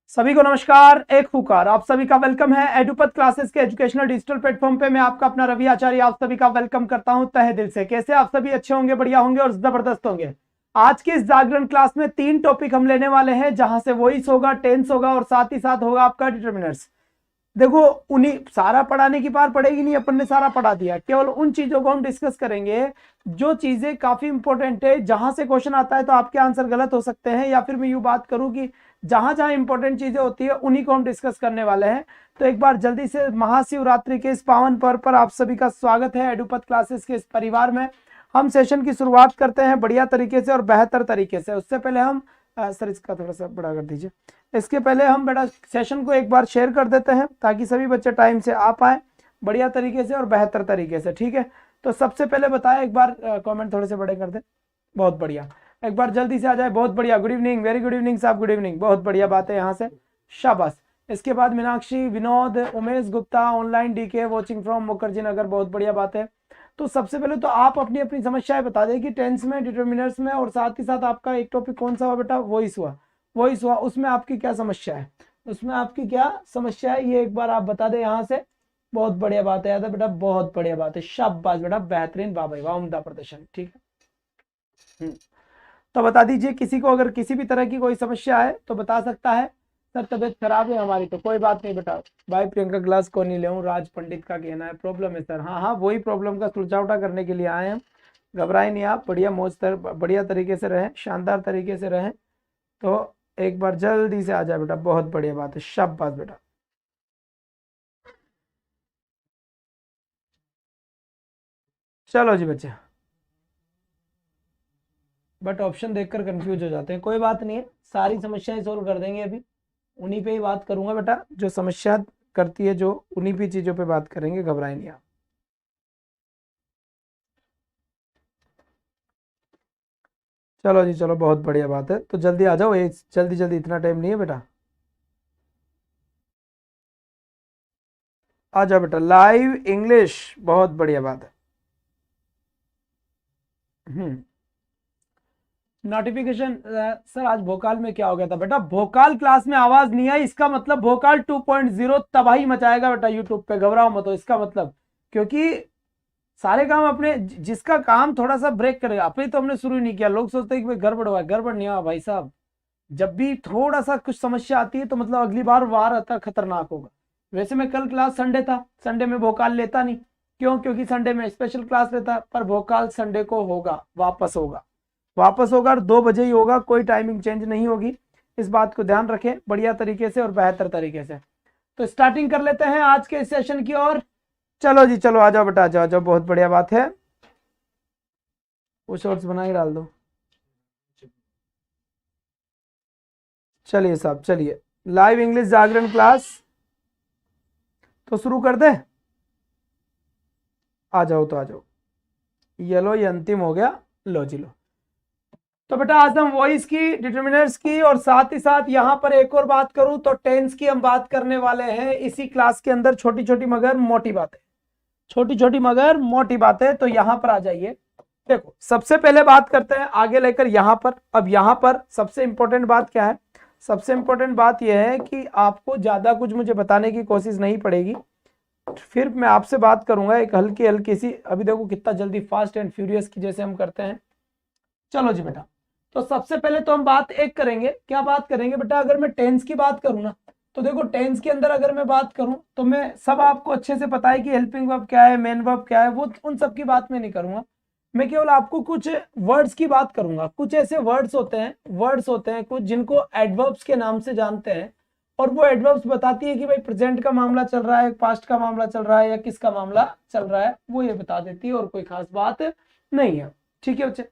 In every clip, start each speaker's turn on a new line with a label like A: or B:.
A: सभी को नमस्कार, एक हुकार। आप सभी का वेलकम है एडुपथ क्लासेस के एजुकेशनल डिजिटल प्लेटफॉर्म पे। मैं आपका अपना रवि आचार्य आप सभी का वेलकम करता हूं तहे दिल से। कैसे आप सभी अच्छे होंगे, बढ़िया होंगे और जबरदस्त होंगे। आज की इस जागरण क्लास में 3 टॉपिक हम लेने वाले हैं, जहां से वॉइस होगा, टेंस होगा और साथ ही साथ होगा आपका डिटर्मिनर्स। देखो, उन्हीं सारा पढ़ाने की पार पड़ेगी नहीं, अपन ने सारा पढ़ा दिया। केवल उन चीजों को हम डिस्कस करेंगे जो चीजें काफी इंपॉर्टेंट है, जहां से क्वेश्चन आता है तो आपके आंसर गलत हो सकते हैं, या फिर मैं यूं बात करूं कि जहां जहां इंपॉर्टेंट चीजें होती है उन्हीं को हम डिस्कस करने वाले हैं। तो एक बार जल्दी से महाशिवरात्रि के इस पावन पर्व पर आप सभी का स्वागत है एडुपथ क्लासेस के इस परिवार में। हम सेशन की शुरुआत करते हैं बढ़िया तरीके से और बेहतर तरीके से। उससे पहले हम सर इसका थोड़ा सा बड़ा कर दीजिए। इसके पहले हम बेटा सेशन को एक बार शेयर कर देते हैं ताकि सभी बच्चे टाइम से आ पाए बढ़िया तरीके से और बेहतर तरीके से। ठीक है, तो सबसे पहले बताया, एक बार कमेंट थोड़े से बड़े कर दे। बहुत बढ़िया, एक बार जल्दी से आ जाए। बहुत बढ़िया, good evening, very good evening साहब, गुड इवनिंग। बहुत बढ़िया बात है, यहाँ से शाबाश। इसके बाद Meenakshi, Vinod, Umesh Gupta, online DK watching from Mukherjee Nagar, बहुत बढ़िया बात है। तो सबसे पहले तो आप अपनी अपनी समस्याएं बता दें कि टेंस में, डिटर्मिनर्स में, और साथ ही साथ आपका एक टॉपिक कौन सा हुआ बेटा? वॉइस हुआ। वॉइस हुआ, उसमें आपकी क्या समस्या है? उसमें आपकी क्या समस्या है ये एक बार आप बता दें यहाँ से। बहुत बढ़िया बात है याद बेटा, बहुत बढ़िया बात है, शाबाश बेटा, बेहतरीन, वाह भाई वाह, उम्दा प्रदर्शन। ठीक है, तो बता दीजिए किसी को अगर किसी भी तरह की कोई समस्या है तो बता सकता है। सर तबियत खराब है हमारी, तो कोई बात नहीं बेटा। भाई प्रियंका ग्लास को नहीं ले, राज पंडित का कहना है प्रॉब्लम है सर। हाँ हाँ, वही प्रॉब्लम का सुलझावटा करने के लिए आए हैं। घबराए नहीं आप, बढ़िया बढ़िया तरीके से रहें, शानदार तरीके से रहें। तो एक बार जल्दी से आ जाए बेटा, बहुत बढ़िया बात है, शाबाश बेटा। चलो जी बच्चे, बट ऑप्शन देखकर कंफ्यूज हो जाते हैं, कोई बात नहीं है, सारी समस्याएं सोल्व कर देंगे। अभी उन्हीं पे ही बात करूंगा बेटा, जो समस्या करती है, जो उन्हीं भी चीजों पे बात करेंगे, घबराए नहीं आप। चलो जी चलो, बहुत बढ़िया बात है, तो जल्दी आ जाओ, जल्दी जल्दी, इतना टाइम नहीं है बेटा। आ जाओ बेटा, लाइव इंग्लिश, बहुत बढ़िया बात है। नोटिफिकेशन सर आज भोकाल में क्या हो गया था बेटा? भोकाल क्लास में आवाज नहीं आई, इसका मतलब भोकाल 2.0 तबाही मचाएगा बेटा यूट्यूब पे, घबराओ मत हो इसका मतलब। क्योंकि सारे काम अपने, जिसका काम थोड़ा सा ब्रेक करेगा, अपने तो हमने शुरू ही नहीं किया। लोग सोचते हैं कि भाई गड़बड़ हुआ, गड़बड़ नहीं हुआ भाई साहब। जब भी थोड़ा सा कुछ समस्या आती है तो मतलब अगली बार वार आता खतरनाक होगा। वैसे मैं कल क्लास संडे था, संडे में भोकाल लेता नहीं। क्यों? क्योंकि संडे में स्पेशल क्लास लेता, पर भोकाल संडे को होगा, वापस होगा, वापस होगा, और 2 बजे ही होगा, कोई टाइमिंग चेंज नहीं होगी। इस बात को ध्यान रखें बढ़िया तरीके से और बेहतर तरीके से। तो स्टार्टिंग कर लेते हैं आज के सेशन की ओर। चलो जी चलो, आ जाओ बेटा, आ जाओ, आ जाओ, बहुत बढ़िया बात है। वो शॉर्ट्स बना के डाल दो। चलिए साहब, चलिए, लाइव इंग्लिश जागरण क्लास तो शुरू कर दे। आ जाओ तो आ जाओ, ये लो, ये अंतिम हो गया, लो जी लो। तो बेटा आज हम वॉइस की, डिटर्मिनर्स की, और साथ ही साथ यहां पर एक और बात करूं तो टेंस की हम बात करने वाले हैं इसी क्लास के अंदर। छोटी छोटी मगर मोटी बातें, छोटी छोटी मगर मोटी बातें। तो यहां पर आ जाइए। देखो, सबसे पहले बात करते हैं आगे लेकर यहां पर। अब यहां पर सबसे इंपॉर्टेंट बात क्या है? सबसे इंपॉर्टेंट बात यह है कि आपको ज्यादा कुछ मुझे बताने की कोशिश नहीं पड़ेगी। फिर मैं आपसे बात करूंगा एक हल्की हल्की सी। अभी देखो कितना जल्दी, फास्ट एंड फ्यूरियस की जैसे हम करते हैं। चलो जी बेटा, तो सबसे पहले तो हम बात एक करेंगे। क्या बात करेंगे बेटा? अगर मैं टेंस की बात करूं ना, तो देखो टेंस के अंदर अगर मैं बात करूं तो मैं सब आपको अच्छे से पता है कि हेल्पिंग वर्ब क्या है, मेन वर्ब क्या है, वो उन सब की बात मैं नहीं करूंगा। मैं केवल आपको कुछ वर्ड्स की बात करूंगा। कुछ ऐसे वर्ड्स होते हैं कुछ, जिनको एडवर्ब्स के नाम से जानते हैं, और वो एडवर्ब्स बताती है कि भाई प्रेजेंट का मामला चल रहा है, पास्ट का मामला चल रहा है, या किसका मामला चल रहा है, वो ये बता देती है, और कोई खास बात नहीं है। ठीक है बच्चे,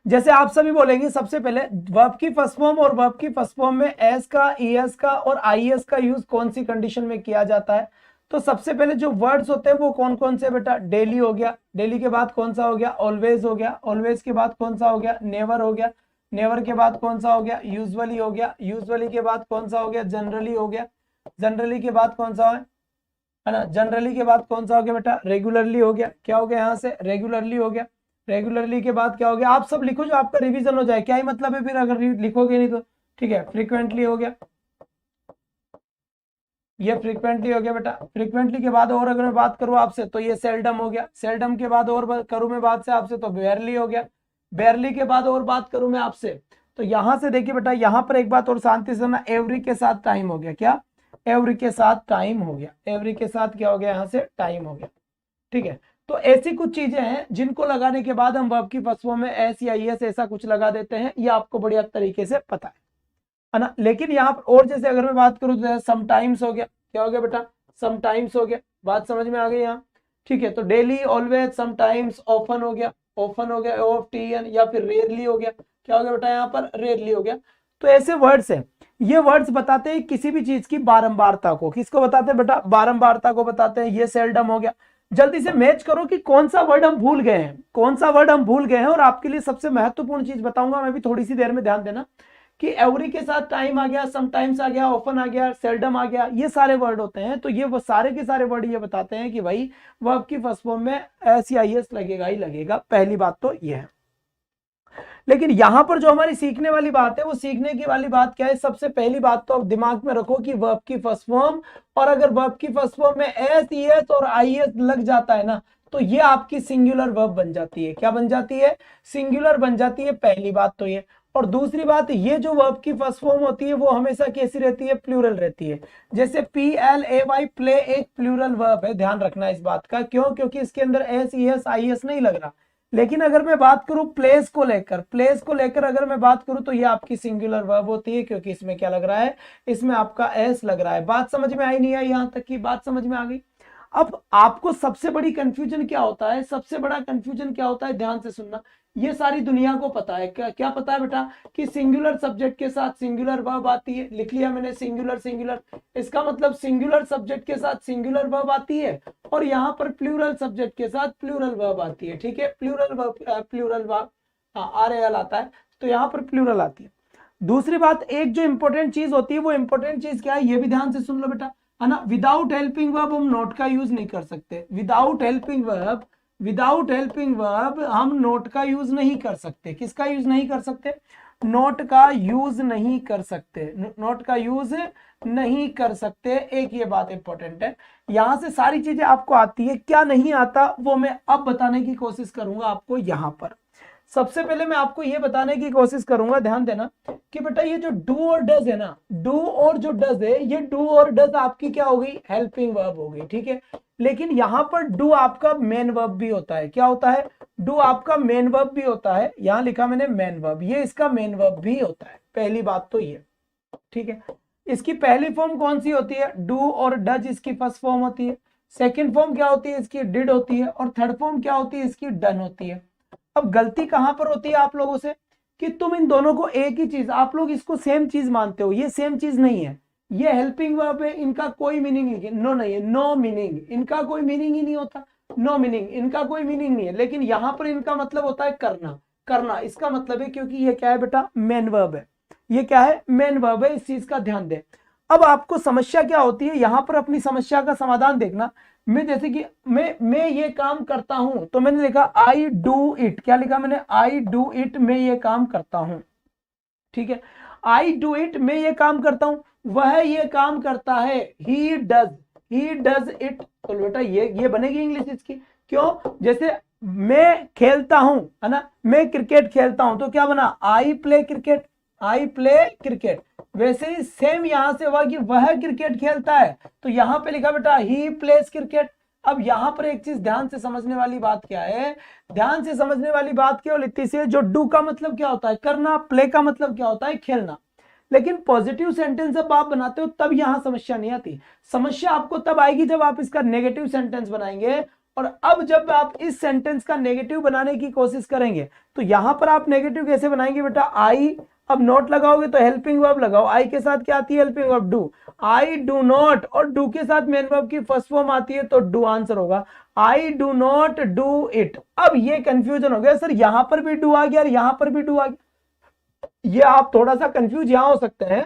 A: जैसे आप सभी बोलेंगे, सबसे पहले वर्ब की फर्स्ट फॉर्म और वर्ब की फर्स्ट फॉर्म में एस का, ईएस का और आईएस का यूज कौन सी कंडीशन में किया जाता है? तो सबसे पहले जो वर्ड्स होते हैं वो कौन कौन से बेटा? डेली हो गया, डेली के बाद कौन सा हो गया? ऑलवेज हो गया, ऑलवेज के बाद कौन सा हो गया? नेवर हो गया, नेवर के बाद कौन सा हो गया? यूजुअली हो गया, यूजुअली के बाद कौन सा हो गया? जनरली हो गया, जनरली के बाद कौन सा है ना? जनरली के बाद कौन सा हो गया बेटा? रेगुलरली हो गया। क्या हो गया यहाँ से? रेगुलरली हो गया। रेगुलरली के बाद क्या हो गया, आप सब लिखो जो आपका रिवीजन हो जाए, क्या ही मतलब है फिर अगर लिखोगे नहीं तो। ठीक है, फ्रीक्वेंटली हो गया, ये फ्रीक्वेंटली हो गया बेटा। फ्रीक्वेंटली के बाद और अगर मैं बात करूं आपसे तो ये सेल्डम हो गया। सेल्डम के बाद और करूं मैं बात से आपसे तो बेयरली हो गया। बेयरली के बाद और बात करूं मैं आपसे तो यहां से देखिए बेटा, यहां पर एक बात और शांति से सुनना, एवरी के साथ टाइम हो गया। क्या, एवरी के साथ टाइम हो गया। एवरी के साथ क्या हो गया, यहां से टाइम हो गया। ठीक है, तो ऐसी कुछ चीजें हैं जिनको लगाने के बाद हम वर्ब की फर्स्ट फॉर्म में एस या एस ऐसा कुछ लगा देते हैं, ये आपको बढ़िया तरीके से पता है ना। लेकिन यहाँ पर और जैसे अगर मैं बात करूं तो समटाइम्स हो गया। क्या हो गया बेटा, समटाइम्स हो गया। बात समझ में आ गई यहाँ। ठीक है, तो डेली, ऑलवेज, समटाइम्स, ऑफन हो गया। ऑफन हो गया, ऑफ टी एन, या फिर रेयरली हो गया। क्या हो गया बेटा, यहाँ पर रेयरली हो गया। तो ऐसे वर्ड्स हैं, ये वर्ड्स बताते हैं किसी भी चीज की बारंबारता को। किसको बताते हैं बेटा, बारंबारता को बताते हैं। ये सेल्डम हो गया। जल्दी से मैच करो कि कौन सा वर्ड हम भूल गए हैं, कौन सा वर्ड हम भूल गए हैं। और आपके लिए सबसे महत्वपूर्ण चीज बताऊंगा मैं भी थोड़ी सी देर में, ध्यान देना कि एवरी के साथ टाइम आ गया, समटाइम्स आ गया, ऑफन आ गया, सेल्डम आ गया, ये सारे वर्ड होते हैं। तो ये वो सारे के सारे वर्ड ये बताते हैं कि भाई वर्ब की फर्स्ट फॉर्म में एस या एस लगेगा ही लगेगा। पहली बात तो ये है। लेकिन यहां पर जो हमारी सीखने वाली बात है, वो सीखने की वाली बात क्या है, सबसे पहली बात तो आप दिमाग में रखो कि वर्ब की फर्स्ट फॉर्म, और अगर वर्ब की फर्स्ट फॉर्म में एस, ईएस और आईएस लग जाता है ना, तो ये आपकी सिंगुलर वर्ब बन जाती है। क्या बन जाती है, सिंगुलर बन जाती है। पहली बात तो ये। और दूसरी बात, ये जो वर्ब की फर्स्ट फॉर्म होती है वो हमेशा कैसी रहती है, प्लूरल रहती है। जैसे PLAY, प्ले एक प्लूरल वर्ब है, ध्यान रखना इस बात का। क्यों, क्योंकि इसके अंदर एस, ईएस, आईएस नहीं लग रहा। लेकिन अगर मैं बात करूं प्लेस को लेकर, प्लेस को लेकर अगर मैं बात करूं तो ये आपकी सिंगुलर वर्ब होती है, क्योंकि इसमें क्या लग रहा है, इसमें आपका एस लग रहा है। बात समझ में आई नहीं आई, यहां तक की बात समझ में आ गई। अब आपको सबसे बड़ी कंफ्यूजन क्या होता है, सबसे बड़ा कंफ्यूजन क्या होता है, ध्यान से सुनना। ये सारी दुनिया को पता है, क्या क्या पता है बेटा, कि सिंगुलर सब्जेक्ट के साथ सिंगुलर वर्ब आती है। लिख लिया मैंने, सिंगुलर सिंगुलर, इसका मतलब सिंगुलर सब्जेक्ट के साथ सिंगुलर वर्ब आती है, और यहाँ पर प्लूरल सब्जेक्ट के साथ प्लूरल वर्ब आती है। ठीक है, प्लूरल वर्ब RAL आता है, तो यहाँ पर प्लूरल आती है। दूसरी बात, एक जो इंपॉर्टेंट चीज होती है, वो इंपॉर्टेंट चीज क्या है, ये भी ध्यान से सुन लो बेटा, है ना। विदाउट हेल्पिंग वर्ब हम नोट का यूज नहीं कर सकते। Without helping verb, without helping verb हम नोट का यूज नहीं कर सकते। किसका यूज नहीं कर सकते, नोट का यूज नहीं कर सकते। नोट का यूज नहीं कर सकते, एक ये बात इंपॉर्टेंट है। यहां से सारी चीजें आपको आती है, क्या नहीं आता वो मैं अब बताने की कोशिश करूंगा आपको। यहां पर सबसे पहले मैं आपको ये बताने की कोशिश करूंगा, ध्यान देना कि बेटा ये जो डू और डज है ना, डू और जो डज है, ये डू और डज आपकी क्या हो गई, हेल्पिंग वर्ब हो गई। ठीक है, लेकिन यहां पर डू आपका मेन वर्ब भी होता है। क्या होता है, डू आपका मेन वर्ब भी होता है। यहां लिखा मैंने मेन वर्ब, ये इसका मेन वर्ब भी होता है। पहली बात तो ये। ठीक है, इसकी पहली फॉर्म कौन सी होती है, डू और डज इसकी फर्स्ट फॉर्म होती है। सेकेंड फॉर्म क्या होती है, इसकी डिड होती है। और थर्ड फॉर्म क्या होती है, इसकी डन होती है। अब गलती कहां पर होती है आप लोगों से, कि तुम इन दोनों को एक ही चीज, आप लोग इसको सेम चीज मानते हो। ये सेम चीज नहीं है, ये हेल्पिंग वर्ब है, इनका कोई मीनिंग नहीं, नो नहीं है, नो मीनिंग, इनका कोई मीनिंग ही नहीं होता। नो मीनिंग, इनका कोई मीनिंग नहीं है। लेकिन यहां पर इनका मतलब होता है करना। करना इसका मतलब है, क्योंकि ये क्या है बेटा, मेन वर्ब है। ये क्या है, मेन वर्ब है। इस चीज का ध्यान दे। अब आपको समस्या क्या होती है, यहां पर अपनी समस्या का समाधान देखना। मैं जैसे कि मैं ये काम करता हूं, तो मैंने लिखा आई डू इट। क्या लिखा मैंने, आई डू इट, मैं ये काम करता हूं। ठीक है, आई डू इट, मैं ये काम करता हूं, वह ये काम करता है, ही डज इट। तो बेटा ये बनेगी इंग्लिश इसकी। क्यों, जैसे मैं खेलता हूं, है ना, मैं क्रिकेट खेलता हूं, तो क्या बना, I play cricket, I play cricket. वैसे ही सेम यहां से हुआ कि वह क्रिकेट खेलता है, तो यहां पे लिखा बेटा ही प्लेस क्रिकेट। अब यहां पर एक चीज ध्यान से समझने वाली बात क्या है, ध्यान से समझने वाली बात केवल इतनी सी है, जो डू का मतलब क्या होता है, करना, प्ले का मतलब क्या होता है, खेलना। लेकिन पॉजिटिव सेंटेंस जब आप बनाते हो तब यहां समस्या नहीं आती। समस्या आपको तब आएगी जब आप इसका नेगेटिव सेंटेंस बनाएंगे। और अब जब आप इस सेंटेंस का नेगेटिव बनाने की कोशिश करेंगे, तो यहां पर आप नेगेटिव कैसे बनाएंगे बेटा, आई, अब नोट लगाओगे तो हेल्पिंग वर्ब लगाओ। आई के साथ क्या आती है, helping verb do. I do not, और डू के साथ मेन वर्ब की फर्स्ट फॉर्म आती है, तो डू आंसर होगा। आई डू नॉट डू इट। अब ये कंफ्यूजन हो गया, सर यहां पर भी डू आ गया और यहां पर भी डू आ गया। ये आप थोड़ा सा कंफ्यूज यहां हो सकते हैं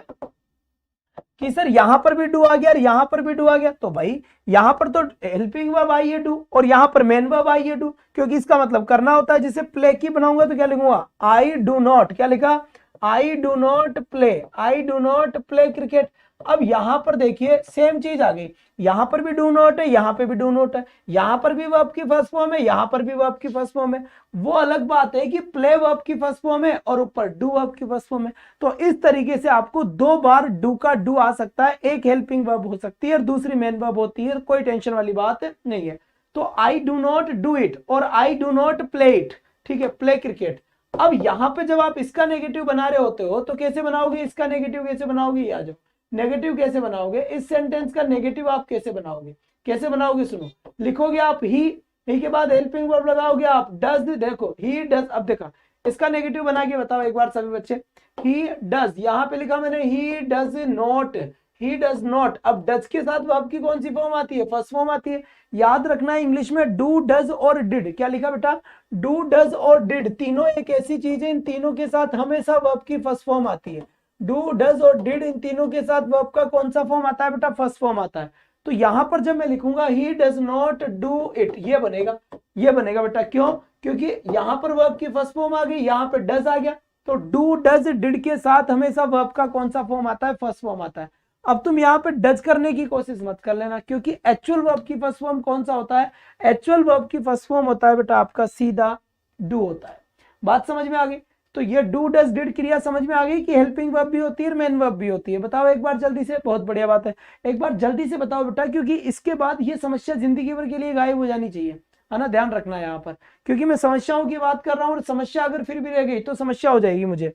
A: कि सर यहां पर भी डू आ गया और यहां पर भी डू आ गया, तो भाई यहां पर तो हेल्पिंग वर्ब आई है डू और यहां पर मेन वर्ब आई है डू, क्योंकि इसका मतलब करना होता है। जिसे प्ले की बनाऊंगा तो क्या लिखूंगा, आई डू नॉट, क्या लिखा, आई do not play, I do not play cricket. अब यहां पर देखिए सेम चीज आ गई, यहां पर भी डू नॉट है, यहां पे भी डू नॉट है, यहां पर भी वर्ब की फर्स्ट फॉर्म है, यहां पर भी वर्ब की फर्स्ट फॉर्म है। वो अलग बात है कि प्ले वर्ब की फर्स्ट फॉर्म है और ऊपर डू वर्ब की फर्स्ट फॉर्म है। तो इस तरीके से आपको दो बार डू का डू आ सकता है, एक हेल्पिंग वर्ब हो सकती है और दूसरी मेन वर्ब होती है, कोई टेंशन वाली बात नहीं है। तो I do not do it और I do not play it, ठीक है, प्ले क्रिकेट। अब यहां पे जब आप इसका नेगेटिव बना रहे होते हो तो कैसे बनाओगे, इसका नेगेटिव कैसे बनाओगे, आ जाओ, नेगेटिव कैसे बनाओगे, इस सेंटेंस का नेगेटिव आप कैसे बनाओगे, कैसे बनाओगे, सुनो, लिखोगे आप ही के बाद हेल्पिंग वर्ब लगाओगे आप डज, देखो ही डज। अब देखा इसका नेगेटिव बना के बताओ एक बार सभी बच्चे, ही डज, यहां पे लिखा मैंने he does not, he does not. अब डज के साथ वर्ब की कौन सी फॉर्म आती है, फर्स्ट फॉर्म आती है। याद रखना है इंग्लिश में डू डज और डिड, क्या लिखा बेटा, डू डज और डिड तीनों एक ऐसी चीज है, इन तीनों के साथ हमेशा वर्ब की फर्स्ट फॉर्म आती है। डू डज और डिड इन तीनों के साथ वर्ब का कौन सा फॉर्म आता है बेटा, फर्स्ट फॉर्म आता है। तो यहां पर जब मैं लिखूंगा he does not do it, ये बनेगा, ये बनेगा बेटा, क्यों, क्योंकि यहां पर वर्ब की फर्स्ट फॉर्म आ गई, यहां पर डज आ गया। तो डू डज डिड के साथ हमेशा वर्ब का कौन सा फॉर्म आता है, फर्स्ट फॉर्म आता है। अब तुम यहां पे डज करने की कोशिश मत कर लेना, क्योंकि एक्चुअल वर्ब की फर्स्ट फॉर्म कौन सा होता है, एक्चुअल वर्ब की फर्स्ट फॉर्म होता है बेटा आपका सीधा डू होता है। बात समझ में आ गई। तो ये डू डज डिड क्रिया समझ में आ गई कि हेल्पिंग वर्ब भी होती है और मेन वर्ब भी होती है। बताओ एक बार जल्दी से, बहुत बढ़िया बात है, एक बार जल्दी से बताओ बेटा, क्योंकि इसके बाद ये समस्या जिंदगी भर के लिए गायब हो जानी चाहिए, है ना, ध्यान रखना यहाँ पर, क्योंकि मैं समस्याओं की बात कर रहा हूँ और समस्या अगर फिर भी रह गई तो समस्या हो जाएगी मुझे।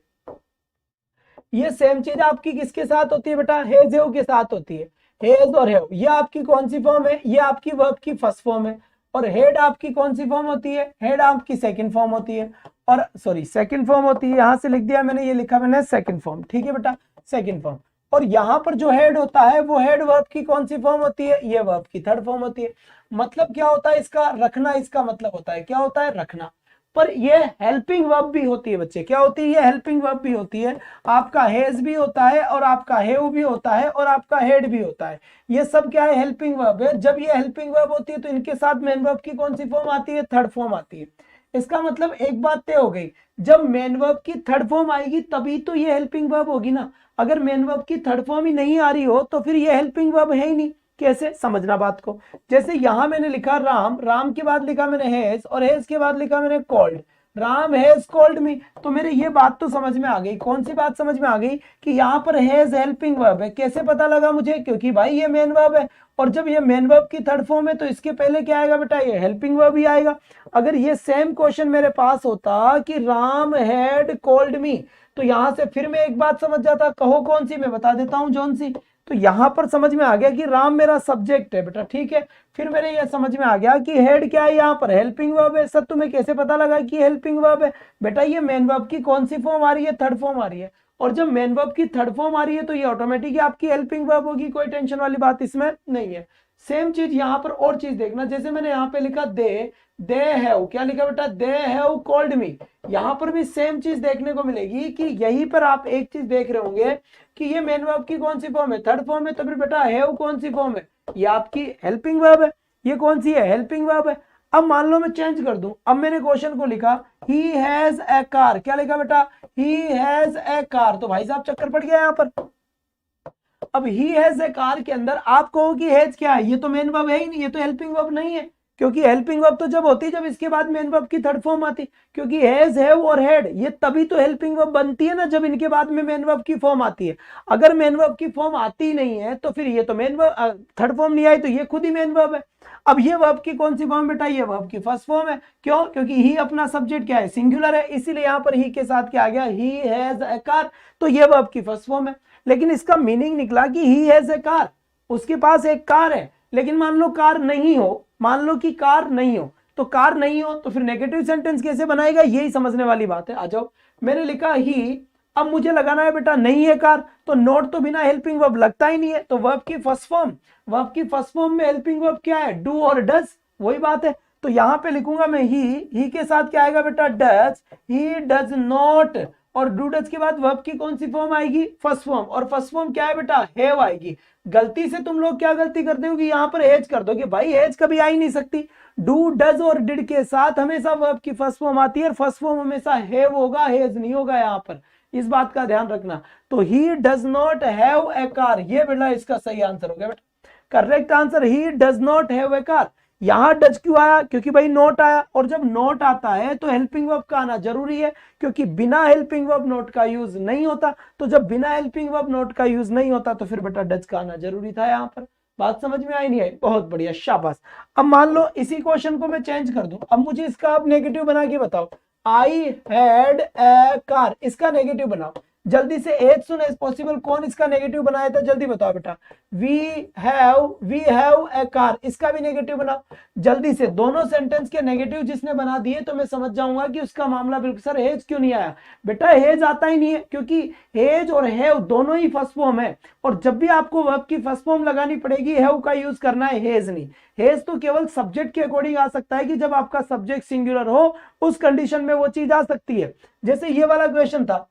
A: ये सेम चीज आपकी किसके साथ होती है बेटा, हेज हेव के साथ होती है। हेज और हेव ये आपकी कौन सी फॉर्म है, ये आपकी वर्ब की फर्स्ट फॉर्म है। और हेड आपकी कौन सी फॉर्म होती है, हेड आपकी सेकंड फॉर्म होती है, और सॉरी सेकंड फॉर्म होती है, यहां से लिख दिया मैंने, ये लिखा मैंने सेकंड फॉर्म, ठीक है बेटा, सेकंड फॉर्म। और यहां पर जो हेड होता है वो हेड वर्ब की कौन सी फॉर्म होती है, ये वर्ब की थर्ड फॉर्म होती है। मतलब क्या होता है इसका, रखना, इसका मतलब होता है, क्या होता है, रखना। पर ये हेल्पिंग वर्ब भी होती है बच्चे, क्या होती है, ये हेल्पिंग वर्ब भी होती है। आपका हेज भी होता है और आपका हेव भी होता है और आपका हेड भी होता है, ये सब क्या है, हेल्पिंग वर्ब है। जब ये हेल्पिंग वर्ब होती है तो इनके साथ मेन वर्ब की कौन सी फॉर्म आती है, थर्ड फॉर्म आती है। इसका मतलब एक बात तय हो गई, जब मेन वर्ब की थर्ड फॉर्म आएगी तभी तो ये हेल्पिंग वर्ब होगी ना। अगर मेन वर्ब की थर्ड फॉर्म ही नहीं आ रही हो तो फिर ये हेल्पिंग वर्ब है ही नहीं। कैसे, समझना बात को। जैसे यहां मैंने लिखा राम, राम के बाद लिखा मैंने हैज और हैज के बाद लिखा मैंने called, Ram has called me. तो मेरे ये बात तो समझ में आ गई, कौन सी बात समझ में आ गई, कि यहाँ पर हैज हेल्पिंग वर्ब है। कैसे पता लगा मुझे, क्योंकि भाई ये मेन वर्ब है, और जब ये मेन वर्ब की थर्ड फॉर्म है तो इसके पहले क्या आएगा बेटा, ये हेल्पिंग वर्ब ही आएगा। अगर ये सेम क्वेश्चन मेरे पास होता कि राम हैड कॉल्ड मी, तो यहां से फिर मैं एक बात समझ जाता, कहो कौन सी, मैं बता देता हूं जौन सी। तो यहां पर समझ में आ गया कि राम मेरा सब्जेक्ट है बेटा, ठीक है। फिर मेरे ये समझ में आ गया कि हेड क्या है, यहाँ पर हेल्पिंग वर्ब है। सर तुम्हें कैसे पता लगा कि हेल्पिंग वर्ब है, बेटा ये मेन वर्ब की कौन सी फॉर्म आ रही है, थर्ड फॉर्म आ रही है। और जब मेन वर्ब की थर्ड फॉर्म आ रही है तो ये ऑटोमेटिक आपकी हेल्पिंग वर्ब होगी, कोई टेंशन वाली बात इसमें नहीं है। सेम चीज यहाँ पर और चीज देखना, जैसे मैंने यहाँ पे लिखा दे हैव, क्या लिखा बेटा, दे हैव कॉल्ड मी। यहाँ पर भी सेम चीज देखने को मिलेगी कि यहीं पर आप एक चीज देख रहे होंगे कि ये मेन वर्ब की कौन सी फॉर्म है, थर्ड फॉर्म है। तो फिर बेटा हैव कौन सी फॉर्म है, ये आपकी हेल्पिंग वर्ब है। ये कौन सी है, हेल्पिंग वर्ब है। अब मान लो मैं चेंज कर दूं, अब मैंने क्वेश्चन को लिखा ही हैज ए कार, क्या लिखा बेटा, ही हैज ए कार। तो भाई साहब चक्कर पड़ गया यहाँ पर। अब ही हैज ए कार के अंदर आप कहो कि हैज क्या है, ये तो मेन वर्ब है ही नहीं, ये तो हेल्पिंग वर्ब नहीं है। क्योंकि हेल्पिंग वर्ब तो जब होती जब इसके बाद मेन वर्ब की थर्ड फॉर्म आती, क्योंकि हैज हैव और हैड ये तभी तो हेल्पिंग वर्ब बनती है ना जब इनके बाद में मेन वर्ब की फॉर्म आती है। अगर मेन वर्ब की फॉर्म आती नहीं है तो फिर ये तो मेन वर्ब, थर्ड फॉर्म नहीं आई तो ये खुद ही मेन वर्ब है। अब ये वर्ब की कौन सी फॉर्म बेटा, ये वर्ब की फर्स्ट फॉर्म है। क्यों, क्योंकि ही अपना सब्जेक्ट क्या है, सिंगुलर है, इसीलिए यहां पर ही के साथ क्या आ गया, ही हैज ए कार। तो ये वर्ब की फर्स्ट फॉर्म है। लेकिन इसका मीनिंग निकला कि ही हैज ए कार, उसके पास एक कार है। लेकिन मान लो कार नहीं हो, मान लो कि कार नहीं हो, तो कार नहीं हो तो फिर नेगेटिव सेंटेंस कैसे बनाएगा, यही समझने वाली बात है। आ जाओ, मैंने लिखा ही, अब मुझे लगाना है बेटा नहीं है कार, तो नॉट तो बिना हेल्पिंग वर्ब लगता ही नहीं है। तो वर्ब की फर्स्ट फॉर्म, वर्ब की फर्स्ट फॉर्म में हेल्पिंग वर्ब क्या है, डू और डज, वही बात है। तो यहां पे लिखूंगा मैं ही के साथ क्या आएगा बेटा, डज, ही डज नॉट। और डू डज के बाद वर्ब की कौन सी फॉर्म आएगी, फर्स्ट फॉर्म, और फर्स्ट फॉर्म क्या है बेटा, हैव आएगी। गलती से तुम लोग क्या गलती करते हो कि यहाँ पर हेज कर दोगे, भाई हेज कभी आ ही नहीं सकती। डू डज और डिड के साथ हमेशा वर्ब की फर्स्ट फॉर्म आती है और फर्स्ट फॉर्म हमेशा हैव होगा, हेज नहीं होगा यहाँ पर, इस बात का ध्यान रखना। तो he does not have a car, ये बेटा इसका सही आंसर हो गया बेटा, correct answer, he does not have a car. यहां डज क्यों आया, क्योंकि भाई नोट आया, और जब नोट आता है तो हेल्पिंग वर्ब का आना जरूरी है, क्योंकि बिना हेल्पिंग वर्ब नोट का यूज नहीं होता। तो जब बिना हेल्पिंग वर्ब नोट का यूज नहीं होता तो फिर बेटा डज का आना जरूरी था यहाँ पर। बात समझ में आई नहीं आई, बहुत बढ़िया, शाबाश। अब मान लो इसी क्वेश्चन को मैं चेंज कर दूं, अब मुझे इसका आप नेगेटिव बना के बताओ, आई हैड ए कार, इसका नेगेटिव बनाओ जल्दी से, एज सुन एज पॉसिबल। कौन इसका नेगेटिव बनाया था, जल्दी बताओ बेटा। वी हैव ए कार, इसका भी नेगेटिव बनाओ जल्दी से। दोनों सेंटेंस के नेगेटिव जिसने बना दिए तो मैं समझ जाऊंगा कि उसका मामला बिल्कुल, सर हेज क्यों नहीं आया, बेटा हेज आता ही नहीं है, क्योंकि हेज और हैव दोनों ही फर्स्ट फॉर्म है, और जब भी आपको वर्ब की फर्स्ट फॉर्म लगानी पड़ेगी हैव का यूज करना है, हेज नहीं। हेज तो केवल सब्जेक्ट के अकॉर्डिंग आ सकता है कि जब आपका सब्जेक्ट सिंगुलर हो, उस कंडीशन में वो चीज आ सकती है। जैसे ये वाला क्वेश्चन था,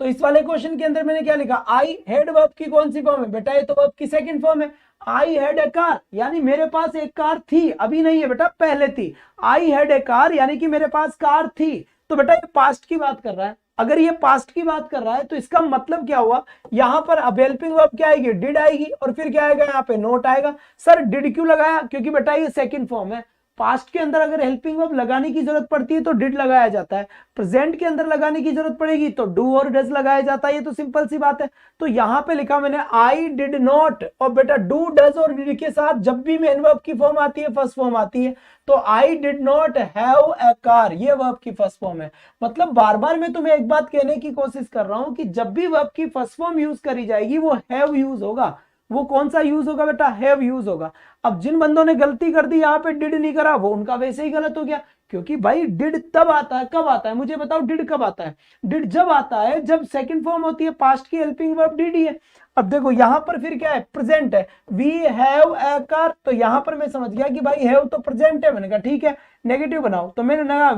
A: तो इस वाले क्वेश्चन के अंदर मैंने क्या लिखा, आई हैड वर्ब की कौन सी फॉर्म है, बेटा ये तो वर्ब की सेकंड फॉर्म है। आई हैड ए कार यानी मेरे पास एक कार थी, अभी नहीं है बेटा, पहले थी। आई हैड ए कार यानी कि मेरे पास कार थी, तो बेटा ये पास्ट की बात कर रहा है। अगर ये पास्ट की बात कर रहा है तो इसका मतलब क्या हुआ, यहां पर अब हेल्पिंग वर्ब क्या आएगी, डिड आएगी, और फिर क्या आएगा यहाँ पे, नोट आएगा। सर डिड क्यों लगाया, क्योंकि बेटा ये सेकंड फॉर्म है। पास्ट के अंदर अगर हेल्पिंग वर्ब लगाने की जरूरत पड़ती है तो डिड लगाया जाता है, प्रेजेंट के अंदर लगाने की जरूरत पड़ेगी तो डू और डज लगाया जाता है, ये तो सिंपल सी बात है। तो यहां पे लिखा मैंने आई डिड नॉट, और बेटा डू डज और डिड के साथ जब भी मेन वर्ब की फॉर्म आती है, फर्स्ट फॉर्म आती है, तो I did not have a car, ये वर्ब की फर्स्ट फॉर्म है। मतलब बार बार मैं तुम्हें एक बात कहने की कोशिश कर रहा हूं कि जब भी वर्ब की फर्स्ट फॉर्म यूज करी जाएगी वो हैव यूज होगा। वो कौन सा यूज होगा बेटा, हैव यूज होगा। अब जिन बंदों ने गलती कर दी यहाँ पे डिड नहीं करा, वो उनका वैसे ही गलत हो गया, क्योंकि भाई डिड तब आता है, कब आता है मुझे बताओ, डिड कब आता है, डिड जब आता है जब सेकंड फॉर्म होती है, पास्ट की हेल्पिंग वर्ब डिड ही है। अब देखो यहां पर फिर क्या है, प्रेजेंट है, वी हैव ए कार, तो यहां पर मैं समझ गया कि भाई हैव तो प्रेजेंट है, मैंने कहा ठीक है नेगेटिव बनाओ, तो मैंने कहा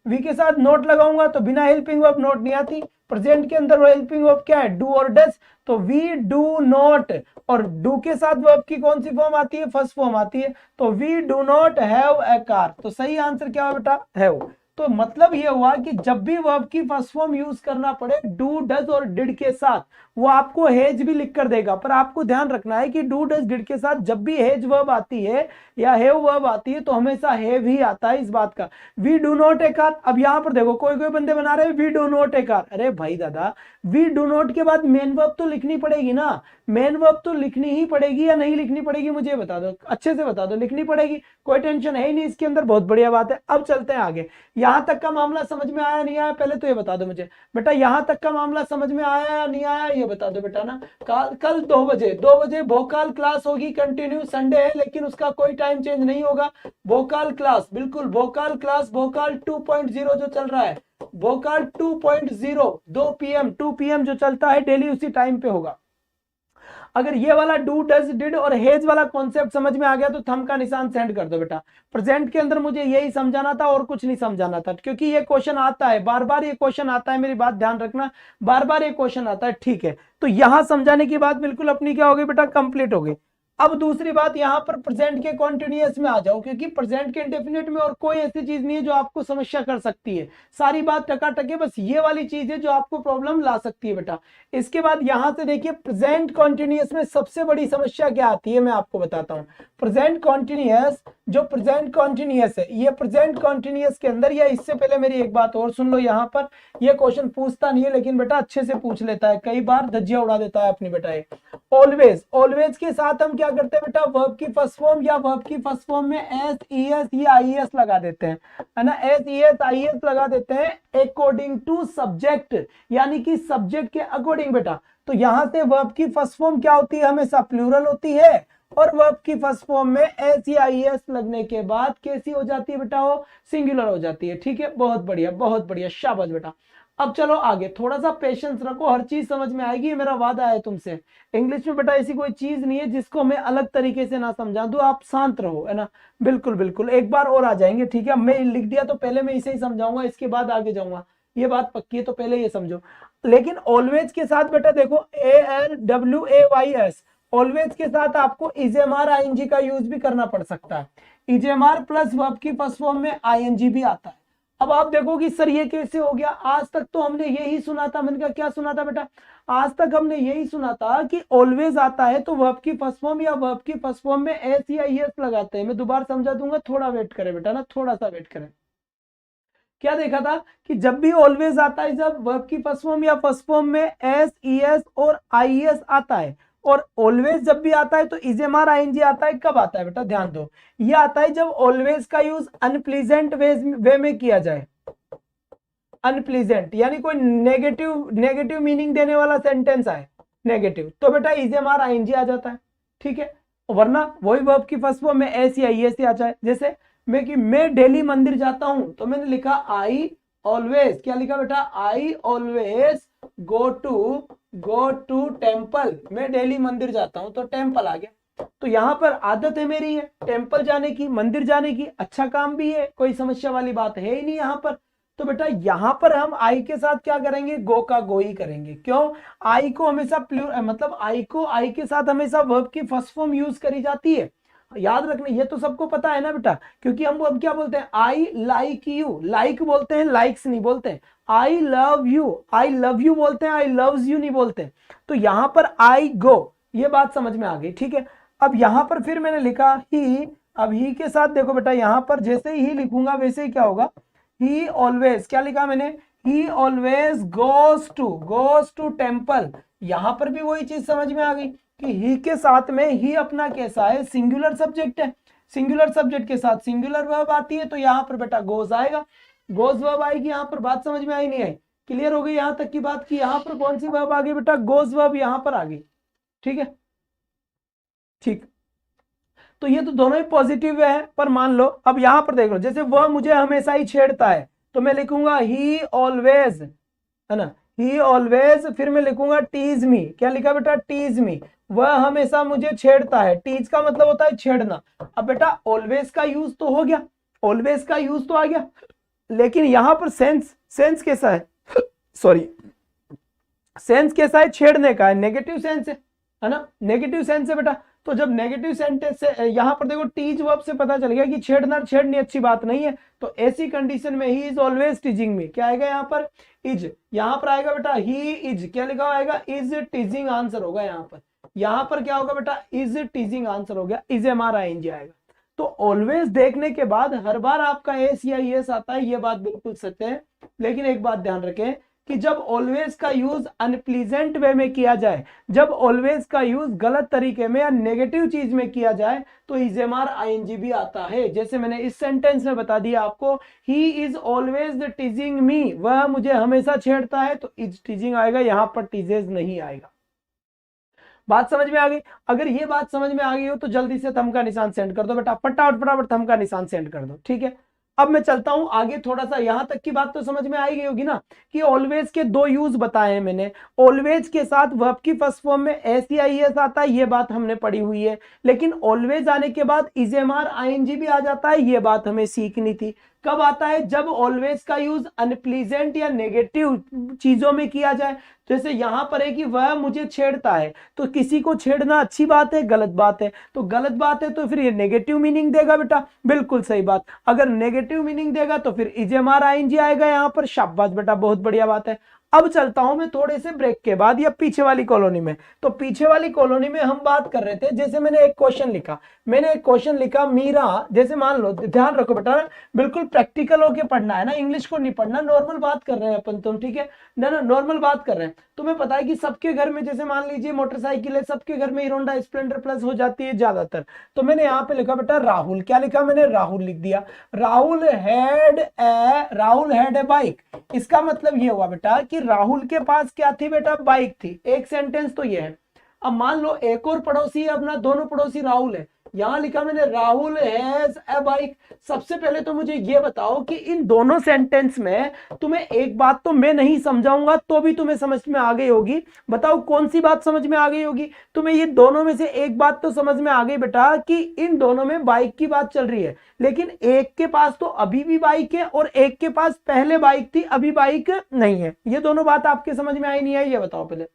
A: वी के साथ नोट लगाऊंगा तो बिना हेल्पिंग वर्ब नोट नहीं आती। प्रेजेंट के अंदर हेल्पिंग वर्ब क्या है, डू और डज, तो वी डू नॉट, और डू के साथ वर्ब की कौन सी फॉर्म आती है, फर्स्ट फॉर्म आती है, तो we do not have a car. तो सही आंसर क्या है बेटा, हैव। तो मतलब ये हुआ कि जब भी वर्ब की फर्स्ट फॉर्म यूज करना पड़े डू डज और डिड के साथ, वो आपको हेज भी लिख कर देगा, पर आपको ध्यान रखना है कि डू डज डिड के साथ जब भी हेज वर्ब आती है या हैव वर्ब आती है तो हमेशा हैव ही आता है, इस बात का। We do not a car, अब यहां पर देखो कोई कोई बंदे बना रहे हैं we do not a car, अरे भाई दादा वी डू नॉट के बाद मेन वर्ब तो लिखनी पड़ेगी ना, मेन वर्ब तो लिखनी ही पड़ेगी या नहीं लिखनी पड़ेगी, मुझे बता दो, अच्छे से बता दो, लिखनी पड़ेगी, कोई टेंशन है ही नहीं इसके अंदर, बहुत बढ़िया बात है। अब चलते हैं आगे, यहां तक का मामला समझ में आया नहीं आया, पहले तो ये बता दो मुझे बेटा, यहां तक का मामला समझ में आया या नहीं आया, ये बता दो बेटा ना। कल 2 बजे भोकाल क्लास होगी, कंटिन्यू, संडे है लेकिन उसका कोई टाइम चेंज नहीं होगा। भोकाल क्लास, बिल्कुल भोकाल क्लास, भोकाल 2.0 जो चल रहा है, भोकाल 2.0 2 PM जो चलता है डेली उसी टाइम पे होगा। अगर ये वाला डू डज डिड और हेज वाला कॉन्सेप्ट समझ में आ गया तो थंब का निशान सेंड कर दो बेटा। प्रेजेंट के अंदर मुझे यही समझाना था और कुछ नहीं समझाना था, क्योंकि ये क्वेश्चन आता है, बार बार ये क्वेश्चन आता है, मेरी बात ध्यान रखना, बार बार ये क्वेश्चन आता है, ठीक है। तो यहां समझाने की बात बिल्कुल अपनी क्या होगी बेटा, कंप्लीट हो गई। अब दूसरी बात, यहां पर प्रेजेंट के कॉन्टिन्यूअस में आ जाओ, क्योंकि प्रेजेंट के इंडेफिनिट में और कोई ऐसी चीज नहीं है जो आपको समस्या कर सकती है, सारी बात टकाटक है, बस ये वाली चीज है जो आपको प्रॉब्लम ला सकती है बेटा। इसके बाद यहां से देखिए प्रेजेंट कॉन्टिन्यूअस में सबसे बड़ी समस्या क्या आती है, मैं आपको बताता हूं। प्रेजेंट कॉन्टिन्यूअस, जो प्रेजेंट कॉन्टिन्यूअस है, ये प्रेजेंट कॉन्टिन्यूअस के अंदर, या इससे पहले मेरी एक बात और सुन लो, यहां पर ये क्वेश्चन पूछता नहीं है लेकिन बेटा अच्छे से पूछ लेता है, कई बार धज्जियां उड़ा देता है अपनी बेटा। ये ऑलवेज के साथ हम क्या करते हैं बेटा, वर्ब की फर्स्ट फॉर्म या वर्ब की फर्स्ट फॉर्म में एस ई एस या आई एस लगा देते हैं, है ना, S E S I S लगा देते हैं अकॉर्डिंग टू सब्जेक्ट, यानी कि सब्जेक्ट के अकॉर्डिंग बेटा। तो यहां से वर्ब की फर्स्ट फॉर्म क्या होती है, हमेशा प्लूरल होती है, और वर्ब की फर्स्ट फॉर्म में एस या आई एस लगने के बाद कैसी हो जाती है बेटा, वो सिंगुलर हो जाती है, ठीक है, बहुत बढ़िया, शाबाश बेटा। अब चलो आगे, थोड़ा सा पेशेंस रखो, हर चीज समझ में आएगी, मेरा वादा है तुमसे। इंग्लिश में बेटा ऐसी कोई चीज नहीं है जिसको मैं अलग तरीके से ना समझा दूं, आप शांत रहो, है ना, बिल्कुल एक बार और आ जाएंगे, ठीक है। मैं लिख दिया तो पहले मैं इसे ही समझाऊंगा, इसके बाद आगे जाऊंगा, ये बात पक्की है, तो पहले ये समझो। लेकिन ऑलवेज के साथ बेटा देखो ALWAYS, ऑलवेज के साथ आपको इजेमार आईएनजी का यूज भी करना पड़ सकता है। इजेमार प्लस वर्ब की फर्स्ट फॉर्म में आईएनजी भी आता है। अब आप देखो कि सर ये कैसे हो गया, आज तक तो हमने यही सुना था। मैंने कहा क्या सुना था बेटा, आज तक हमने यही सुना था कि ऑलवेज आता है तो वर्ब की फर्स्ट फॉर्म या वर्ब की फर्स्ट फॉर्म में एस या एस लगाते हैं। मैं दोबारा समझा दूंगा, थोड़ा वेट करें बेटा ना, थोड़ा सा वेट करें। क्या देखा था कि जब भी ऑलवेज आता है, जब वर्ब की फर्स्ट फॉर्म या फर्स्ट फॉर्म में एस, ईएस और आईएस आता है, और ऑलवेज जब भी आता है तो इजेमार आईएनजी आता है। कब आता है बेटा, ध्यान दो, ये आता है जब ऑलवेज का यूज अनप्लीजेंट वे में किया जाए। अनप्लीजेंट यानी कोई नेगेटिव मीनिंग देने वाला सेंटेंस आए नेगेटिव, तो बेटा इजेमार आईएनजी आ जाता है, ठीक है। वरना वही वर्ब की फर्स्ट फॉर्म में एस या ईएस आ जाए। जैसे मैं डेली मंदिर जाता हूं, तो मैंने लिखा आई ऑलवेज, क्या लिखा बेटा, I always go to temple. मैं डेली मंदिर जाता हूं तो टेम्पल आ गया। तो यहां पर आदत है मेरी है टेम्पल जाने की, मंदिर जाने की, अच्छा काम भी है, कोई समस्या वाली बात है ही नहीं यहां पर। तो बेटा यहां पर हम आई के साथ क्या करेंगे, गो का गो ही करेंगे। क्यों, आई को हमेशा मतलब आई के साथ हमेशा वर्ब की फर्स्ट फॉर्म यूज करी जाती है। याद रखना, ये तो सबको पता है ना बेटा, क्योंकि हम अब क्या बोलते हैं, आई लाइक यू, लाइक बोलते हैं, लाइक्स नहीं बोलते हैं। आई लव यू बोलते हैं, आई लव्स यू नहीं बोलते हैं। तो यहां पर आई गो, ये बात समझ में आ गई, ठीक है। अब यहां पर फिर मैंने लिखा ही, अब ही के साथ देखो बेटा, यहां पर जैसे ही लिखूंगा वैसे ही क्या होगा, ही ऑलवेज, क्या लिखा मैंने, he always goes to temple. यहां पर भी वही चीज समझ में आ गई कि ही के साथ में ही अपना कैसा है, सिंगुलर सब्जेक्ट है। सिंगुलर सब्जेक्ट के साथ सिंगुलर वर्ब आती है, तो यहां पर बेटा गोज आएगा, गोज वर्ब आएगी। यहां पर बात समझ में आई नहीं आई, क्लियर हो गई यहां तक की बात की। यहां पर कौन सी वर्ब आ गई बेटा, गोज वर्ब यहां पर आ गई, ठीक है, ठीक। तो ये तो दोनों ही पॉजिटिव है, पर मान लो अब यहां पर देख लो, जैसे वह मुझे हमेशा ही छेड़ता है, तो मैं लिखूंगा ही ऑलवेज, है ना, ही ऑलवेज, फिर मैं लिखूंगा टीज मी, क्या लिखा बेटा, टीज मी, वह हमेशा मुझे छेड़ता है। टीज का मतलब होता है छेड़ना। अब बेटा ऑलवेज का यूज तो हो गया, ऑलवेज का यूज तो आ गया, लेकिन यहां पर सेंस कैसा है, सॉरी, सेंस कैसा है, छेड़ने का है, नेगेटिव सेंस है ना, नेगेटिव सेंस है बेटा। तो जब नेगेटिव सेंटेंस से यहां पर देखो टीज वर्ब से पता चल गया कि छेड़नी अच्छी बात नहीं है, तो ऐसी कंडीशन में ही इज ऑलवेज टीजिंग मी, क्या आएगा यहां पर, इज। यहां पर आएगा बेटा ही इज, क्या लिखा आएगा, इज टीजिंग आंसर होगा यहां पर क्या होगा बेटा, इज टीजिंग आंसर हो गया, इज हमारा आईएनजी आएगा। तो ऑलवेज देखने के बाद हर बार आपका एस या एस आता है, ये बात बिल्कुल सत्य है। लेकिन एक बात ध्यान रखें कि जब ऑलवेज का यूज अनप्लीजेंट वे में किया जाए, जब ऑलवेज का यूज गलत तरीके में या नेगेटिव चीज में किया जाए, तो इजेमार आईएनजी भी आता है। जैसे मैंने इस सेंटेंस में बता दिया आपको, ही इज ऑलवेज टीजिंग मी, वह मुझे हमेशा छेड़ता है, तो इज टीजिंग आएगा, यहां पर टीजेज नहीं आएगा। बात समझ में आ गई। अगर ये बात समझ में आ गई हो तो जल्दी से थंब का निशान सेंड कर दो बेटा, फटाफट थंब का निशान सेंड कर दो, ठीक है। अब मैं चलता हूं आगे, थोड़ा सा यहां तक की बात तो समझ में आई गई होगी ना, कि ऑलवेज के दो यूज बताए हैं मैंने। ऑलवेज के साथ वर्ब की फर्स्ट फॉर्म में एस या ईएस आता है, ये बात हमने पढ़ी हुई है। लेकिन ऑलवेज आने के बाद इजेमार आईएनजी भी आ जाता है, ये बात हमें सीखनी थी। कब आता है, जब ऑलवेज का यूज अनप्लीजेंट या नेगेटिव चीजों में किया जाए। जैसे यहां पर है कि वह मुझे छेड़ता है, तो किसी को छेड़ना अच्छी बात है, गलत बात है, तो गलत बात है तो फिर ये नेगेटिव मीनिंग देगा बेटा, बिल्कुल सही बात। अगर नेगेटिव मीनिंग देगा तो फिर इजेमार आईएनजी आएगा यहां पर, शाबाश बेटा, बहुत बढ़िया बात है। अब चलता हूं मैं थोड़े से ब्रेक के बाद या पीछे वाली कॉलोनी में। तो पीछे वाली कॉलोनी में हम बात कर रहे थे, जैसे मैंने एक क्वेश्चन लिखा, मीरा, जैसे मान लो, ध्यान रखो बेटा, बिल्कुल प्रैक्टिकल होके पढ़ना है ना, इंग्लिश को नहीं पढ़ना, नॉर्मल बात कर रहे हैं अपन, तुम ठीक है ना, नॉर्मल बात कर रहे हैं। तुम्हें पता है कि सबके घर में, जैसे मान लीजिए मोटरसाइकिल है, सबके घर में हीरो होंडा स्प्लेंडर प्लस हो जाती है ज्यादातर। तो मैंने यहाँ पे लिखा बेटा राहुल, क्या लिखा मैंने, राहुल लिख दिया। राहुल हैड ए बाइक, इसका मतलब ये हुआ बेटा कि राहुल के पास क्या थी बेटा, बाइक थी। एक सेंटेंस तो ये है। अब मान लो एक और पड़ोसी है अपना, दोनों पड़ोसी राहुल है, यहां लिखा मैंने राहुल हैज अ बाइक। सबसे पहले तो मुझे ये बताओ कि इन दोनों सेंटेंस में तुम्हें एक बात तो मैं नहीं समझाऊंगा तो भी तुम्हें समझ में आ गई होगी। बताओ कौन सी बात समझ में आ गई होगी तुम्हें? ये दोनों में से एक बात तो समझ में आ गई बेटा कि इन दोनों में बाइक की बात चल रही है, लेकिन एक के पास तो अभी भी बाइक है और एक के पास पहले बाइक थी, अभी बाइक नहीं है। ये दोनों बात आपके समझ में आई नहीं आई, ये बताओ पहले।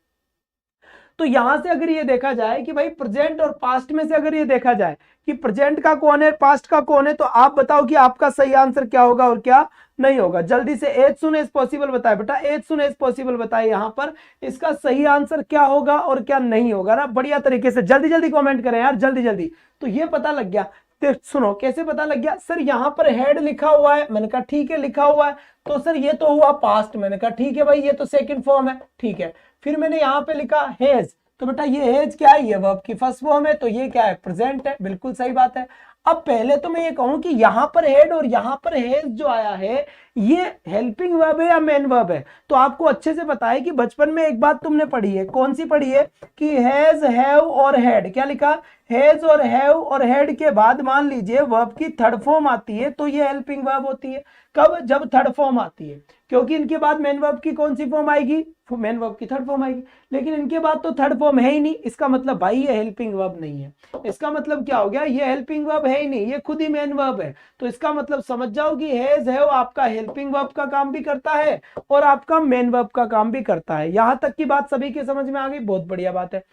A: तो यहां से अगर ये देखा जाए कि भाई प्रेजेंट और पास्ट में से अगर ये देखा जाए कि प्रेजेंट का कौन है पास्ट का कौन है, तो आप बताओ कि आपका सही आंसर क्या होगा और क्या नहीं होगा। जल्दी से एज सुन एज पॉसिबल बताए बेटा, एज सुन एज पॉसिबल बताए यहां पर इसका सही आंसर क्या होगा और क्या नहीं होगा ना। बढ़िया तरीके से जल्दी जल्दी कमेंट करें यार, जल्दी जल्दी। तो ये पता लग गया। तो सुनो कैसे पता लग गया, सर यहां पर हेड लिखा हुआ है, मैंने कहा ठीक है लिखा हुआ है, तो सर ये तो हुआ पास्ट, मैंने कहा ठीक है भाई ये तो सेकंड फॉर्म है, ठीक है। फिर मैंने यहां पे लिखा हेज, तो बेटा ये हेज क्या है, ये वर्ब की फर्स्ट फॉर्म है, तो ये क्या है, प्रेजेंट है, बिल्कुल सही बात है। अब पहले तो मैं ये कहूं कि यहां पर हेड और यहां पर हेज जो आया है ये हेल्पिंग वर्ब है या मेन वर्ब है? तो आपको अच्छे से पता है कि बचपन में एक बात तुमने पढ़ी है, कौन सी पढ़ी है कि हैज, हैव और हैड, क्या लिखा, हैज और हैव और हैड के बाद मान लीजिए वर्ब की थर्ड फॉर्म आती है तो ये हेल्पिंग वर्ब होती है। कब? जब थर्ड फॉर्म आती है, क्योंकि इनके बाद मेन वर्ब की कौन सी फॉर्म आएगी, मेन वर्ब की थर्ड फॉर्म आएगी, लेकिन इनके बाद तो थर्ड फॉर्म है ही नहीं, इसका मतलब भाई ये हेल्पिंग वर्ब नहीं है। इसका मतलब क्या हो गया, ये हेल्पिंग वर्ब है ही नहीं, ये खुद ही मेन वर्ब है। तो इसका मतलब समझ जाओ कि हैज हैव आपका हेल्पिंग वर्ब का काम भी करता है और आपका मेन वर्ब का काम भी करता है। यहां तक की बात सभी के समझ में आ गई, बहुत बढ़िया बात है।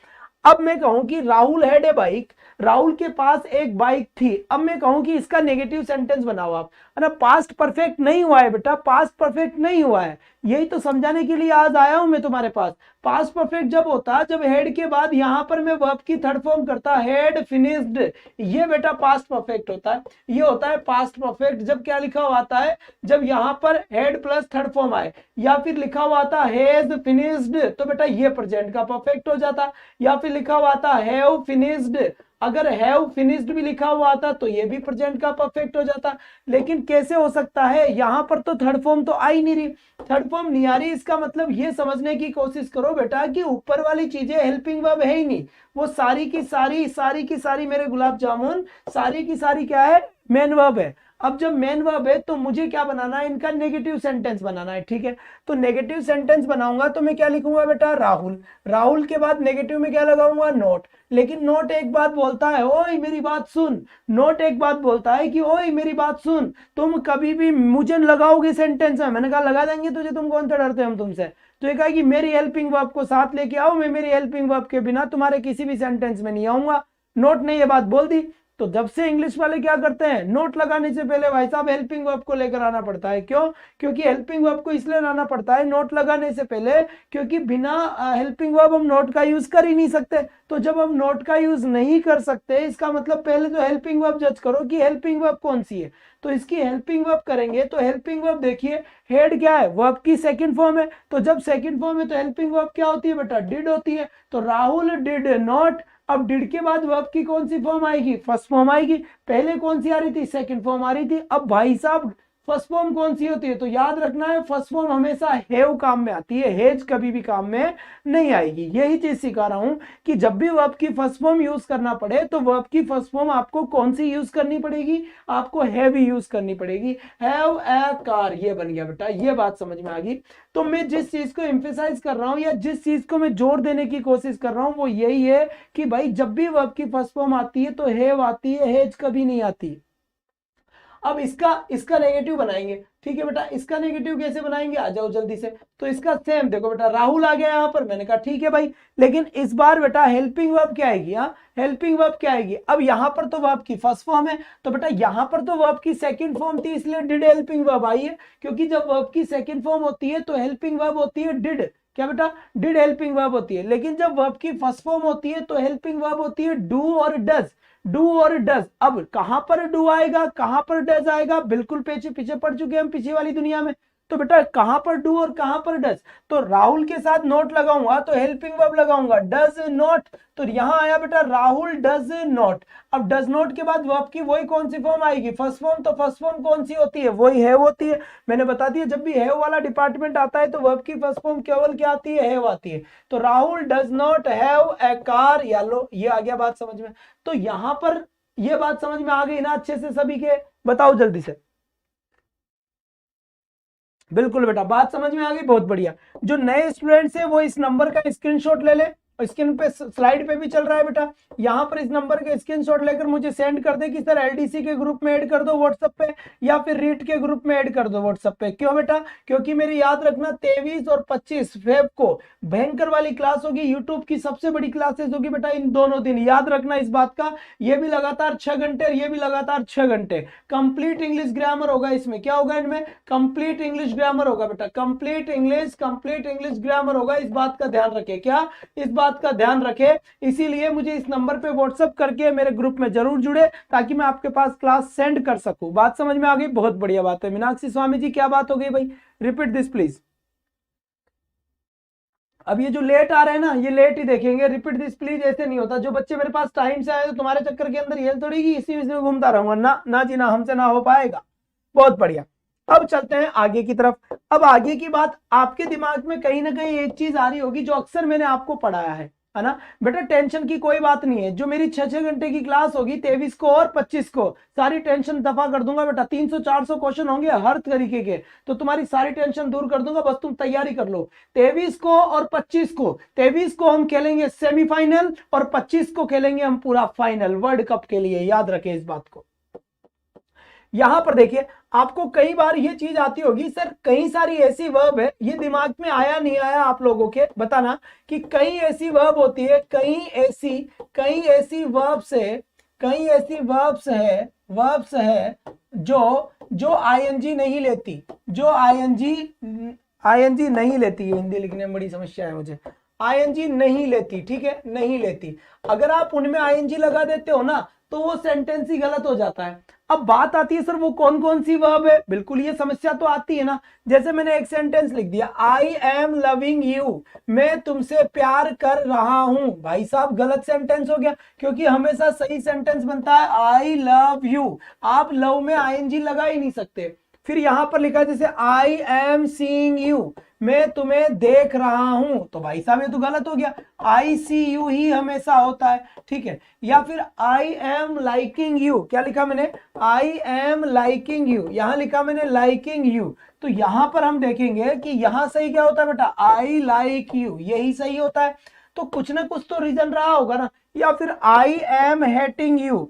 A: अब मैं कहूं कि Rahul had a bike, Rahul के पास एक बाइक थी। अब मैं कहूं कि इसका नेगेटिव सेंटेंस बनाओ आप, है ना। पास्ट परफेक्ट नहीं हुआ है बेटा, पास्ट परफेक्ट नहीं हुआ है, यही तो समझाने के लिए आज आया हूं मैं तुम्हारे पास। पास्ट परफेक्ट जब होता जब हेड के बाद यहां पर मैं वर्ब की थर्ड फॉर्म करता, हेड फिनिश्ड, ये बेटा पास्ट परफेक्ट होता है। ये होता है पास्ट परफेक्ट जब क्या लिखा हुआ आता है, जब यहां पर हेड प्लस थर्ड फॉर्म आए, या फिर लिखा हुआ आता हैज फिनिश्ड, तो बेटा ये प्रेजेंट का परफेक्ट हो जाता। या फिर लिखा हुआ था हैव फिनिश्ड, अगर हैव फिनिश्ड भी लिखा हुआ था तो ये भी प्रेजेंट का परफेक्ट हो जाता। लेकिन कैसे हो सकता है, यहां पर तो थर्ड फॉर्म तो आ ही नहीं रही, थर्ड फॉर्म नहीं आ रही। इसका मतलब ये समझने की कोशिश करो बेटा कि ऊपर वाली चीजें हेल्पिंग वर्ब है ही नहीं, वो सारी की सारी मेरे गुलाब जामुन सारी की सारी क्या है, मेन वर्ब है। अब जब मेन वर्ब है तो मुझे क्या बनाना है, इनका नेगेटिव सेंटेंस बनाना है, ठीक है। तो नेगेटिव सेंटेंस बनाऊंगा तो मैं क्या लिखूंगा बेटा, राहुल, राहुल के बाद नेगेटिव में क्या लगाऊंगा, नोट। लेकिन नोट एक बात बोलता है, ओए मेरी बात सुन, नोट एक बात बोलता है कि ओए मेरी बात सुन, तुम कभी भी मुझे लगाओगे सेंटेंस में, मैंने कहा लगा देंगे तुझे, तुम कौन सा डरते हम तुमसे। तो ये कहा कि मेरी हेल्पिंग वर्ब को साथ लेके आओ, मैं मेरी हेल्पिंग वर्ब के बिना तुम्हारे किसी भी सेंटेंस में नहीं आऊंगा। नोट ने ये बात बोल दी। तो जब से इंग्लिश वाले क्या करते हैं, नोट लगाने से पहले भाई साहब हेल्पिंग वर्ब को लेकर आना पड़ता है। क्यों? क्योंकि हेल्पिंग वर्ब को इसलिए लाना पड़ता है नोट लगाने से पहले, क्योंकि बिना हेल्पिंग वर्ब हम नोट का यूज कर ही नहीं सकते। तो जब हम नोट का यूज नहीं कर सकते, इसका मतलब पहले तो हेल्पिंग वर्ब जज करो कि हेल्पिंग वर्ब कौन सी है। तो इसकी हेल्पिंग वर्ब करेंगे तो हेल्पिंग वर्ब देखिए, हेड क्या है, वर्ब की सेकंड फॉर्म है, तो जब सेकंड फॉर्म है तो हेल्पिंग वर्ब क्या होती है बेटा, डिड होती है। तो राहुल डिड नॉट, अब डिड के बाद वर्ब की कौन सी फॉर्म आएगी, फर्स्ट फॉर्म आएगी। पहले कौन सी आ रही थी, सेकंड फॉर्म आ रही थी। अब भाई साहब फर्स्ट फॉर्म कौन सी होती है, तो याद रखना है फर्स्ट फॉर्म हमेशा हैव काम में आती है, हेज कभी भी काम में नहीं आएगी। यही चीज सिखा रहा हूं कि जब भी वर्ब की फर्स्ट फॉर्म यूज करना पड़े तो वर्ब की फर्स्ट फॉर्म आपको कौन सी यूज करनी पड़ेगी, आपको हैव ही यूज करनी पड़ेगी। हैव ए कार, ये बन गया बेटा, ये बात समझ में आ गई। तो मैं जिस चीज को एम्फेसाइज कर रहा हूं या जिस चीज को मैं जोर देने की कोशिश कर रहा हूं वो यही है कि भाई जब भी वर्ब की फर्स्ट फॉर्म आती है तो हैव आती है, हेज कभी नहीं आती। अब इसका नेगेटिव बनाएंगे, ठीक है बेटा। इसका नेगेटिव कैसे बनाएंगे, आ जाओ जल्दी से। तो इसका सेम देखो बेटा, राहुल आ गया यहां पर, मैंने कहा ठीक है भाई, लेकिन इस बार बेटा हेल्पिंग वर्ब क्या आएगी, हाँ हेल्पिंग वर्ब क्या आएगी। अब यहां पर तो वर्ब की फर्स्ट फॉर्म है, तो बेटा यहां पर तो वर्ब की सेकंड फॉर्म थी, इसलिए डिड हेल्पिंग वर्ब आई है। क्योंकि जब वर्ब की सेकंड फॉर्म होती है तो हेल्पिंग वर्ब होती है डिड, क्या बेटा, डिड हेल्पिंग वर्ब होती है। लेकिन जब वर्ब की फर्स्ट फॉर्म होती है तो हेल्पिंग वर्ब होती है डू और डज, डू और डज। अब कहां पर डू आएगा, कहां पर डज आएगा, बिल्कुल पीछे पड़ चुके हम पीछे वाली दुनिया में। तो बेटा कहां पर डू और कहां पर डज, तो राहुल के साथ नोट लगाऊंगा तो हेल्पिंग वर्ब लगाऊंगा डज नॉट। तो यहां आया बेटा राहुल डज नॉट। अब डज नॉट के बाद वर्ब की वही कौन सी फॉर्म आएगी, फर्स्ट फॉर्म। तो फर्स्ट फॉर्म कौन सी होती है, वही हैव होती है। मैंने बता दिया जब भी हैव वाला डिपार्टमेंट आता है तो वर्ब की फर्स्ट फॉर्म केवल क्या आती है, हैव आती है। तो Rahul does not have a car, या लो ये आ गया बात समझ में। तो यहां पर ये बात समझ में आ गई ना अच्छे से सभी के? बताओ जल्दी से। बिल्कुल बेटा, बात समझ में आ गई, बहुत बढ़िया। जो नए स्टूडेंट्स है वो इस नंबर का स्क्रीनशॉट ले ले, स्क्रीन पे स्लाइड पे भी चल रहा है बेटा, यहाँ पर इस नंबर के स्क्रीनशॉट लेकर मुझे सेंड कर दे कि सर एलडीसी के ग्रुप में ऐड कर दो व्हाट्सएप पे, या फिर रीट के ग्रुप में ऐड कर दो व्हाट्सएप पे। क्यों बेटा? क्योंकि मेरी याद रखना 23 और 25 फेब को भयंकर वाली क्लास होगी, यूट्यूब की सबसे बड़ी क्लासेस होगी बेटा इन दोनों दिन, याद रखना इस बात का। ये भी लगातार 6 घंटे और ये भी लगातार 6 घंटे। कंप्लीट इंग्लिश ग्रामर होगा इसमें। क्या होगा इनमें? कंप्लीट इंग्लिश ग्रामर होगा बेटा, कंप्लीट इंग्लिश ग्रामर होगा। इस बात का ध्यान रखे, क्या इस बात का ध्यान रखे। इसीलिए मुझे इस नंबर पे व्हाट्सएप करके मेरे ग्रुप में जरूर जुड़े ताकि मैं आपके पास क्लास सेंड कर सकूं। बात समझ में आ गई? बहुत बढ़िया बात है। मीनाक्षी स्वामी जी क्या बात हो गई भाई? Repeat this please. अब ये जो लेट आ रहे हैं ना, ये लेट ही देखेंगे। रिपीट दिस प्लीज ऐसे नहीं होता। जो बच्चे मेरे पास टाइम से आए तो तुम्हारे चक्कर के अंदर ये थोड़ी कि इसी में घूमता रहूंगा ना, ना जी ना, हमसे ना हो पाएगा। बहुत बढ़िया। अब चलते हैं आगे की तरफ। अब आगे की बात, आपके दिमाग में कहीं ना कहीं एक चीज आ रही होगी जो अक्सर मैंने आपको पढ़ाया है ना बेटा। टेंशन की कोई बात नहीं है। जो मेरी 6-6 घंटे की क्लास होगी 23 को और 25 को, सारी टेंशन दफा कर दूंगा बेटा। 300-400 क्वेश्चन होंगे हर तरीके के, तो तुम्हारी सारी टेंशन दूर कर दूंगा। बस तुम तैयारी कर लो। 23 को और 25 को, 23 को हम खेलेंगे सेमीफाइनल और 25 को खेलेंगे हम पूरा फाइनल वर्ल्ड कप के लिए। याद रखें इस बात को। यहां पर देखिए, आपको कई बार ये चीज आती होगी, सर कई सारी ऐसी वर्ब है, ये दिमाग में आया नहीं आया आप लोगों के बताना, कि कई ऐसी वर्ब होती है, कई ऐसी वर्ब्स है जो आईएनजी नहीं लेती, जो आईएनजी नहीं लेती। हिंदी लिखने में बड़ी समस्या है मुझे। आईएनजी नहीं लेती, ठीक है, नहीं लेती। अगर आप उनमें आईएनजी लगा देते हो ना तो वो सेंटेंस ही गलत हो जाता है। अब बात आती है सर वो कौन कौन सी वर्ब है? बिल्कुल ये समस्या तो आती है ना। जैसे मैंने एक सेंटेंस लिख दिया, आई एम लविंग यू, मैं तुमसे प्यार कर रहा हूं। भाई साहब गलत सेंटेंस हो गया, क्योंकि हमेशा सही सेंटेंस बनता है आई लव यू। आप लव में आईएनजी लगा ही नहीं सकते। फिर यहां पर लिखा है जैसे आई एम सीइंग यू, मैं तुम्हें देख रहा हूं, तो भाई साहब ये तो गलत हो गया। आई सी यू ही हमेशा होता है, ठीक है। या फिर आई एम लाइकिंग यू, क्या लिखा मैंने? आई एम लाइकिंग यू, यहां लिखा मैंने लाइकिंग यू। तो यहां पर हम देखेंगे कि यहां सही क्या होता है बेटा? आई लाइक यू, यही सही होता है। तो कुछ ना कुछ तो रीजन रहा होगा ना। या फिर I am hating you,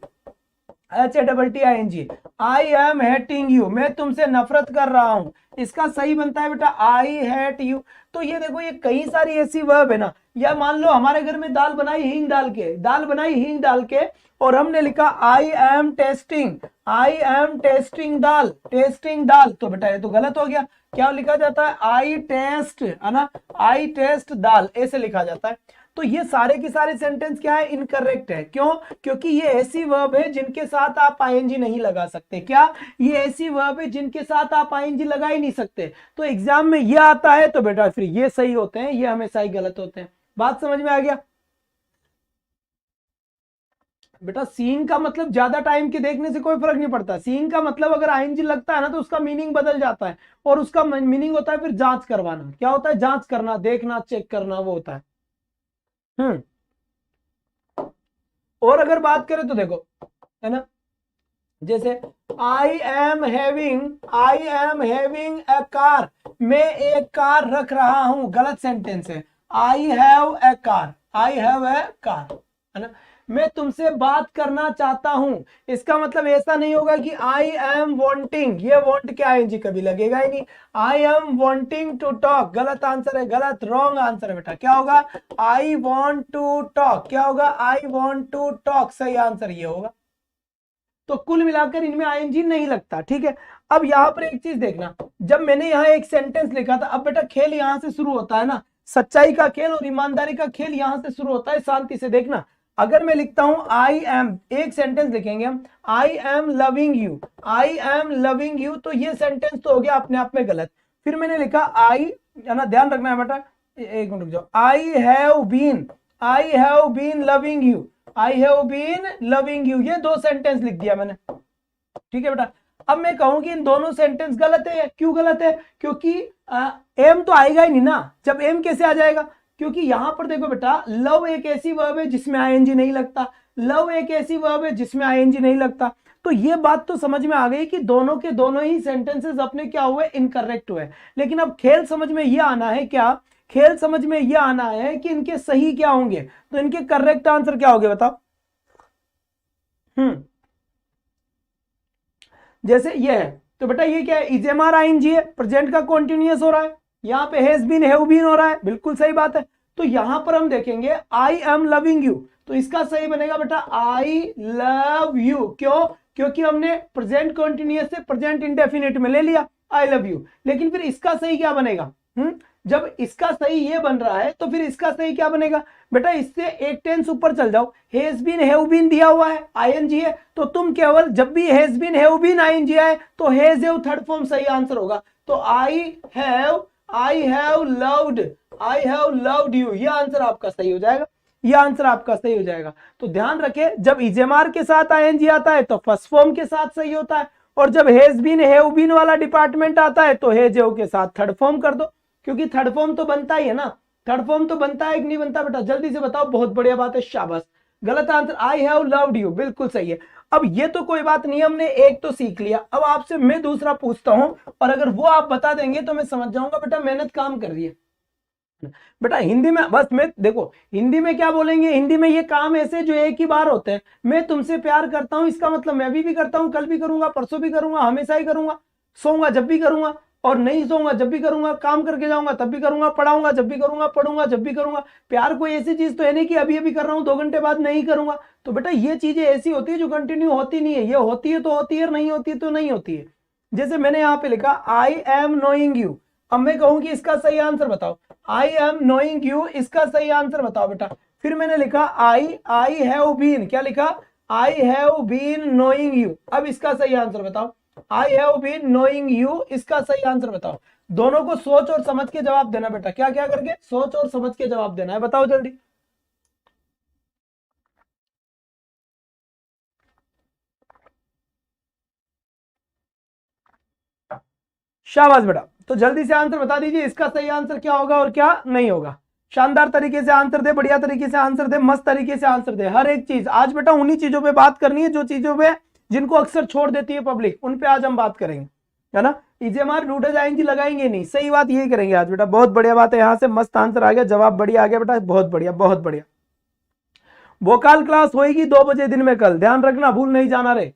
A: HATTING, I am hating you, मैं तुमसे नफरत कर रहा हूं। इसका सही बनता है बेटा आई हेट यू। तो ये देखो, ये कई सारी ऐसी वर्ब है ना। या मान लो हमारे घर में दाल बनाई हींग डाल के, और हमने लिखा आई एम टेस्टिंग दाल, तो बेटा ये तो गलत हो गया। क्या लिखा जाता है? आई टेस्ट, है ना, आई टेस्ट दाल, ऐसे लिखा जाता है। तो ये सारे के सारे सेंटेंस क्या है? इनकरेक्ट है। क्यों? क्योंकि ये ऐसी वर्ब है जिनके साथ आप आईएनजी नहीं लगा सकते। क्या? ये ऐसी वर्ब है जिनके साथ आप आईएनजी लगा ही नहीं सकते। तो एग्जाम में ये आता है तो बेटा फिर ये सही होते हैं, ये हमेशा ही गलत होते हैं। बात समझ में आ गया? बेटा सीइंग का मतलब ज्यादा टाइम के देखने से कोई फर्क नहीं पड़ता। सीइंग का मतलब अगर आईएनजी लगता है ना तो उसका मीनिंग बदल जाता है, और उसका मीनिंग होता है फिर जांच करवाना। क्या होता है? जांच करना, देखना, चेक करना, वो होता है। और अगर बात करें तो देखो, है ना, जैसे आई एम हैविंग ए कार, मैं एक कार रख रहा हूं, गलत सेंटेंस है। आई हैव ए कार, है ना। मैं तुमसे बात करना चाहता हूं, इसका मतलब ऐसा नहीं होगा कि आई एम वांटिंग, ये वांट के आईएनजी कभी लगेगा ही नहीं। I am wanting to talk, गलत आंसर है, गलत, रॉन्ग आंसर है बेटा। क्या होगा? आई वांट टू टॉक, क्या होगा? आई वांट टू टॉक, सही आंसर ये होगा। तो कुल मिलाकर इनमें आईएनजी नहीं लगता, ठीक है। अब यहां पर एक चीज देखना, जब मैंने यहां एक सेंटेंस लिखा था, अब बेटा खेल यहां से शुरू होता है ना, सच्चाई का खेल और ईमानदारी का खेल यहां से शुरू होता है। शांति से देखना, अगर मैं लिखता हूं आई एम, एक सेंटेंस लिखेंगे हम, आई एम लविंग यू, तो ये सेंटेंस तो हो गया अपने आप में गलत। फिर मैंने लिखा आई, है ना, ध्यान रखना है बेटा, एक मिनट रुक जाओ, I have been loving you, ये दो सेंटेंस लिख दिया मैंने, ठीक है बेटा। अब मैं कहूं कि इन दोनों सेंटेंस गलत है। क्यों गलत है? क्योंकि एम तो आएगा ही नहीं ना। जब एम कैसे आ जाएगा? क्योंकि यहां पर देखो बेटा, लव एक ऐसी वर्ब है जिसमें आईएनजी नहीं लगता। लव एक ऐसी वर्ब है जिसमें आईएनजी नहीं लगता। तो ये बात तो समझ में आ गई कि दोनों के दोनों ही सेंटेंसेस अपने क्या हुए, इनकरेक्ट हुए। लेकिन अब खेल समझ में ये आना है, क्या खेल समझ में ये आना है कि इनके सही क्या होंगे, तो इनके करेक्ट आंसर क्या होंगे बताओ। जैसे ये है, तो बेटा ये क्या है, इजेमार आईएनजी है, प्रेजेंट का कॉन्टिन्यूअस हो रहा है, यहां पे हैज बीन हैव बीन हो रहा है, बिल्कुल सही बात है। तो यहां पर हम देखेंगे आई एम लविंग यू, तो इसका सही बनेगा बेटा आई लव यू। क्यों? क्योंकि हमने प्रेजेंट कॉन्टिन्यूअस से प्रेजेंट इंडेफिनिट में ले लिया आई लव यू। लेकिन फिर इसका सही क्या बनेगा? जब इसका सही ये बन रहा है तो फिर इसका सही क्या बनेगा बेटा? इससे एक टेंस ऊपर चल जाओ, हैज बीन हैव बीन दिया हुआ है, आईएनजी है, तो तुम केवल जब भी has been have been ING आए तो हैज हैव थर्ड फॉर्म सही आंसर होगा। तो आई हैव लव्ड यू, ये आंसर आपका सही हो जाएगा, ये आंसर आपका सही हो जाएगा। तो ध्यान रखें, जब इजेमार के साथ आईएनजी आता है तो फर्स्ट फॉर्म के साथ सही होता है, और जब हैज बीन हैव बीन वाला डिपार्टमेंट आता है तो हैज हैव के साथ थर्ड फॉर्म कर दो, क्योंकि थर्ड फॉर्म तो बनता ही है ना। थर्ड फॉर्म तो बनता है कि नहीं बनता बेटा? जल्दी से बताओ। बहुत बढ़िया बात है, शाबाश। गलत answer I have loved you, बिल्कुल सही है। अब ये तो कोई बात नहीं, हमने एक तो सीख लिया। अब आपसे मैं दूसरा पूछता हूं, और अगर वो आप बता देंगे तो मैं समझ जाऊंगा बेटा मेहनत काम कर रही है। बेटा हिंदी में बस मैं देखो, हिंदी में क्या बोलेंगे, हिंदी में ये काम ऐसे जो एक ही बार होते हैं। मैं तुमसे प्यार करता हूं, इसका मतलब मैं भी करता हूं, कल भी करूंगा, परसों भी करूंगा, हमेशा ही करूंगा, सोऊंगा जब भी करूंगा, और नहीं सोऊंगा जब भी करूंगा, काम करके जाऊंगा तब भी करूंगा, पढ़ाऊंगा जब भी करूंगा, पढ़ूंगा जब भी करूंगा। प्यार कोई ऐसी चीज तो है नहीं कि अभी अभी कर रहा हूं 2 घंटे बाद नहीं करूंगा। तो बेटा ये चीजें ऐसी होती है जो कंटिन्यू होती नहीं है, ये होती है तो होती है, नहीं होती है तो नहीं होती है। जैसे मैंने यहाँ पे लिखा आई एम नोइंग यू, अब मैं कहूँ कि इसका सही आंसर बताओ, आई एम नोइंग यू, इसका सही आंसर बताओ बेटा। फिर मैंने लिखा आई हैव बीन, क्या लिखा? I have been knowing you, अब इसका सही आंसर बताओ। I have been knowing you, इसका सही आंसर बताओ। दोनों को सोच और समझ के जवाब देना बेटा, क्या क्या करके? सोच और समझ के जवाब देना है, बताओ जल्दी। शाबाश बेटा, तो जल्दी से आंसर बता दीजिए, इसका सही आंसर क्या होगा और क्या नहीं होगा। शानदार तरीके से आंसर दे, बढ़िया तरीके से आंसर दे, मस्त तरीके से आंसर दे, हर एक चीज। आज बेटा उन्हीं चीजों पे बात करनी है जो चीजों पे जिनको अक्सर छोड़ देती है पब्लिक, उन पे आज हम बात करेंगे, है ना। इजेमार रूडेज आईएनजी लगाएंगे नहीं, सही बात यही करेंगे आज बेटा। बहुत बढ़िया बात है, यहाँ से मस्त आंसर आ गया, जवाब बढ़िया आ गया बेटा, बहुत बढ़िया बहुत बढ़िया। वोकाल क्लास होगी 2 बजे दिन में कल, ध्यान रखना, भूल नहीं जाना रे।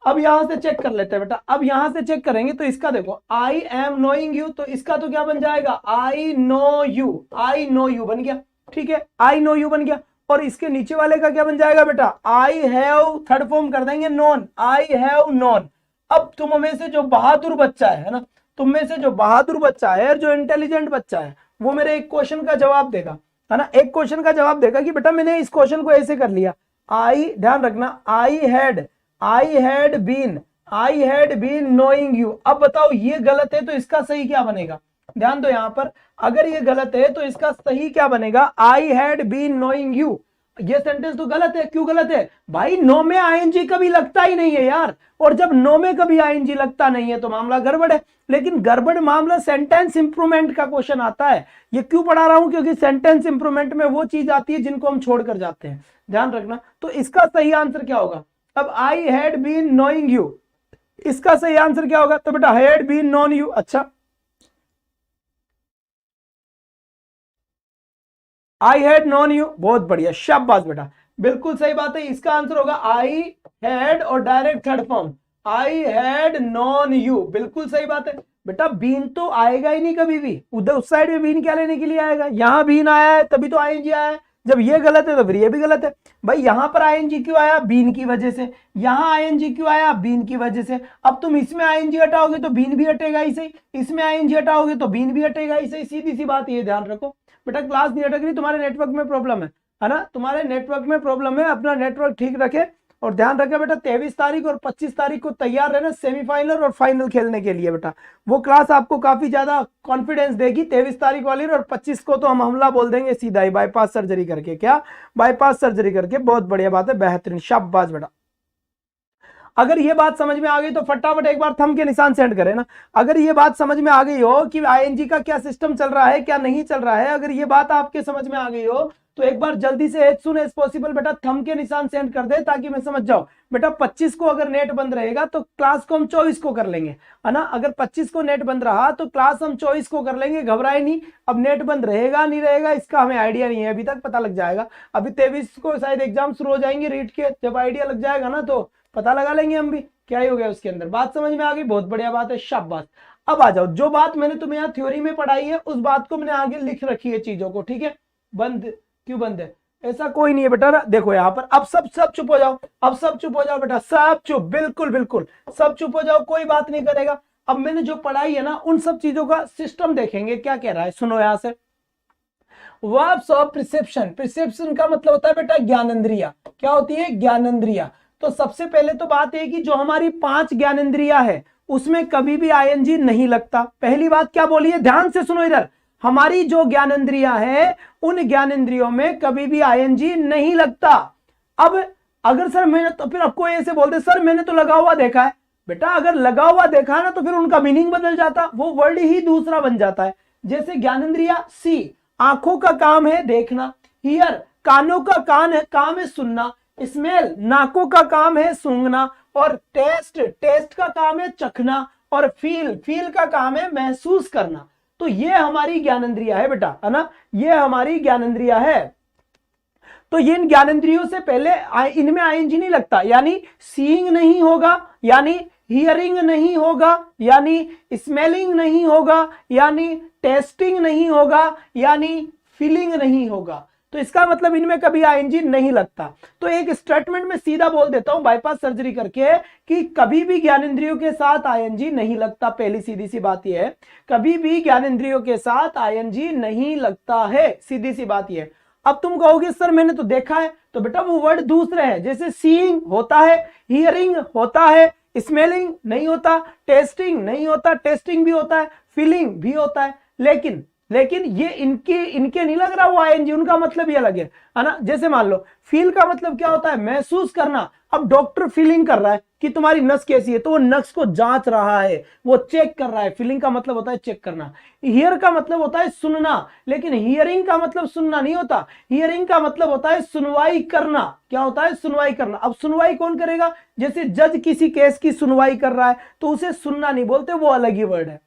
A: अब यहां से चेक कर लेते हैं बेटा, अब यहां से चेक करेंगे तो इसका देखो आई एम नोइंग यू, तो इसका तो क्या बन जाएगा? आई नो यू बन गया, ठीक है, आई नो यू बन गया। और इसके नीचे वाले का क्या बन जाएगा बेटा? आई हैव थर्ड फॉर्म कर देंगे नॉन, आई हैव नॉन। अब तुम में से जो बहादुर बच्चा है ना, तुम में से जो बहादुर बच्चा है और जो इंटेलिजेंट बच्चा है, वो मेरे एक क्वेश्चन का जवाब देगा, है ना। एक क्वेश्चन का जवाब देगा कि बेटा मैंने इस क्वेश्चन को ऐसे कर लिया, आई, ध्यान रखना, I had been knowing you. अब बताओ ये गलत है तो इसका सही क्या बनेगा? ध्यान दो यहां पर, अगर ये गलत है तो इसका सही क्या बनेगा? I had been knowing you. ये सेंटेंस तो गलत है। क्यों गलत है भाई? नो में आईएनजी कभी लगता ही नहीं है यार, और जब नो में कभी आईएनजी लगता नहीं है तो मामला गड़बड़ है। लेकिन गड़बड़ मामला सेंटेंस इंप्रूवमेंट का क्वेश्चन आता है। ये क्यों पढ़ा रहा हूं? क्योंकि सेंटेंस इंप्रूवमेंट में वो चीज आती है जिनको हम छोड़कर जाते हैं, ध्यान रखना। तो इसका सही आंसर क्या होगा? अब I had been knowing you, इसका सही आंसर क्या होगा? तो बेटा हैड बीन नोन यू। अच्छा, आई हैड नोन यू, बहुत बढ़िया, शाबाश बेटा, बिल्कुल सही बात है। इसका आंसर होगा आई हैड और direct third form, I had known you, बिल्कुल सही बात है बेटा। बीन तो आएगा ही नहीं कभी भी, उधर उस साइड में बीन क्या लेने के लिए आएगा? यहां बीन आया है तभी तो आईएनजी आया है। जब ये गलत है तो फिर ये भी गलत है भाई। यहां पर आईएनजी क्यों आया? बीन की वजह से। यहां आईएनजी क्यों आया? बीन की वजह से। अब तुम इसमें आईएनजी हटाओगे तो बीन भी हटेगा ही सही, इसमें आईएनजी हटाओगे तो बीन भी हटेगा ही सही, सीधी सी बात, ये ध्यान रखो बेटा। क्लास नहीं अटक रही, तुम्हारे नेटवर्क में प्रॉब्लम है ना, तुम्हारे नेटवर्क में प्रॉब्लम है। अपना नेटवर्क ठीक रखे और ध्यान रखे बेटा। 23 तारीख और 25 तारीख को तैयार रहना सेमीफाइनल और फाइनल खेलने के लिए बेटा। वो क्लास आपको काफी ज्यादा कॉन्फिडेंस देगी 23 तारीख वाली, और 25 को तो हम हमला बोल देंगे सीधा ही, बाईपास सर्जरी करके। क्या बाईपास सर्जरी करके? बहुत बढ़िया बात है, बेहतरीन, शाबाश बेटा। अगर ये बात समझ में आ गई तो फटाफट एक बार थंब के निशान सेंड करें ना। अगर ये बात समझ में आ गई हो कि आईएनजी का क्या सिस्टम चल रहा है, क्या नहीं चल रहा है, अगर ये बात आपके समझ में आ गई हो तो एक बार जल्दी से एज सुन एज पॉसिबल बेटा थंब के निशान सेंड कर दे ताकि मैं समझ जाऊं। बेटा 25 को अगर नेट बंद रहेगा तो क्लास को हम 24 को कर लेंगे, है ना। अगर 25 को नेट बंद रहा तो क्लास हम 24 को कर लेंगे, घबराए नहीं। अब नेट बंद रहेगा नहीं रहेगा इसका हमें आइडिया नहीं है अभी तक, पता लग जाएगा। अभी 23 को शायद एग्जाम शुरू हो जाएंगे रीट के, जब आइडिया लग जाएगा ना तो पता लगा लेंगे हम भी क्या ही हो गया उसके अंदर। बात समझ में आ गई, बहुत बढ़िया बात है, शाबाश। अब आ जाओ, जो बात मैंने तुम्हें यहाँ थ्योरी में पढ़ाई है उस बात को मैंने आगे लिख रखी है चीजों को, ठीक है। बंद क्यों बंद है? ऐसा कोई नहीं है बेटा, देखो यहाँ पर। अब सब चुप हो जाओ, अब सब चुप हो जाओ बेटा, सब चुप, बिल्कुल बिल्कुल सब चुप हो जाओ, कोई बात नहीं करेगा। अब मैंने जो पढ़ाई है ना उन सब चीजों का सिस्टम देखेंगे क्या कह रहा है, सुनो यहां से। वर्ब्स ऑफ परसेप्शन, परसेप्शन का मतलब होता है बेटा ज्ञानेंद्रिया। क्या होती है? ज्ञानेंद्रिया। तो सबसे पहले तो बात है कि जो हमारी 5 ज्ञानेंद्रिया है उसमें कभी भी आईएनजी नहीं लगता। पहली बात क्या बोली है, ध्यान से सुनो इधर। हमारी जो ज्ञानेंद्रिया है उन ज्ञानेंद्रियों में कभी भी आईएनजी नहीं लगता। अब अगर सर मैंने, तो फिर आपको ऐसे बोलते सर मैंने तो लगा हुआ देखा है। बेटा अगर लगा हुआ देखा ना तो फिर उनका मीनिंग बदल जाता, वो वर्ड ही दूसरा बन जाता है। जैसे ज्ञानेंद्रिया सी, आंखों का काम है देखना। हियर, कानों का काम है सुनना। स्मेल, नाकों का काम है सूंघना। और टेस्ट, टेस्ट का काम है चखना। और फील का काम है महसूस करना। तो ये हमारी ज्ञानेंद्रिया है बेटा, है ना, ये हमारी ज्ञानेंद्रिया है। तो ये इन ज्ञानेंद्रियों से पहले इनमें आईएनजी नहीं लगता, यानी सीइंग नहीं होगा, यानी हियरिंग नहीं होगा, यानी स्मेलिंग नहीं होगा, यानी टेस्टिंग नहीं होगा, यानी फीलिंग नहीं होगा। तो इसका मतलब इनमें कभी आईएनजी नहीं लगता। तो एक स्टेटमेंट में सीधा बोल देता हूं बाईपास सर्जरी करके कि कभी भी ज्ञानेंद्रियों के साथ आईएनजी नहीं लगता। पहली सीधी सी बात यह है, कभी भी ज्ञानेंद्रियों के साथ आईएनजी नहीं लगता है, सीधी सी बात यह है। अब तुम कहोगे सर मैंने तो देखा है, तो बेटा वो वर्ड दूसरे हैं। जैसे सीइंग होता है, हियरिंग होता है, स्मेलिंग नहीं होता, टेस्टिंग नहीं होता, टेस्टिंग भी होता है, फीलिंग भी होता है। लेकिन ये इनके नहीं लग रहा वो आईएनजी, उनका मतलब ये अलग है ना। जैसे मान लो फील का मतलब क्या होता है, महसूस करना। अब डॉक्टर फीलिंग कर रहा है कि तुम्हारी नस कैसी है, तो वो नस को जांच रहा है, वो चेक कर रहा है। फीलिंग का मतलब होता है चेक करना। हियर का मतलब होता है सुनना, लेकिन हियरिंग का मतलब सुनना नहीं होता। हियरिंग का मतलब होता है सुनवाई करना। क्या होता है? सुनवाई करना। अब सुनवाई कौन करेगा? जैसे जज किसी केस की सुनवाई कर रहा है तो उसे सुनना नहीं बोलते, वो अलग ही वर्ड है,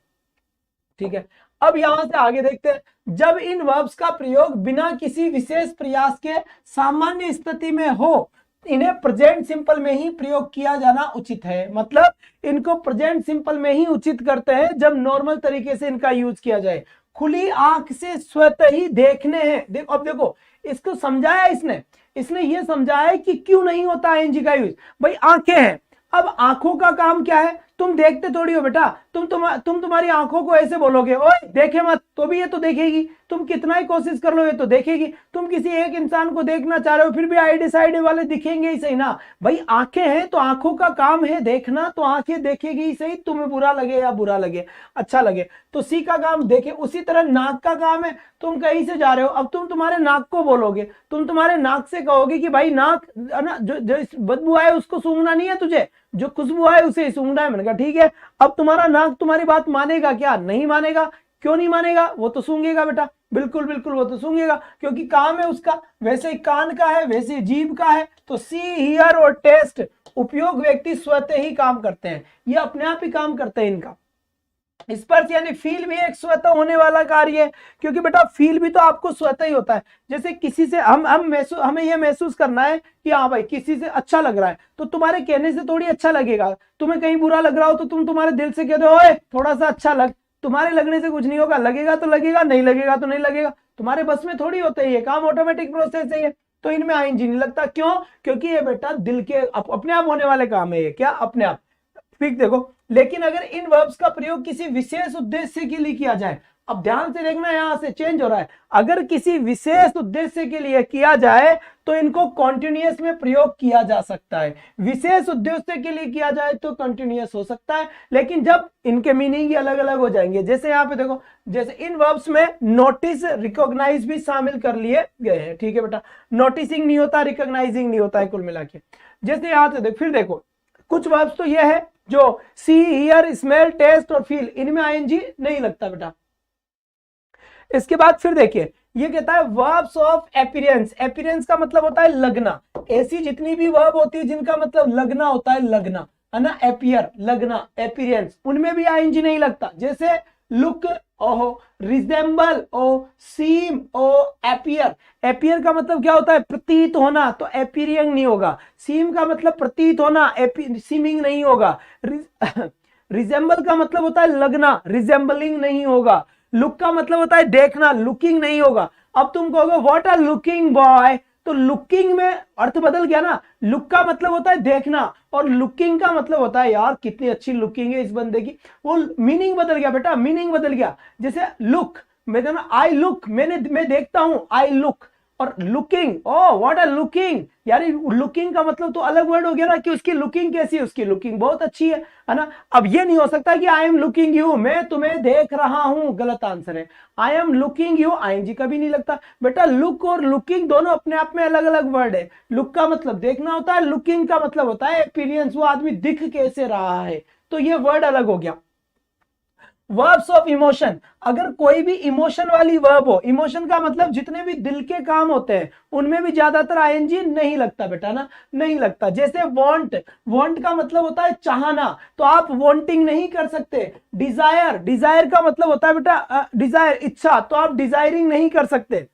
A: ठीक है। अब यहां से आगे देखते हैं। जब इन वर्ब्स का प्रयोग बिना किसी विशेष प्रयास के सामान्य स्थिति में हो, इन्हें प्रेजेंट सिंपल में ही प्रयोग किया जाना उचित है। मतलब इनको प्रेजेंट सिंपल में ही उचित करते हैं जब नॉर्मल तरीके से इनका यूज किया जाए। खुली आंख से स्वतः ही देखने हैं। देखो अब देखो, इसको समझाया इसने ये समझाया कि क्यों नहीं होता आईएनजी का यूज। भाई आंखें हैं, अब आंखों का काम क्या है? तुम देखते थोड़ी हो बेटा। तुम तुम्हारी आंखों को ऐसे बोलोगे ओए देखे मत, तो भी ये तो देखेगी। तुम कितना ही कोशिश कर लो ये तो देखेगी। तुम किसी एक इंसान को देखना चाह रहे हो फिर भी आईडी साइड वाले दिखेंगे ही सही ना। भाई आंखें हैं तो आंखों का काम है देखना, तो आंखें देखेगी ही सही, तुम्हें बुरा लगे या बुरा लगे, अच्छा लगे। तो सी का काम देखे। उसी तरह नाक का काम है, तुम कहीं से जा रहे हो, अब तुम तुम्हारे नाक को बोलोगे, तुम तुम्हारे नाक से कहोगे कि भाई नाक ना, जो बदबू आए उसको सूंघना नहीं है तुझे, जो खुशबू आए उसे ही सूंघना है। मैंने कहा ठीक है। अब तुम्हारा नाक तुम्हारी बात मानेगा क्या? नहीं मानेगा। क्यों नहीं मानेगा? वो तो सूंघेगा बेटा, बिल्कुल बिल्कुल वो तो सूंघेगा, क्योंकि काम है उसका। वैसे कान का है, वैसे जीभ का है। तो सी, हियर और टेस्ट उपयोग व्यक्ति स्वतः ही काम करते हैं, ये अपने आप ही काम करते हैं इनका। स्पर्श यानी फील भी एक स्वतः होने वाला कार्य है, क्योंकि बेटा फील भी तो आपको स्वतः ही होता है। जैसे किसी से हमें यह महसूस करना है कि हाँ भाई किसी से अच्छा लग रहा है, तो तुम्हारे कहने से थोड़ी अच्छा लगेगा। तुम्हें कहीं बुरा लग रहा हो तो तुम तुम्हारे दिल से कह दो ओए थोड़ा सा अच्छा लग, तुम्हारे लगने से कुछ नहीं होगा। लगेगा तो लगेगा, नहीं लगेगा तो नहीं लगेगा। तुम्हारे बस में थोड़ी होता है, ये काम ऑटोमेटिक प्रोसेस है ये। तो इनमें आईएनजी नहीं लगता। क्यों? क्योंकि ये बेटा दिल के अपने आप होने वाले काम है ये। क्या? अपने आप। ठीक देखो, लेकिन अगर इन वर्ब्स का प्रयोग किसी विशेष उद्देश्य के लिए किया जाए, अब ध्यान से देखना यहां से चेंज हो रहा है। अगर किसी विशेष उद्देश्य के लिए किया जाए तो इनको कॉन्टिन्यूअस में प्रयोग किया जा सकता है। विशेष उद्देश्य के लिए किया जाए तो कॉन्टिन्यूअस हो सकता है, लेकिन जब इनके मीनिंग ही अलग अलग हो जाएंगे। जैसे यहाँ पे देखो, जैसे इन वर्ब्स में नोटिस, रिकॉग्नाइज भी शामिल कर लिए गए हैं। ठीक है बेटा, नोटिसिंग नहीं होता, रिकॉग्नाइजिंग नहीं होता है कुल मिला के। जैसे यहाँ से फिर देखो, कुछ वर्ब्स तो ये है जो सी, हियर, स्मेल, टेस्ट और फील, इनमें आईएनजी नहीं लगता बेटा। इसके बाद फिर देखिए, ये कहता है वर्ब्स ऑफ एपियरेंस। एपियरेंस का मतलब होता है लगना। ऐसी जितनी भी वर्ब होती है जिनका मतलब लगना होता है, लगना है ना, एपियर लगना, एपियरेंस, उनमें भी आईएनजी नहीं लगता। जैसे लुक ओहो, रिजेंबल ओ, सीम ओ, एपियर। एपियर का मतलब क्या होता है, प्रतीत होना, तो एपियरिंग नहीं होगा। सीम का मतलब प्रतीत होना, सीमिंग नहीं होगा। रिजेंबल का मतलब होता है लगना, रिजेंबलिंग नहीं होगा। लुक का मतलब होता है देखना, लुकिंग नहीं होगा। अब तुम कहोगे व्हाट आर लुकिंग बॉय, तो लुकिंग में अर्थ बदल गया ना। लुक का मतलब होता है देखना और लुकिंग का मतलब होता है यार कितनी अच्छी लुकिंग है इस बंदे की, वो मीनिंग बदल गया बेटा, मीनिंग बदल गया। जैसे लुक, मैं आई लुक, मैं देखता हूं, आई लुक, और looking, oh what are looking, यार लुकिंग का मतलब तो अलग वर्ड हो गया ना, कि उसकी लुकिंग कैसी है, उसकी लुकिंग बहुत अच्छी है ना। अब ये नहीं हो सकता कि आई एम लुकिंग यू, मैं तुम्हें देख रहा हूं, गलत आंसर है। I am looking you, ING कभी नहीं लगता बेटा। लुक और लुकिंग दोनों अपने आप में अलग अलग वर्ड है। लुक का मतलब देखना होता है, लुकिंग का मतलब होता है एक्सपीरियंस, वो आदमी दिख कैसे रहा है, तो ये वर्ड अलग हो गया। वर्ब्स ऑफ इमोशन, अगर कोई भी इमोशन वाली वर्ब हो, इमोशन का मतलब जितने भी दिल के काम होते हैं उनमें भी ज्यादातर आईएनजी नहीं लगता बेटा ना, नहीं लगता। जैसे वांट, वांट का मतलब होता है चाहना, तो आप वांटिंग नहीं कर सकते। डिजायर, डिजायर का मतलब होता है बेटा डिजायर, इच्छा, तो आप डिजायरिंग नहीं कर सकते।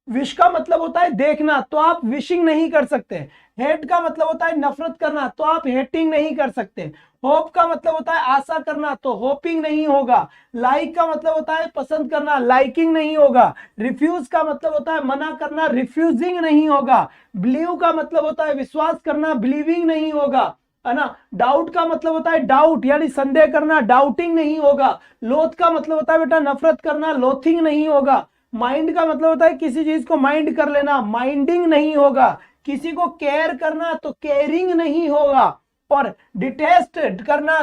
A: विश का मतलब होता है देखना, तो आप विशिंग नहीं कर सकते। हेट का मतलब होता है नफरत करना, तो आप हेटिंग नहीं कर सकते। होप का मतलब होता है आशा करना, तो होपिंग नहीं होगा। लाइक का मतलब होता है पसंद करना, लाइकिंग नहीं होगा। रिफ्यूज का मतलब होता है मना करना, रिफ्यूजिंग नहीं होगा। बिलीव का मतलब होता है विश्वास करना, बिलीविंग नहीं होगा, है ना। डाउट का मतलब होता है डाउट यानी संदेह करना, डाउटिंग नहीं होगा। लोथ का मतलब होता है बेटा नफरत करना, लोथिंग नहीं होगा। माइंड का मतलब होता है किसी चीज को माइंड कर लेना, माइंडिंग नहीं होगा। किसी को केयर करना, तो केयरिंग नहीं होगा। और डिटेस्ट करना,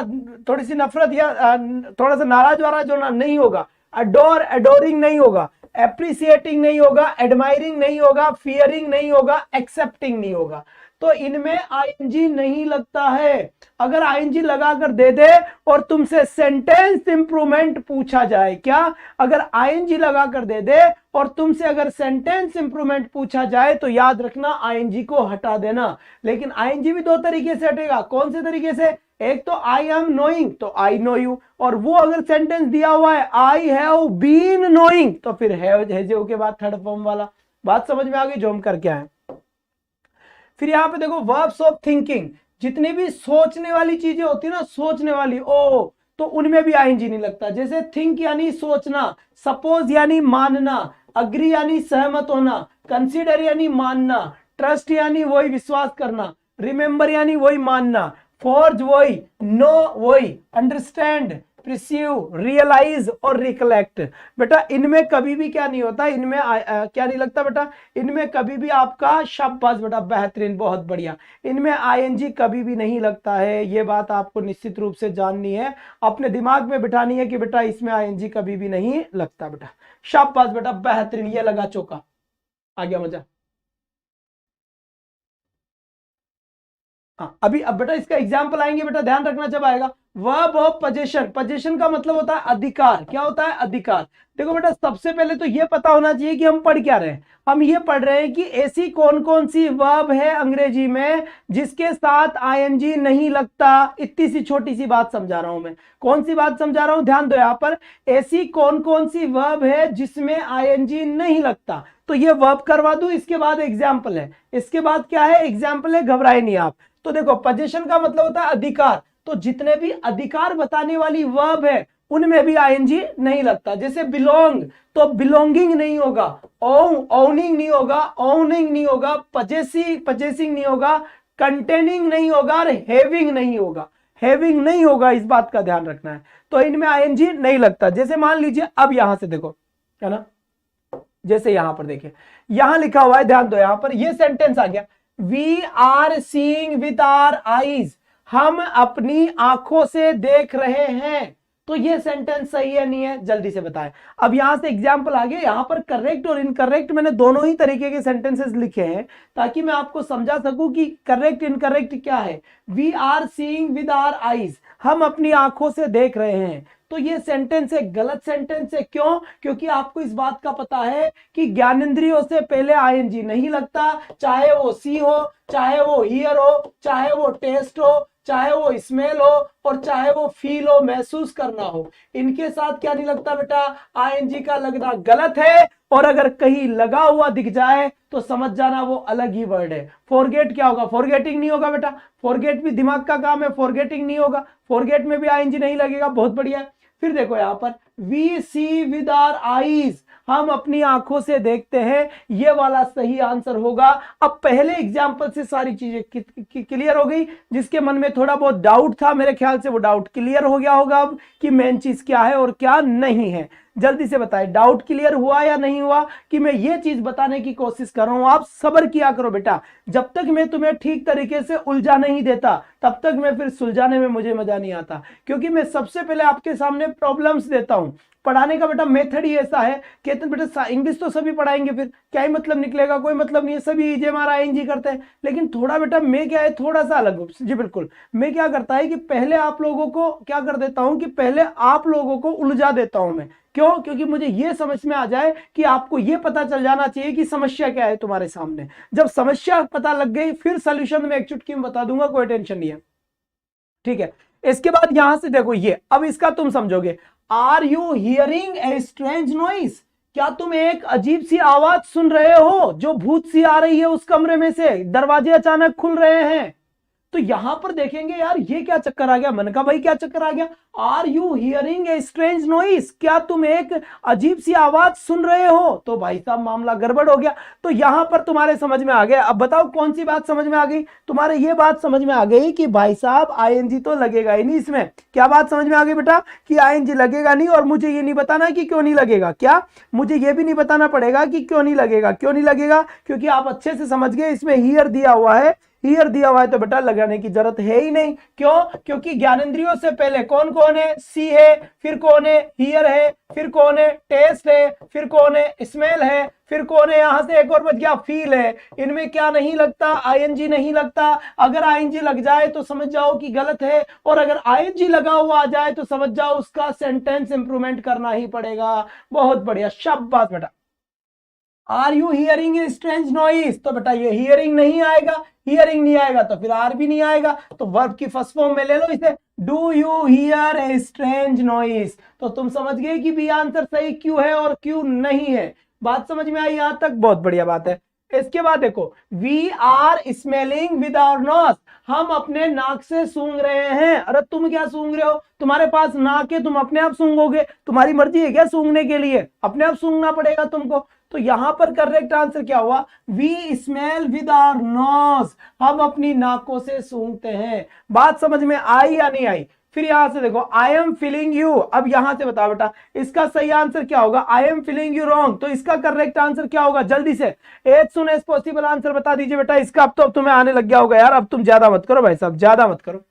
A: थोड़ी सी नफरत या थोड़ा सा नाराज वाराज होना नहीं होगा। अडोर, अडोरिंग नहीं होगा। एप्रिसिएटिंग नहीं होगा, एडमायरिंग नहीं होगा, फियरिंग नहीं होगा, एक्सेप्टिंग नहीं होगा। तो इनमें आईएनजी नहीं लगता है। अगर आईएनजी लगाकर दे दे और तुमसे सेंटेंस इंप्रूवमेंट पूछा जाए, क्या, अगर आईएनजी लगाकर दे दे और तुमसे अगर सेंटेंस इंप्रूवमेंट पूछा जाए तो याद रखना आईएनजी को हटा देना। लेकिन आईएनजी भी दो तरीके से हटेगा। कौन से तरीके से, एक तो आई एम नोइंग, तो आई नो यू, और वो अगर सेंटेंस दिया हुआ है आई हैव बीन नोइंग, तो फिर हैव के बाद थर्ड फॉर्म वाला। बात समझ में आ गई जो हम करके आए। फिर यहां पे देखो वर्ब्स ऑफ थिंकिंग, जितनी भी सोचने वाली चीजें होती है ना, सोचने वाली, ओ, तो उनमें भी आईएनजी नहीं लगता। जैसे थिंक यानी सोचना, सपोज यानी मानना, अग्री यानी सहमत होना, कंसीडर यानी मानना, ट्रस्ट यानी वही विश्वास करना, रिमेंबर यानी वही मानना, फॉर्ज वही, नो वही, अंडरस्टैंड, प्रिसीव, रियलाइज और रिकलेक्ट। बेटा इनमें कभी भी क्या नहीं होता, इनमें क्या नहीं लगता बेटा, इनमें कभी भी आपका, शाबाश बेटा बेहतरीन, बहुत बढ़िया, इनमें आईएनजी कभी भी नहीं लगता है। ये बात आपको निश्चित रूप से जाननी है, अपने दिमाग में बिठानी है कि बेटा इसमें आईएनजी कभी भी नहीं लगता बेटा। शाबाश बेटा बेहतरीन, ये लगा चौका, आ गया मजा। अभी अब बेटा इसका एग्जाम्पल आएंगे, बेटा ध्यान रखना जब आएगा। वर्ब ऑफ पोजेशन, पोजेशन का मतलब होता है अधिकार। क्या होता है, अधिकार। देखो बेटा सबसे पहले तो ये पता होना चाहिए कि हम पढ़ क्या रहे हैं। हम ये पढ़ रहे हैं कि ऐसी कौन कौन सी वर्ब है अंग्रेजी में जिसके साथ आईएनजी नहीं लगता। इतनी सी छोटी सी बात समझा रहा हूं मैं। कौन सी बात समझा रहा हूं, ध्यान दो यहां पर। ऐसी कौन कौन सी वर्ब है जिसमें आईएनजी नहीं लगता, तो ये वर्ब करवा दूं, इसके बाद एग्जाम्पल है, इसके बाद क्या है, एग्जाम्पल है, घबराए नहीं आप। तो देखो पोजीशन का मतलब होता है अधिकार, तो जितने भी अधिकार बताने वाली वर्ब है उनमें भी आईएनजी नहीं लगता। जैसे बिलोंग, तो बिलोंगिंग नहीं होगा, ओनिंग नहीं होगा, ओनिंग नहीं होगा, पजेसिंग नहीं होगा, कंटेनिंग नहीं होगा, और हैविंग नहीं होगा, हैविंग नहीं होगा, इस बात का ध्यान रखना है। तो इनमें आईएनजी नहीं लगता। जैसे मान लीजिए अब यहां से देखो, है ना, जैसे यहां पर देखिए, यहां लिखा हुआ है, ध्यान दो, यहां पर ये सेंटेंस आ गया, we are seeing with our eyes, हम अपनी आंखों से देख रहे हैं। तो ये सेंटेंस सही है नहीं है, जल्दी से बताएं। अब यहां से एग्जांपल आ गया, यहां पर करेक्ट और इनकरेक्ट मैंने दोनों ही तरीके के सेंटेंसेस लिखे हैं ताकि मैं आपको समझा सकूं कि करेक्ट इनकरेक्ट क्या है। We are seeing with our eyes, हम अपनी आंखों से देख रहे हैं, तो ये सेंटेंस एक गलत सेंटेंस है। क्यों? क्योंकि आपको इस बात का पता है कि ज्ञानेंद्रियों से पहले आईएनजी नहीं लगता, चाहे वो सी हो, चाहे वो हियर हो, चाहे वो टेस्ट हो, चाहे वो स्मेल हो, और चाहे वो फील हो, महसूस करना हो, इनके साथ क्या नहीं लगता बेटा? आईएनजी का लगना गलत है। और अगर कहीं लगा हुआ दिख जाए तो समझ जाना वो अलग ही वर्ड है। फॉरगेट क्या होगा? फॉरगेटिंग नहीं होगा बेटा, फॉरगेट भी दिमाग का काम है, फॉरगेटिंग नहीं होगा, फॉरगेट में भी आईएनजी नहीं लगेगा। बहुत बढ़िया। फिर देखो यहां पर we see with our eyes, हम अपनी आंखों से देखते हैं, ये वाला सही आंसर होगा। अब पहले एग्जाम्पल से सारी चीजें क्लियर हो गई। जिसके मन में थोड़ा बहुत डाउट था, मेरे ख्याल से वो डाउट क्लियर हो गया होगा अब कि मेन चीज क्या है और क्या नहीं है। जल्दी से बताएं, डाउट क्लियर हुआ या नहीं हुआ कि मैं ये चीज बताने की कोशिश कर रहा हूं। आप सब्र किया करो बेटा, जब तक मैं तुम्हें ठीक तरीके से उलझा नहीं देता तब तक मैं फिर सुलझाने में मुझे मजा नहीं आता, क्योंकि मैं सबसे पहले आपके सामने प्रॉब्लम्स देता हूं। पढ़ाने का बेटा मेथड ही ऐसा है। कहते हैं बेटा इंग्लिश तो सभी पढ़ाएंगे, फिर क्या ही मतलब निकलेगा? कोई मतलब नहीं है, सभी ईजेएमआर आईएनजी करते हैं। लेकिन थोड़ा बेटा मैं क्या है, थोड़ा सा अलग हूं जी। बिल्कुल, मैं क्या करता है कि पहले आप लोगों को क्या कर देता हूं कि पहले आप लोगों को उलझा देता हूं मैं। क्यों? क्योंकि मुझे यह समझ में आ जाए कि आपको यह पता चल जाना चाहिए कि समस्या क्या है तुम्हारे सामने। जब समस्या पता लग गई फिर सॉल्यूशन में एक चुटकी में बता दूंगा, कोई टेंशन नहीं है। ठीक है, इसके बाद यहां से देखो ये, अब इसका तुम समझोगे। Are you hearing a strange noise? क्या तुम एक अजीब सी आवाज सुन रहे हो जो भूत सी आ रही है उस कमरे में से, दरवाजे अचानक खुल रहे हैं? तो यहां पर देखेंगे यार ये क्या चक्कर आ गया, मन का भाई क्या चक्कर आ गया? Are you hearing a strange noise? क्या तुम एक अजीब सी आवाज सुन रहे हो? तो भाई साहब मामला गड़बड़ हो गया। तो यहां पर तुम्हारे समझ में आ गया। अब बताओ कौन सी बात समझ में आ गई तुम्हारे? ये बात समझ में आ गई कि भाई साहब आईएनजी तो लगेगा ही नहीं इसमें। क्या बात समझ में आ गई बेटा? कि आईएनजी लगेगा नहीं, और मुझे ये नहीं बताना कि क्यों नहीं लगेगा। क्या मुझे ये भी नहीं बताना पड़ेगा कि क्यों नहीं लगेगा? क्यों नहीं लगेगा? क्योंकि आप अच्छे से समझ गए, इसमें हियर दिया हुआ है। हियर दिया हुआ है तो बेटा लगाने की जरूरत है ही नहीं। क्यों? क्योंकि ज्ञानेंद्रियों से पहले कौन कौन है? सी है, फिर कौन है? हियर है, फिर कौन है? टेस्ट है, फिर कौन है? स्मेल है, फिर कौन है? यहां से एक और बच गया, फील है। इनमें क्या नहीं लगता? आईएनजी नहीं लगता। अगर आईएनजी लग जाए तो समझ जाओ कि गलत है, और अगर आईएनजी लगा हुआ आ जाए तो समझ जाओ उसका सेंटेंस इंप्रूवमेंट करना ही पड़ेगा। बहुत बढ़िया, शाबाश बेटा। Are you hearing a strange noise? तो बेटा ये हियरिंग नहीं आएगा, हियरिंग नहीं आएगा तो फिर आर भी नहीं आएगा। तो वर्ब की फर्स्ट फॉर्म में ले लो इसे, do you here A strange noise. तो तुम समझ गए कि बी आंसर सही क्यों है और क्यों नहीं है। बात समझ में आई यहां तक? बहुत बढ़िया बात है। इसके बाद देखो, we are smelling with our nose, हम अपने नाक से सूंघ रहे हैं। अरे तुम क्या सूंघ रहे हो? तुम्हारे पास नाक है, तुम अपने आप सूंघोगे? तुम्हारी मर्जी है क्या सूंघने के लिए? अपने आप सूंघना पड़ेगा तुमको। तो यहां पर करेक्ट आंसर क्या हुआ? We smell with our nose, हम अपनी नाकों से सूंघते हैं। बात समझ में आई या नहीं आई? फिर यहां से देखो, आई एम फीलिंग यू। अब यहां से बताओ बेटा इसका सही आंसर क्या होगा? I am feeling you wrong, तो इसका करेक्ट आंसर क्या होगा? जल्दी से as soon as possible answer बता दीजिए बेटा इसका। अब तुम्हें आने लग गया होगा यार, अब तुम ज्यादा मत करो भाई साहब, ज्यादा मत करो।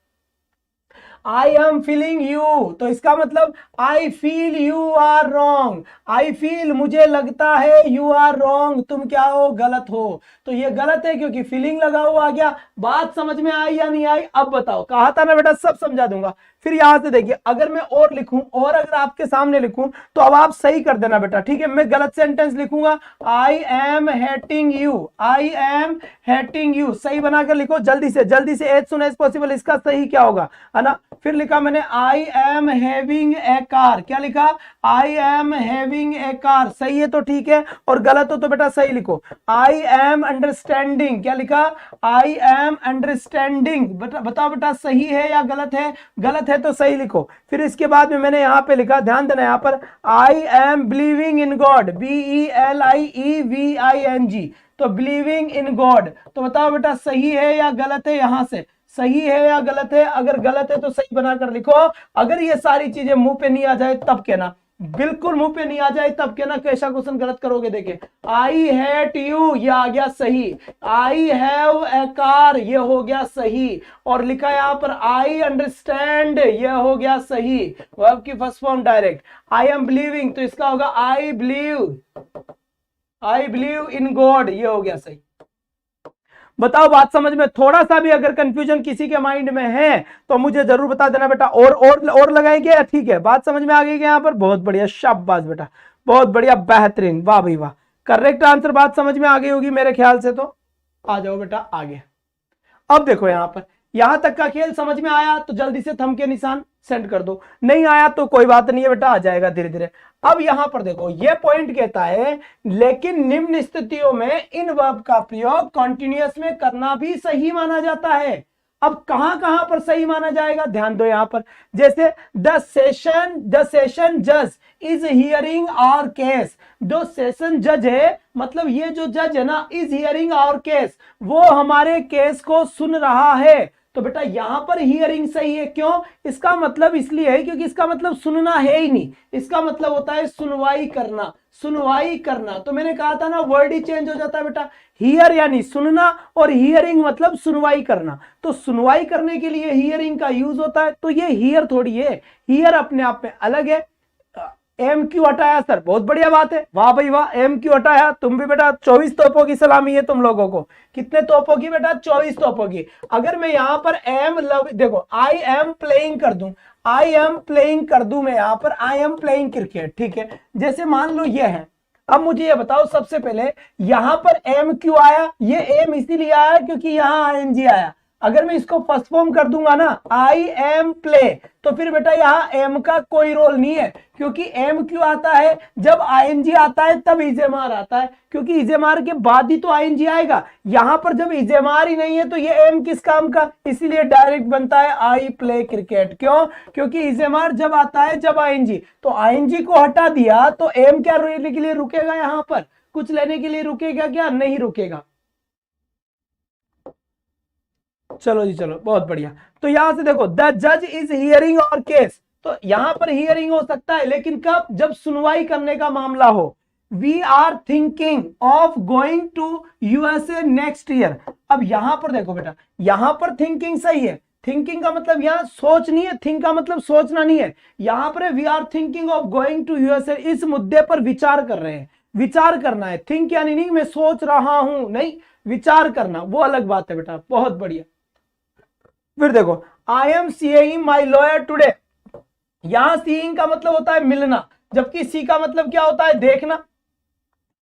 A: आई एम फीलिंग यू, तो इसका मतलब I feel you are wrong. I feel मुझे लगता है, यू आर रॉन्ग तुम क्या हो? गलत हो। तो ये गलत है क्योंकि फीलिंग लगा हुआ आ गया। बात समझ में आई या नहीं आई? अब बताओ, कहा था ना बेटा सब समझा दूंगा। फिर यहां से देखिए, अगर मैं और लिखूं, और अगर आपके सामने लिखूं तो अब आप सही कर देना बेटा, ठीक है? मैं गलत सेंटेंस लिखूंगा, I am hating you, I am hating you, सही बनाकर लिखो जल्दी से, जल्दी से, एज सुन एज पॉसिबल। इसका सही क्या होगा, है ना? फिर लिखा मैंने आई एम हैविंग ए कार, क्या लिखा? आई एम हैविंग ए कार, सही है तो ठीक है, और गलत हो तो बेटा सही लिखो। आई एम अंडरस्टैंडिंग, क्या लिखा? I am understanding. बताओ बेटा सही है या गलत है? गलत है तो सही लिखो। फिर इसके बाद में मैंने यहां पे लिखा, ध्यान देना यहां पर, I am believing in God, BELIEVING, तो बिलीविंग इन गॉड। तो बताओ बेटा सही है या गलत है? यहां से सही है या गलत है? अगर गलत है तो सही बनाकर लिखो। अगर ये सारी चीजें मुंह पे नहीं आ जाए तब कहना, बिल्कुल मुंह पे नहीं आ जाए तब कहना कैसा क्वेश्चन गलत करोगे। देखिए, आई हेट यू, ये आ गया सही। आई हैव ए कार, ये हो गया सही। और लिखा यहां पर आई अंडरस्टैंड, ये हो गया सही। वर्ब की first form direct. I am believing, तो इसका होगा आई बिलीव इन गॉड, ये हो गया सही। बताओ बात समझ में, थोड़ा सा भी अगर कंफ्यूजन किसी के माइंड में है तो मुझे जरूर बता देना बेटा। और लगाएंगे, ठीक है, बात समझ में आ गई क्या यहाँ पर? बहुत बढ़िया, शाबाश बेटा, बहुत बढ़िया, बेहतरीन, वाह भाई वाह, करेक्ट आंसर, बात समझ में आ गई होगी मेरे ख्याल से। तो आ जाओ बेटा आगे। अब देखो यहां पर, यहां तक का खेल समझ में आया तो जल्दी से थंब के निशान सेंड कर दो, नहीं आया तो कोई बात नहीं है बेटा, आ जाएगा धीरे धीरे। अब यहां पर देखो, ये पॉइंट कहता है लेकिन निम्न स्थितियों में इन वर्ब का प्रयोग कॉन्टिन्यूअस में करना भी सही माना जाता है। अब कहां कहां पर सही माना जाएगा, ध्यान दो यहां पर, जैसे द सेशन जज इज हियरिंग आवर केस। जो सेशन जज है, मतलब ये जो जज है ना, इज हियरिंग आवर केस, वो हमारे केस को सुन रहा है। तो बेटा यहां पर हियरिंग सही है, क्यों? इसका मतलब इसलिए है क्योंकि इसका मतलब सुनना है ही नहीं, इसका मतलब होता है सुनवाई करना, सुनवाई करना। तो मैंने कहा था ना, वर्ड ही चेंज हो जाता है बेटा, हियर यानी सुनना और हियरिंग मतलब सुनवाई करना। तो सुनवाई करने के लिए हियरिंग का यूज होता है, तो ये हियर थोड़ी है, हियर अपने आप में अलग है। एम क्यों हटाया सर? बहुत बढ़िया बात है, वाह भाई वाह, एम क्यों हटाया? तुम भी बेटा 24 तोपों की सलामी है तुम लोगों को। कितने तोपों की बेटा? 24 तोपों की। अगर मैं यहां पर एम लव, देखो आई एम प्लेइंग कर दूं, आई एम प्लेइंग कर दूं मैं यहां पर, आई एम प्लेइंग क्रिकेट, ठीक है, जैसे मान लो ये है। अब मुझे ये बताओ सबसे पहले, यहां पर एम क्यों आया? ये एम इसीलिए आया क्योंकि यहां आईएनजी आया। अगर मैं इसको फर्स्ट फॉर्म कर दूंगा ना, आई एम प्ले, तो फिर बेटा यहां एम का कोई रोल नहीं है, क्योंकि एम क्यों आता है? जब आईएनजी आता है तब इजेमार आता है, क्योंकि इजेमार के बाद ही तो आईएनजी आएगा। यहां पर जब इजेमार ही नहीं है तो ये एम किस काम का? इसीलिए डायरेक्ट बनता है आई प्ले क्रिकेट। क्यों? क्योंकि इजेमार जब आता है जब आईएनजी, तो आईएनजी को हटा दिया तो एम क्या लेने के लिए रुकेगा? यहां पर कुछ लेने के लिए रुकेगा क्या? नहीं रुकेगा। चलो जी चलो, बहुत बढ़िया। तो यहां से देखो, द जज इज हियरिंग और केस, तो यहां पर हियरिंग हो सकता है, लेकिन कब? जब सुनवाई करने का मामला हो। We are thinking of going to USA next year. अब यहां पर देखो बेटा, यहां पर थिंकिंग सही है, थिंकिंग का मतलब यहां सोच नहीं है, थिंक का मतलब सोचना नहीं है। यहां पर we are thinking of going to USA, इस मुद्दे पर विचार कर रहे हैं, विचार करना है। थिंक यानी नहीं मैं सोच रहा हूं, नहीं, विचार करना वो अलग बात है बेटा, बहुत बढ़िया। फिर देखो, I am seeing my lawyer today, यहां सीइंग का मतलब होता है मिलना, जबकि सी का मतलब क्या होता है? देखना।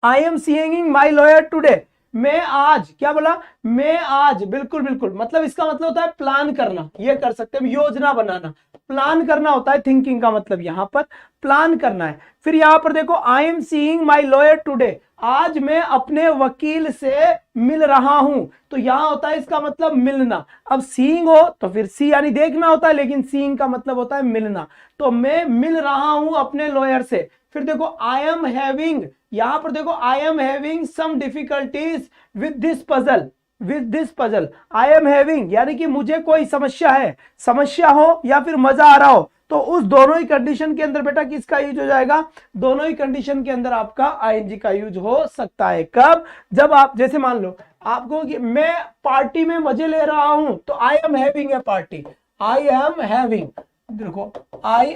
A: I am seeing my lawyer today, मैं आज, क्या बोला? मैं आज, बिल्कुल बिल्कुल, मतलब इसका मतलब होता है प्लान करना, ये कर सकते हैं, योजना बनाना, प्लान करना होता है थिंकिंग का मतलब, यहां पर प्लान करना है। फिर यहां पर देखो, I am seeing my lawyer today, आज मैं अपने वकील से मिल रहा हूं, तो यहां होता है इसका मतलब मिलना। अब सीइंग हो तो फिर सी यानी देखना होता है, लेकिन सीइंग का मतलब होता है मिलना, तो मैं मिल रहा हूं अपने लॉयर से। फिर देखो, आई एम हैविंग, यहां पर देखो, I am having some difficulties with this puzzle, with this puzzle, I am having यानी कि मुझे कोई समस्या है, समस्या हो या फिर मजा आ रहा हो, तो उस दोनों ही कंडीशन के अंदर बेटा किसका यूज हो जाएगा? दोनों ही कंडीशन के अंदर आपका आईएनजी का यूज हो सकता है। कब? जब आप, जैसे मान लो आपको कि मैं पार्टी में मजे ले रहा हूं, तो I am having a party, I am having, देखो I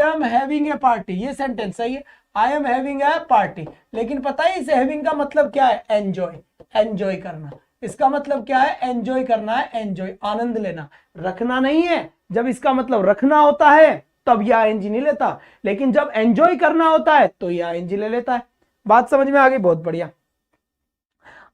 A: am having a party, ये सेंटेंस सही है, I am having a party. लेकिन पता है इस हैविंग का मतलब क्या है? एंजॉय, एंजॉय करना, इसका मतलब क्या है? एंजॉय करना है, एंजॉय, आनंद लेना, रखना नहीं है। जब इसका मतलब रखना होता है तब यह आईएनजी नहीं लेता, लेकिन जब एंजॉय करना होता है तो यह आईएनजी ले लेता है। बात समझ में आ गई? बहुत बढ़िया।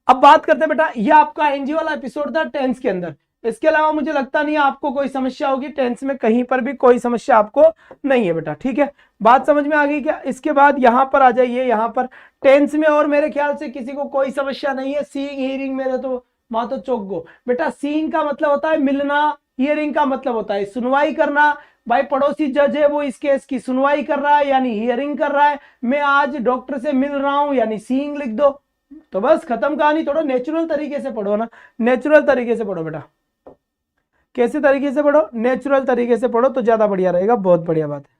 A: अब बात करते हैं बेटा, यह आपका आईएनजी वाला एपिसोड था टेंस के अंदर। इसके अलावा मुझे लगता नहीं है आपको कोई समस्या होगी टेंस में, कहीं पर भी कोई समस्या आपको नहीं है बेटा, ठीक है। बात समझ में आ गई क्या? इसके बाद यहां पर आ जाइए, यहां पर टेंस में और मेरे ख्याल से किसी को कोई समस्या नहीं है। सीइंग, हियरिंग, मेरे तो माँ तो चौक गो बेटा। सीइंग का मतलब होता है मिलना, हियरिंग का मतलब होता है सुनवाई करना। भाई पड़ोसी जज है, वो इस केस की सुनवाई कर रहा है यानी हियरिंग कर रहा है। मैं आज डॉक्टर से मिल रहा हूं यानी सीइंग लिख दो, तो बस खत्म कहानी। थोड़ा नेचुरल तरीके से पढ़ो ना, नेचुरल तरीके से पढ़ो बेटा। कैसे तरीके से पढ़ो? नेचुरल तरीके से पढ़ो तो ज्यादा बढ़िया रहेगा, बहुत बढ़िया बात है।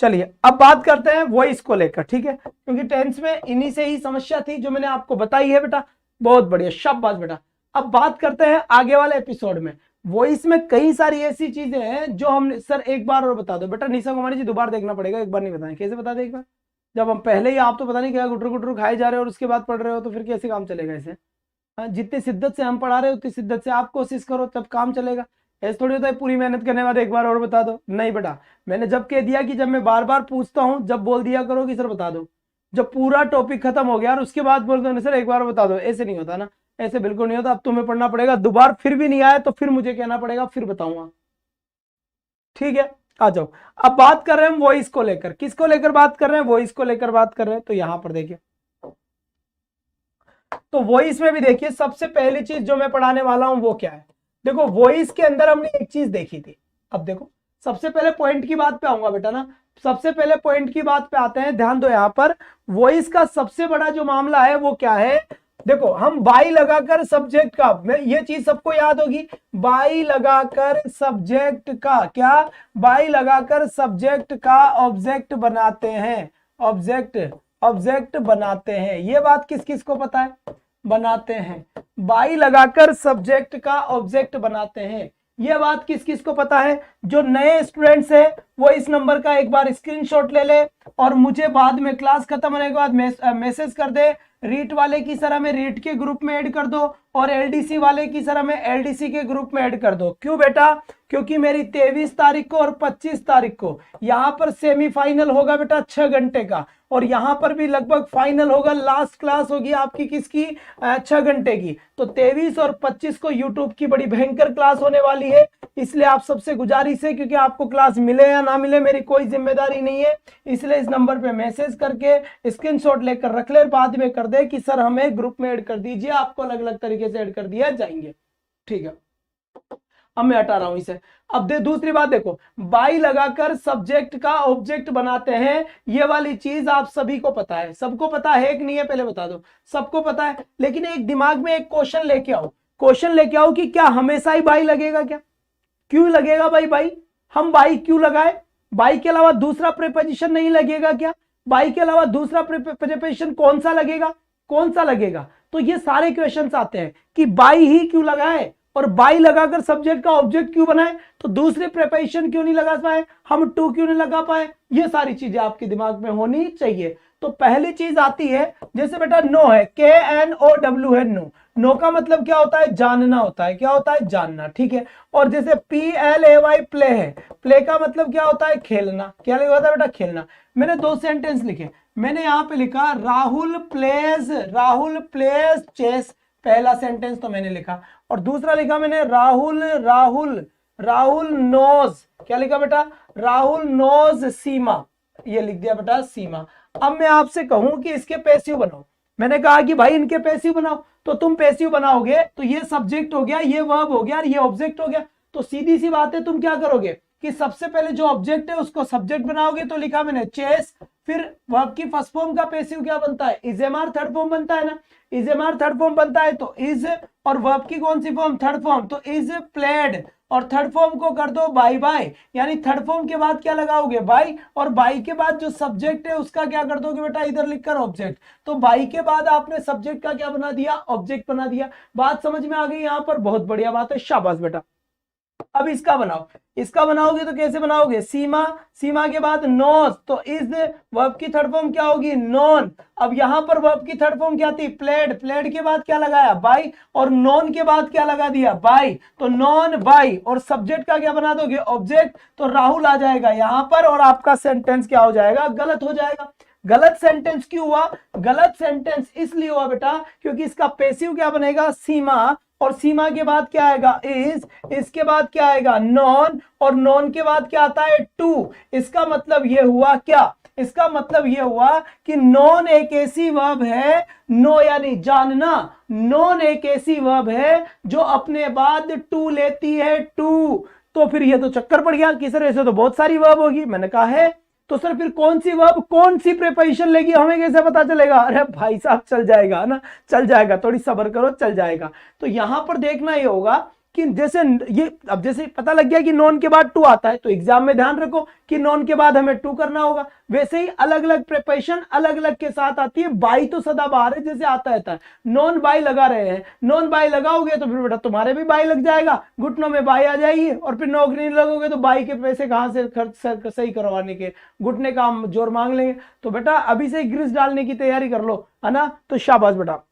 A: चलिए अब बात करते हैं वॉइस को लेकर, ठीक है, क्योंकि टेंस में इन्हीं से ही समस्या थी जो मैंने आपको बताई है बेटा। बहुत बढ़िया, शाबाश बेटा। अब बात करते हैं आगे वाले एपिसोड में। वॉइस में कई सारी ऐसी चीजें हैं जो हम सर एक बार और बता दो बेटा, निशा कुमारी जी दोबारा देखना पड़ेगा, एक बार नहीं बताएं, कैसे बता दे एक बार, जब हम पहले ही आप तो पता नहीं क्या गुटरू गुटरू खाए जा रहे हो और उसके बाद पढ़ रहे हो तो फिर कैसे काम चलेगा ऐसे। हाँ, जितनी शिद्दत से हम पढ़ा रहे हो उतनी शिद्दत से आप कोशिश करो तब काम चलेगा। ऐसे थोड़ी होता है पूरी मेहनत करने के बाद एक बार और बता दो, नहीं बेटा मैंने जब कह दिया कि जब मैं बार बार पूछता हूँ जब बोल दिया करो कि सर बता दो, जब पूरा टॉपिक खत्म हो गया और उसके बाद बोल दो सर एक बार बता दो, ऐसे नहीं होता ना, ऐसे बिल्कुल नहीं होता। अब तुम्हें पढ़ना पड़ेगा दोबारा, फिर भी नहीं आया तो फिर मुझे कहना पड़ेगा, फिर बताऊंगा, ठीक है। आ जाओ, अब बात कर रहे हैं वॉइस को लेकर, किसको लेकर बात कर रहे हैं, वॉइस को लेकर बात कर रहे हैं। तो यहां पर देखिए, तो वॉइस में भी देखिए सबसे पहली चीज जो मैं पढ़ाने वाला हूं वो क्या है। देखो वॉइस के अंदर हमने एक चीज देखी थी, अब देखो सबसे पहले पॉइंट की बात पे आऊंगा बेटा ना, सबसे पहले पॉइंट की बात पे आते हैं, ध्यान दो यहां पर। वॉइस का सबसे बड़ा जो मामला है वो क्या है, देखो हम बाई लगाकर सब्जेक्ट का, ये चीज सबको याद होगी, बाई लगाकर सब्जेक्ट का क्या, बाई लगाकर सब्जेक्ट का ऑब्जेक्ट बनाते हैं, ऑब्जेक्ट बनाते हैं। ये बात किस किस को पता है, बनाते हैं, बाई लगाकर सब्जेक्ट का ऑब्जेक्ट बनाते हैं। ये बात किस किस को पता है, जो नए स्टूडेंट्स है वो इस नंबर का एक बार स्क्रीनशॉट ले ले और मुझे बाद में क्लास खत्म होने के बाद मैसेज कर दे। रीट वाले की सर हमें रीट के ग्रुप में ऐड कर दो और एलडीसी वाले की सर हमें एलडीसी के ग्रुप में ऐड कर दो। क्यों बेटा, क्योंकि मेरी 23 तारीख को और 25 तारीख को यहां पर सेमीफाइनल होगा बेटा 6 घंटे का, और यहां पर भी लगभग फाइनल होगा, लास्ट क्लास होगी आपकी किसकी, 6 घंटे की। तो 23 और 25 को यूट्यूब की बड़ी भयंकर क्लास होने वाली है, इसलिए आप सबसे गुजारिश है, क्योंकि आपको क्लास मिले या ना मिले मेरी कोई जिम्मेदारी नहीं है, इसलिए इस नंबर पे मैसेज करके स्क्रीनशॉट लेकर रख ले, बाद में कर दे कि सर हमें ग्रुप में ऐड कर दीजिए, आपको अलग अलग तरीके से ऐड कर दिया जाएंगे, ठीक है। अब मैं हटा रहा हूं इसे। अब दूसरी बात देखो, बाई लगाकर सब्जेक्ट का ऑब्जेक्ट बनाते हैं, ये वाली चीज आप सभी को पता है, सबको पता है कि नहीं है पहले बता दो, सबको पता है। लेकिन एक दिमाग में एक क्वेश्चन लेके आओ, क्वेश्चन लेके आओ कि क्या हमेशा ही बाई लगेगा, क्या क्यों लगेगा भाई बाई, हम बाई क्यों लगाए, बाई के अलावा दूसरा प्रीपोजिशन नहीं लगेगा क्या, बाई के अलावा दूसरा प्रीपोजिशन कौन सा लगेगा, कौन सा लगेगा। तो ये सारे क्वेश्चंस आते हैं कि बाई ही क्यों लगाए और बाई लगाकर सब्जेक्ट का ऑब्जेक्ट क्यों बनाए, तो दूसरे प्रीपोजिशन क्यों नहीं लगा पाए, हम टू क्यों नहीं लगा पाए, ये सारी चीजें आपके दिमाग में होनी चाहिए। तो पहली चीज आती है, जैसे बेटा नो है, KNOW है, नो, नो का मतलब क्या होता है, जानना होता है, क्या होता है, जानना, ठीक है। और जैसे PLAY प्ले है, प्ले का मतलब क्या होता है, खेलना, क्या होता है बेटा, खेलना। मैंने 2 सेंटेंस लिखे, मैंने यहां पे लिखा राहुल प्लेज चेस, पहला सेंटेंस तो मैंने लिखा, और दूसरा लिखा मैंने राहुल नोज, क्या लिखा बेटा, राहुल नोज सीमा, ये लिख दिया बेटा सीमा। अब मैं आपसे कहूं कि इसके पैसिव बनाओ, मैंने कहा कि भाई इनके पैसिव बनाओ, तो तुम पैसिव बनाओगे तो ये सब्जेक्ट हो गया, ये वर्ब हो गया और ये ऑब्जेक्ट हो गया। तो सीधी सी बात है, तुम क्या करोगे कि सबसे पहले जो ऑब्जेक्ट है उसको सब्जेक्ट बनाओगे, तो लिखा मैंने चेस, फिर वर्ब की फर्स्ट फॉर्म का पैसिव क्या बनता है, is am are, third form बनता है ना, is am are third form बनता है तो इज, और वर्ब की कौन सी फॉर्म, थर्ड फॉर्म, तो इज प्लेड, और थर्ड फॉर्म को कर दो बाई बाय, यानी थर्ड फॉर्म के बाद क्या लगाओगे, बाई, और बाई के बाद जो सब्जेक्ट है उसका क्या कर दोगे बेटा, इधर लिखकर ऑब्जेक्ट। तो बाई के बाद आपने सब्जेक्ट का क्या बना दिया, ऑब्जेक्ट बना दिया। बात समझ में आ गई यहां पर, बहुत बढ़िया बात है, शाबाश बेटा। अब इसका बनाओ, इसका बनाओगे तो कैसे बनाओगे, सीमा, सीमा के बाद नोज, तो इज, वर्ब की थर्ड फॉर्म क्या होगी, नॉन। अब यहां पर वर्ब की थर्ड फॉर्म क्या थी, प्लेड, प्लेड के बाद क्या लगाया, बाई, और नॉन के बाद क्या लगा दिया, बाई, तो नॉन बाई, और सब्जेक्ट का क्या बना दोगे, ऑब्जेक्ट, तो राहुल आ जाएगा यहां पर, और आपका सेंटेंस क्या हो जाएगा, गलत हो जाएगा। गलत सेंटेंस क्यों हुआ, गलत सेंटेंस इसलिए हुआ बेटा क्योंकि इसका पैसिव क्या बनेगा, सीमा, और सीमा के बाद क्या आएगा, इज, इसके बाद क्या आएगा, नॉन, और नॉन के बाद क्या आता है, टू। इसका मतलब ये हुआ क्या, इसका मतलब ये हुआ कि नॉन एक ऐसी वर्ब है, नो यानी जानना, नॉन एक ऐसी वर्ब है जो अपने बाद टू लेती है, टू। तो फिर ये तो चक्कर पड़ गया कि सर ऐसे तो बहुत सारी वर्ब होगी, मैंने कहा है, तो सर फिर कौन सी वर्ब कौन सी प्रीपोजिशन लेगी हमें कैसे पता चलेगा, अरे भाई साहब चल जाएगा ना, चल जाएगा, थोड़ी सब्र करो, चल जाएगा। तो यहां पर देखना ये होगा कि जैसे ये अब जैसे पता लग गया कि नॉन के बाद टू आता है, तो एग्जाम में ध्यान रखो कि नॉन के बाद हमें टू करना होगा। वैसे ही अलग अलग प्रिपरेशन अलग अलग के साथ आती है। बाई तो सदाबहार है, जैसे आता है, नॉन बाई लगा रहे हैं, नॉन बाई लगाओगे तो फिर बेटा तुम्हारे भी बाई लग जाएगा, घुटनों में बाई आ जाएगी, और फिर नौकरी नहीं लगोगे तो बाई के पैसे कहां से खर्च सही करवाने के, घुटने का हम जोर मांग लेंगे। तो बेटा अभी से ग्रीस डालने की तैयारी कर लो, है ना। तो शाबाश बेटा,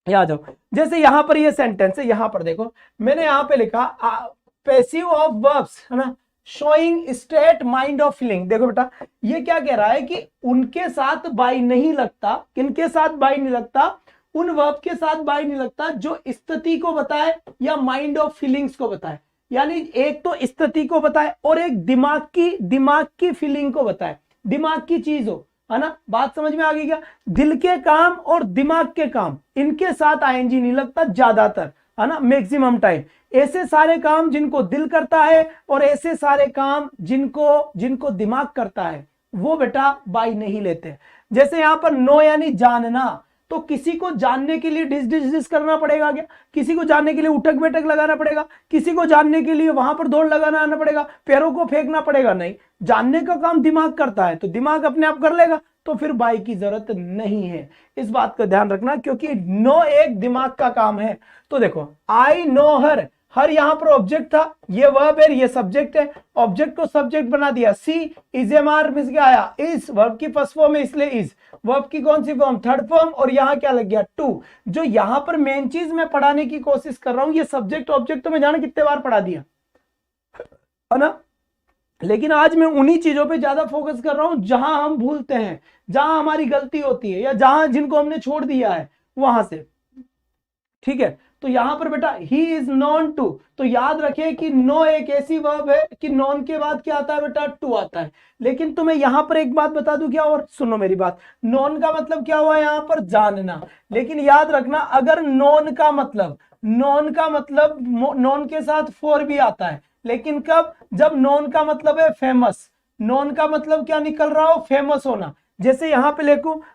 A: आ जाओ। जैसे यहां पर ये सेंटेंस है, यहां पर देखो मैंने यहां पे लिखा पैसिव ऑफ वर्ब्स, है ना, showing state mind of feeling. देखो बेटा ये क्या कह रहा है कि उनके साथ बाई नहीं लगता, किनके साथ बाई नहीं लगता, उन वर्ब के साथ बाई नहीं लगता जो स्थिति को बताए या माइंड ऑफ फीलिंग्स को बताए। यानी एक तो स्थिति को बताए और एक दिमाग की फीलिंग को बताए, दिमाग की चीज हो, है ना। बात समझ में आ गई क्या? दिल के काम और दिमाग के काम, इनके साथ आईएनजी नहीं लगता ज्यादातर, है ना, मैक्सिमम टाइम। ऐसे सारे काम जिनको दिल करता है और ऐसे सारे काम जिनको दिमाग करता है, वो बेटा बाई नहीं लेते। जैसे यहां पर नो यानी जानना, तो किसी को जानने के लिए डिस करना पड़ेगा क्या? किसी को जानने के लिए उठक बैठक लगाना पड़ेगा? किसी को जानने के लिए वहां पर दौड़ लगाना आना पड़ेगा? पैरों को फेंकना पड़ेगा? नहीं, जानने का काम दिमाग करता है, तो दिमाग अपने आप कर लेगा, तो फिर बाई की जरूरत नहीं है। इस बात का ध्यान रखना, क्योंकि नो एक दिमाग का काम है। तो देखो आई नो हर, हर यहां पर ऑब्जेक्ट था, ये वर्ब है, ये सब्जेक्ट है, ऑब्जेक्ट को सब्जेक्ट बना दिया। सी इज एम आर मिस क्या आया? इज, वर्ब की फर्स्ट फॉर्म है इसलिए इज, वर्ब की कौन सी फॉर्म? थर्ड फॉर्म, और यहां क्या लग गया? टू। जो यहां पर मेन चीज मैं पढ़ाने की कोशिश कर रहा हूं, ये सब्जेक्ट ऑब्जेक्ट तो मैं जाने कितने बार पढ़ा दिया, है ना, लेकिन आज मैं उन्हीं चीजों पे ज्यादा फोकस कर रहा हूं जहां हम भूलते हैं, जहां हमारी गलती होती है, या जहां जिनको हमने छोड़ दिया है वहां से। ठीक है, तो यहां पर बेटा ही इज नॉन टू, तो याद रखिए कि नो एक ऐसी वर्ब है कि नॉन के बाद क्या आता है बेटा? टू आता है। लेकिन तुम्हें यहां पर एक बात बता दूं क्या, और सुनो मेरी बात, नॉन का मतलब क्या हुआ यहां पर? जानना। लेकिन याद रखना, अगर नॉन का मतलब नॉन के साथ फोर भी आता है, लेकिन कब? जब नॉन का मतलब है फेमस। नॉन का मतलब क्या निकल रहा हो? फेमस होना। जैसे यहां पे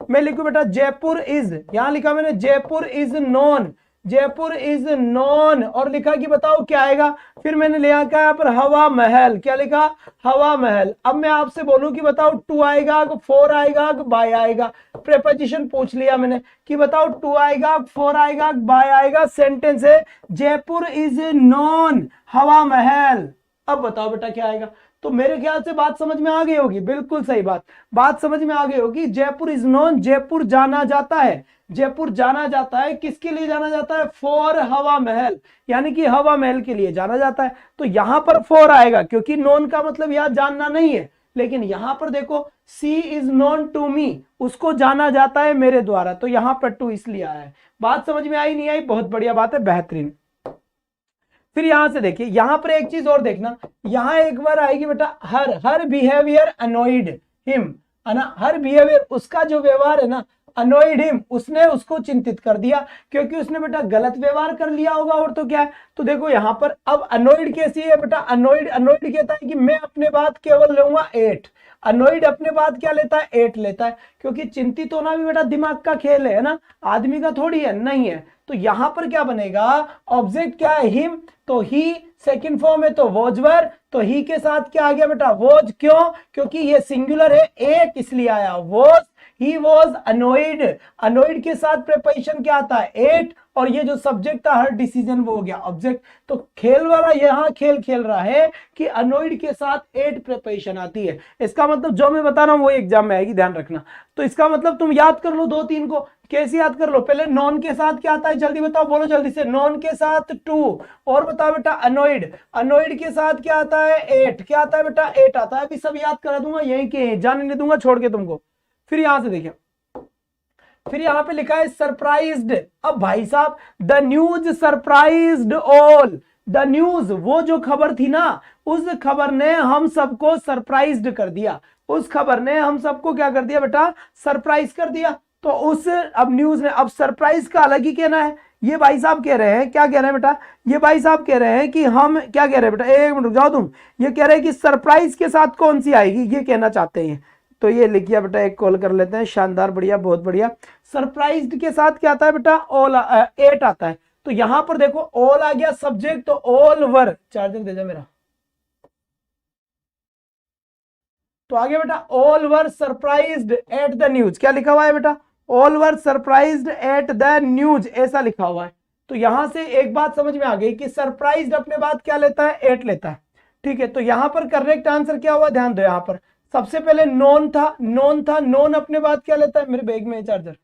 A: मैं लिखूं बेटा जयपुर इज, यहां लिखा मैंने Jaipur is non, Jaipur is non, और लिखा कि बताओ क्या आएगा? फिर मैंने ले आया यहाँ पर हवा महल, क्या लिखा? हवा महल। अब मैं आपसे बोलूं कि बताओ टू आएगा, फोर आएगा, बाय आएगा? प्रेपोजिशन पूछ लिया मैंने कि बताओ टू आएगा, फोर आएगा, बाय आएगा? सेंटेंस है जयपुर इज नॉन हवा महल। अब बताओ बेटा क्या आएगा? तो मेरे ख्याल से बात समझ में आ गई होगी, बिल्कुल सही बात समझ में आ गई होगी। जयपुर इज नॉन, जयपुर जाना जाता है, जयपुर जाना जाता है, किसके लिए जाना जाता है? फॉर हवा महल, यानी कि हवा महल के लिए जाना जाता है। तो यहां पर फॉर आएगा, क्योंकि नॉन का मतलब यहां जानना नहीं है। लेकिन यहां पर देखो सी इज नॉन टू मी, उसको जाना जाता है मेरे द्वारा, तो यहां पर टू इसलिए आया है। बात समझ में आई नहीं आई? बहुत बढ़िया बात है, बेहतरीन। फिर यहां से देखिए, यहां पर एक चीज और देखना, यहां एक बार आएगी बेटा हर बिहेवियर अनोइड हिम, है ना, हर बिहेवियर, उसका जो व्यवहार है ना, अनोइड हिम, उसने उसको चिंतित कर दिया, क्योंकि उसने बेटा गलत व्यवहार कर लिया होगा, और तो क्या है? तो देखो यहां पर अब अनोइड कैसी है बेटा? अनोइड कहता है कि मैं अपने बात केवल लूंगा 8। अनोइड अपने बात क्या लेता है? 8 लेता है, क्योंकि चिंतित होना भी बेटा दिमाग का खेल है ना, आदमी का थोड़ी है, नहीं है। तो यहां पर क्या बनेगा? ऑब्जेक्ट क्या है? हिम, तो ही सेकंड फॉर्म है तो वॉज वर, तो ही के साथ क्या आ गया बेटा? वॉज। क्यों? क्योंकि ये सिंगुलर है, एक इसलिए आया was. He was annoyed, annoyed के साथ प्रेपोजिशन क्या आता है? 8, और ये जो सब्जेक्ट था हर डिसीजन वो हो गया ऑब्जेक्ट। तो खेल वाला यहाँ खेल रहा है कि अनोइड के साथ 8 प्रेपोजिशन आती है। इसका मतलब जो मैं बता रहा हूं वो एग्जाम में आएगी, ध्यान रखना। तो इसका मतलब तुम याद कर लो 2-3 को। कैसे याद कर लो? पहले नॉन के साथ क्या आता है? जल्दी बताओ, बोलो जल्दी से। नॉन के साथ 2, और बताओ बेटा अनोइड, अनोइड के साथ क्या आता है? 8। क्या आता है बेटा? 8 आता है। अभी सब याद करा दूंगा, यही के जाने नहीं दूंगा छोड़ के तुमको। फिर यहां से देखिए, फिर यहां पे लिखा है सरप्राइज्ड। अब भाई साहब, the news surprised all, the news, वो जो खबर थी ना, उस खबर ने हम सबको सरप्राइज्ड कर दिया, उस खबर ने हम सबको क्या कर दिया बेटा? सरप्राइज कर दिया। तो उस अब न्यूज ने, अब सरप्राइज का अलग ही कहना है। ये भाई साहब कह रहे हैं, क्या कह रहे हैं बेटा? ये भाई साहब कह रहे हैं कि हम क्या कह रहे हैं बेटा? एक मिनट रुक जाओ तुम। ये कह रहे हैं कि सरप्राइज के साथ कौन सी आएगी, ये कहना चाहते हैं। तो ये लिखिए बेटा, एक कॉल कर लेते हैं। शानदार, बढ़िया, बहुत बढ़िया। सरप्राइज्ड के साथ क्या आता है बेटा? ऑल 8 आता है। तो यहां पर देखो ऑल आ गया सब्जेक्ट, तो ऑल वर, चार्जर दे जा मेरा, तो आगे बेटा all were surprised at the news, क्या लिखा हुआ है बेटा, all were surprised at the news, ऐसा लिखा हुआ है। तो यहां से एक बात समझ में आ गई कि सरप्राइज्ड अपने बाद क्या लेता है, एट लेता है, ठीक है। तो यहां पर करेक्ट आंसर क्या हुआ, ध्यान दो, यहां पर सबसे पहले नॉन था, नॉन अपने बाद क्या लेता है, मेरे बैग में चार्जर,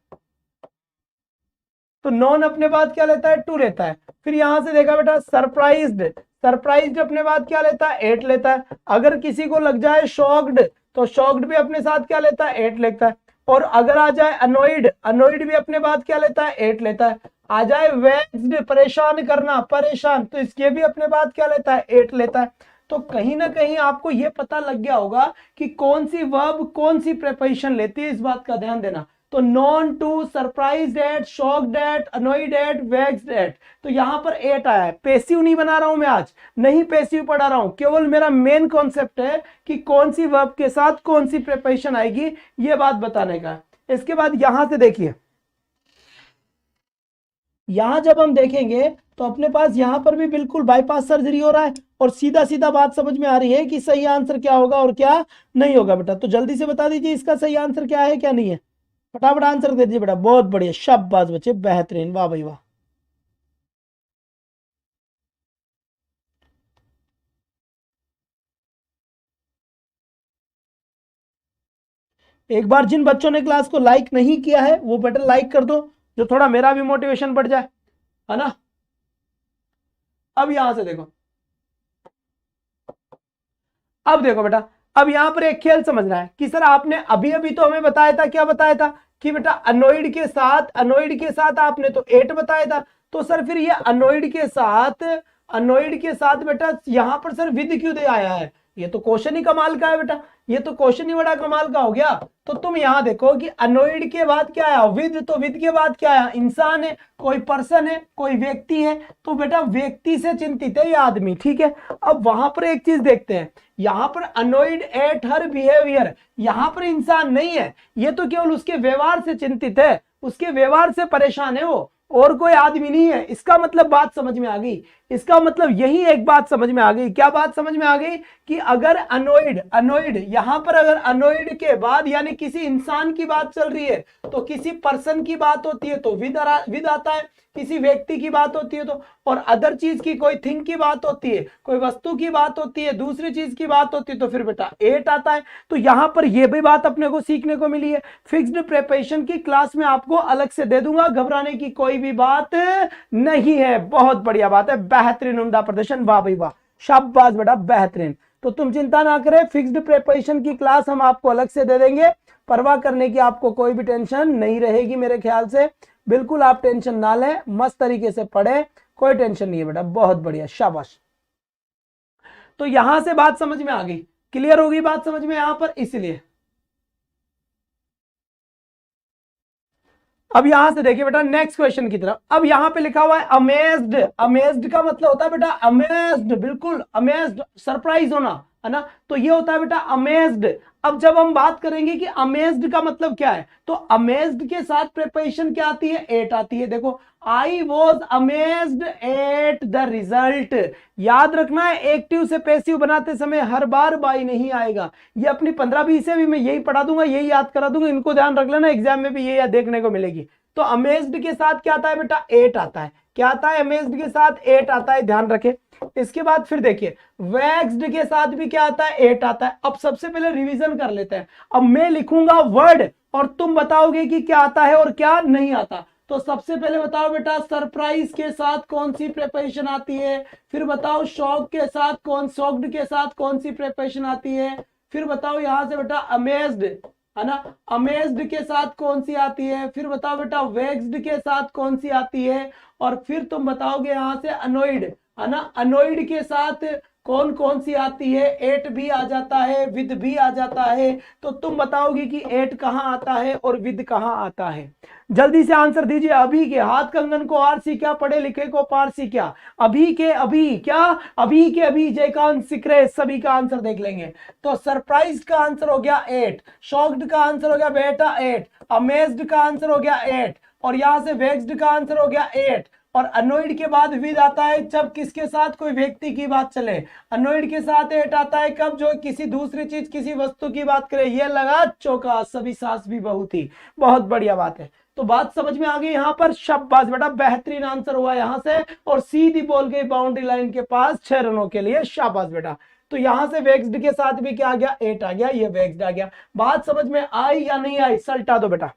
A: तो नॉन अपने बाद क्या लेता है, टू लेता है। फिर यहां से देखा बेटा सरप्राइज्ड अपने बाद क्या लेता है, एट लेता है। अगर किसी को लग जाए शॉक्ड, तो शॉक्ड भी अपने साथ क्या लेता है, एट लेता है। और अगर आ जाए अनोइड भी अपने बाद क्या लेता है, एट लेता है। आ जाए वेक्स्ड, परेशान करना, परेशान, तो इसके भी अपने बाद क्या लेता है, एट लेता है। तो कहीं ना कहीं आपको यह पता लग गया होगा कि कौन सी वर्ब कौन सी प्रेपोजिशन लेती है, इस बात का ध्यान देना। तो known to, surprised at, shocked at, annoyed at, vexed at, तो यहां पर एट आया है। पैसिव नहीं बना रहा हूं मैं आज, नहीं पैसिव पढ़ा रहा हूं, केवल मेरा मेन कॉन्सेप्ट है कि कौन सी वर्ब के साथ कौन सी प्रेपोजिशन आएगी, ये बात बताने का। इसके बाद यहां से देखिए, यहां जब हम देखेंगे तो अपने पास यहां पर भी बिल्कुल बाईपास सर्जरी हो रहा है, और सीधा सीधा बात समझ में आ रही है कि सही आंसर क्या होगा और क्या नहीं होगा बेटा। तो जल्दी से बता दीजिए इसका सही आंसर क्या है क्या नहीं है, फटाफट आंसर दे दीजिए बेटा। बहुत बढ़िया, शाबाश बच्चे, बेहतरीन, वाह भाई वाह। एक बार जिन बच्चों ने क्लास को लाइक नहीं किया है वो बेटा लाइक कर दो, जो थोड़ा मेरा भी मोटिवेशन बढ़ जाए, है ना। अब यहां से देखो, अब देखो बेटा, अब यहां पर एक खेल समझना है कि सर आपने अभी अभी तो हमें बताया था, क्या बताया था कि बेटा अनोइड के साथ आपने तो एट बताया था। तो सर फिर ये अनोइड के साथ बेटा यहां पर सर विद क्यों दे आया है, ये तो क्वेश्चन ही कमाल का है बेटा, ये तो क्वेश्चन ही बड़ा कमाल का हो गया। तो तुम यहां देखो कि अनोइड के बाद क्या आया, विद, तो विद के बाद क्या आया, इंसान है, कोई पर्सन है, कोई व्यक्ति है, तो बेटा व्यक्ति से चिंतित है ये आदमी, ठीक है। अब वहां पर एक चीज देखते हैं, यहां पर अनोइड एट हर बिहेवियर, यहां पर इंसान नहीं है, ये तो केवल उसके व्यवहार से चिंतित है, उसके व्यवहार से परेशान है वो, और कोई आदमी नहीं है। इसका मतलब बात समझ में आ गई, इसका मतलब यही एक बात समझ में आ गई, क्या बात समझ में आ गई कि अगर अनोइड यहां पर अगर अनोइड के बाद यानी किसी इंसान की बात चल रही है तो किसी पर्सन की बात होती है तो विद आता है, किसी व्यक्ति की बात होती है तो, और अदर चीज की कोई थिंग की बात होती है, कोई वस्तु की बात होती है, दूसरी चीज की बात होती है तो फिर बेटा एट आता है। तो यहां पर यह भी बात अपने को सीखने को मिली है। फिक्स्ड प्रेपोजिशन की क्लास में आपको अलग से दे दूंगा, घबराने की कोई भी बात नहीं है। बहुत बढ़िया बात है, बेहतरीन, उम्दा प्रदर्शन, वाह भाई वाह, शाबाश बेटा, बेहतरीन। तो तुम चिंता ना करें, फिक्स्ड प्रेपोजिशन की क्लास हम आपको अलग से दे देंगे, परवाह करने की आपको कोई भी टेंशन नहीं रहेगी मेरे ख्याल से, बिल्कुल आप टेंशन ना लें, मस्त तरीके से पढ़े, कोई टेंशन नहीं है बेटा, बहुत बढ़िया, शाबाश। तो यहां से बात समझ में आ गई, क्लियर होगी बात समझ में यहां पर, इसलिए अब यहां से देखिए बेटा नेक्स्ट क्वेश्चन की तरफ। अब यहां पे लिखा हुआ है अमेज्ड, अमेज्ड का मतलब होता है बेटा अमेज्ड, बिल्कुल अमेज्ड, सरप्राइज होना, है ना, तो ये होता है बेटा अमेज्ड। अब जब हम बात करेंगे कि अमेज्ड का मतलब क्या है, तो अमेज्ड के साथ प्रेपोजिशन क्या आती है, एट आती है। देखो, I was amazed at the result, याद रखना है एक्टिव से पैसिव बनाते समय हर बार बाई नहीं आएगा, ये अपनी 15-20 से भी मैं यही पढ़ा दूंगा, यही याद करा दूंगा, इनको ध्यान रख लेना, एग्जाम में भी ये देखने को मिलेगी। तो अमेज्ड के साथ क्या आता है बेटा, एट आता है, क्या आता है, अमेज्ड के साथ एट आता है, ध्यान रखे। इसके बाद फिर देखिए वैक्स्ड के साथ भी क्या आता है, एट आता है। अब सबसे पहले रिवीजन कर लेते हैं, अब मैं लिखूंगा वर्ड और तुम बताओगे कि क्या आता है और क्या नहीं आता। तो सबसे पहले बताओ बेटा सरप्राइज के साथ कौन सी प्रेपोजिशन आती है, फिर बताओ शॉक्ड के साथ कौन सी प्रेपोजिशन आती है, फिर बताओ यहां से बेटा अमेज्ड, है ना, अमेज्ड के साथ कौन सी आती है, फिर बताओ बेटा वेक्स्ड के साथ कौन सी आती है, और फिर तुम बताओगे यहां से अनोइड, है ना, अनोइड के साथ कौन कौन सी आती है, एट भी आ जाता है, विद भी आ जाता है। तो तुम बताओगे कि एट कहां आता है और विद कहां आता है। जल्दी से आंसर दीजिए, अभी के हाथ कंगन को आरसी क्या, पढ़े लिखे को पारसी क्या, अभी के अभी क्या, अभी के अभी जयकांत सिकरे, सभी का आंसर देख लेंगे। तो सरप्राइज का आंसर हो गया एट, शॉक्ड का आंसर हो गया बेटा एट, अमेज्ड का आंसर हो गया एट, और यहां से वेक्स्ड का आंसर हो गया एट, और अनोइड के बाद विद आता है जब किसके साथ, कोई व्यक्ति की बात चले। अनोइड के साथ एट आता है कब, जो किसी दूसरी चीज किसी वस्तु की बात करे। ये लगा चौका, सभी सास भी बहू थी। बहुत बढ़िया बात है। तो बात समझ में आ गई यहां पर, शाबाश बेटा, बेहतरीन आंसर हुआ यहां से, और सीधी बॉल गई बाउंड्री लाइन के पास 6 रनों के लिए, शाबाश बेटा। तो यहां से वेक्स्ड के साथ भी क्या आ गया, 8 आ गया, ये वेक्स्ड आ गया। बात समझ में आई या नहीं आई, सल्टा दो बेटा।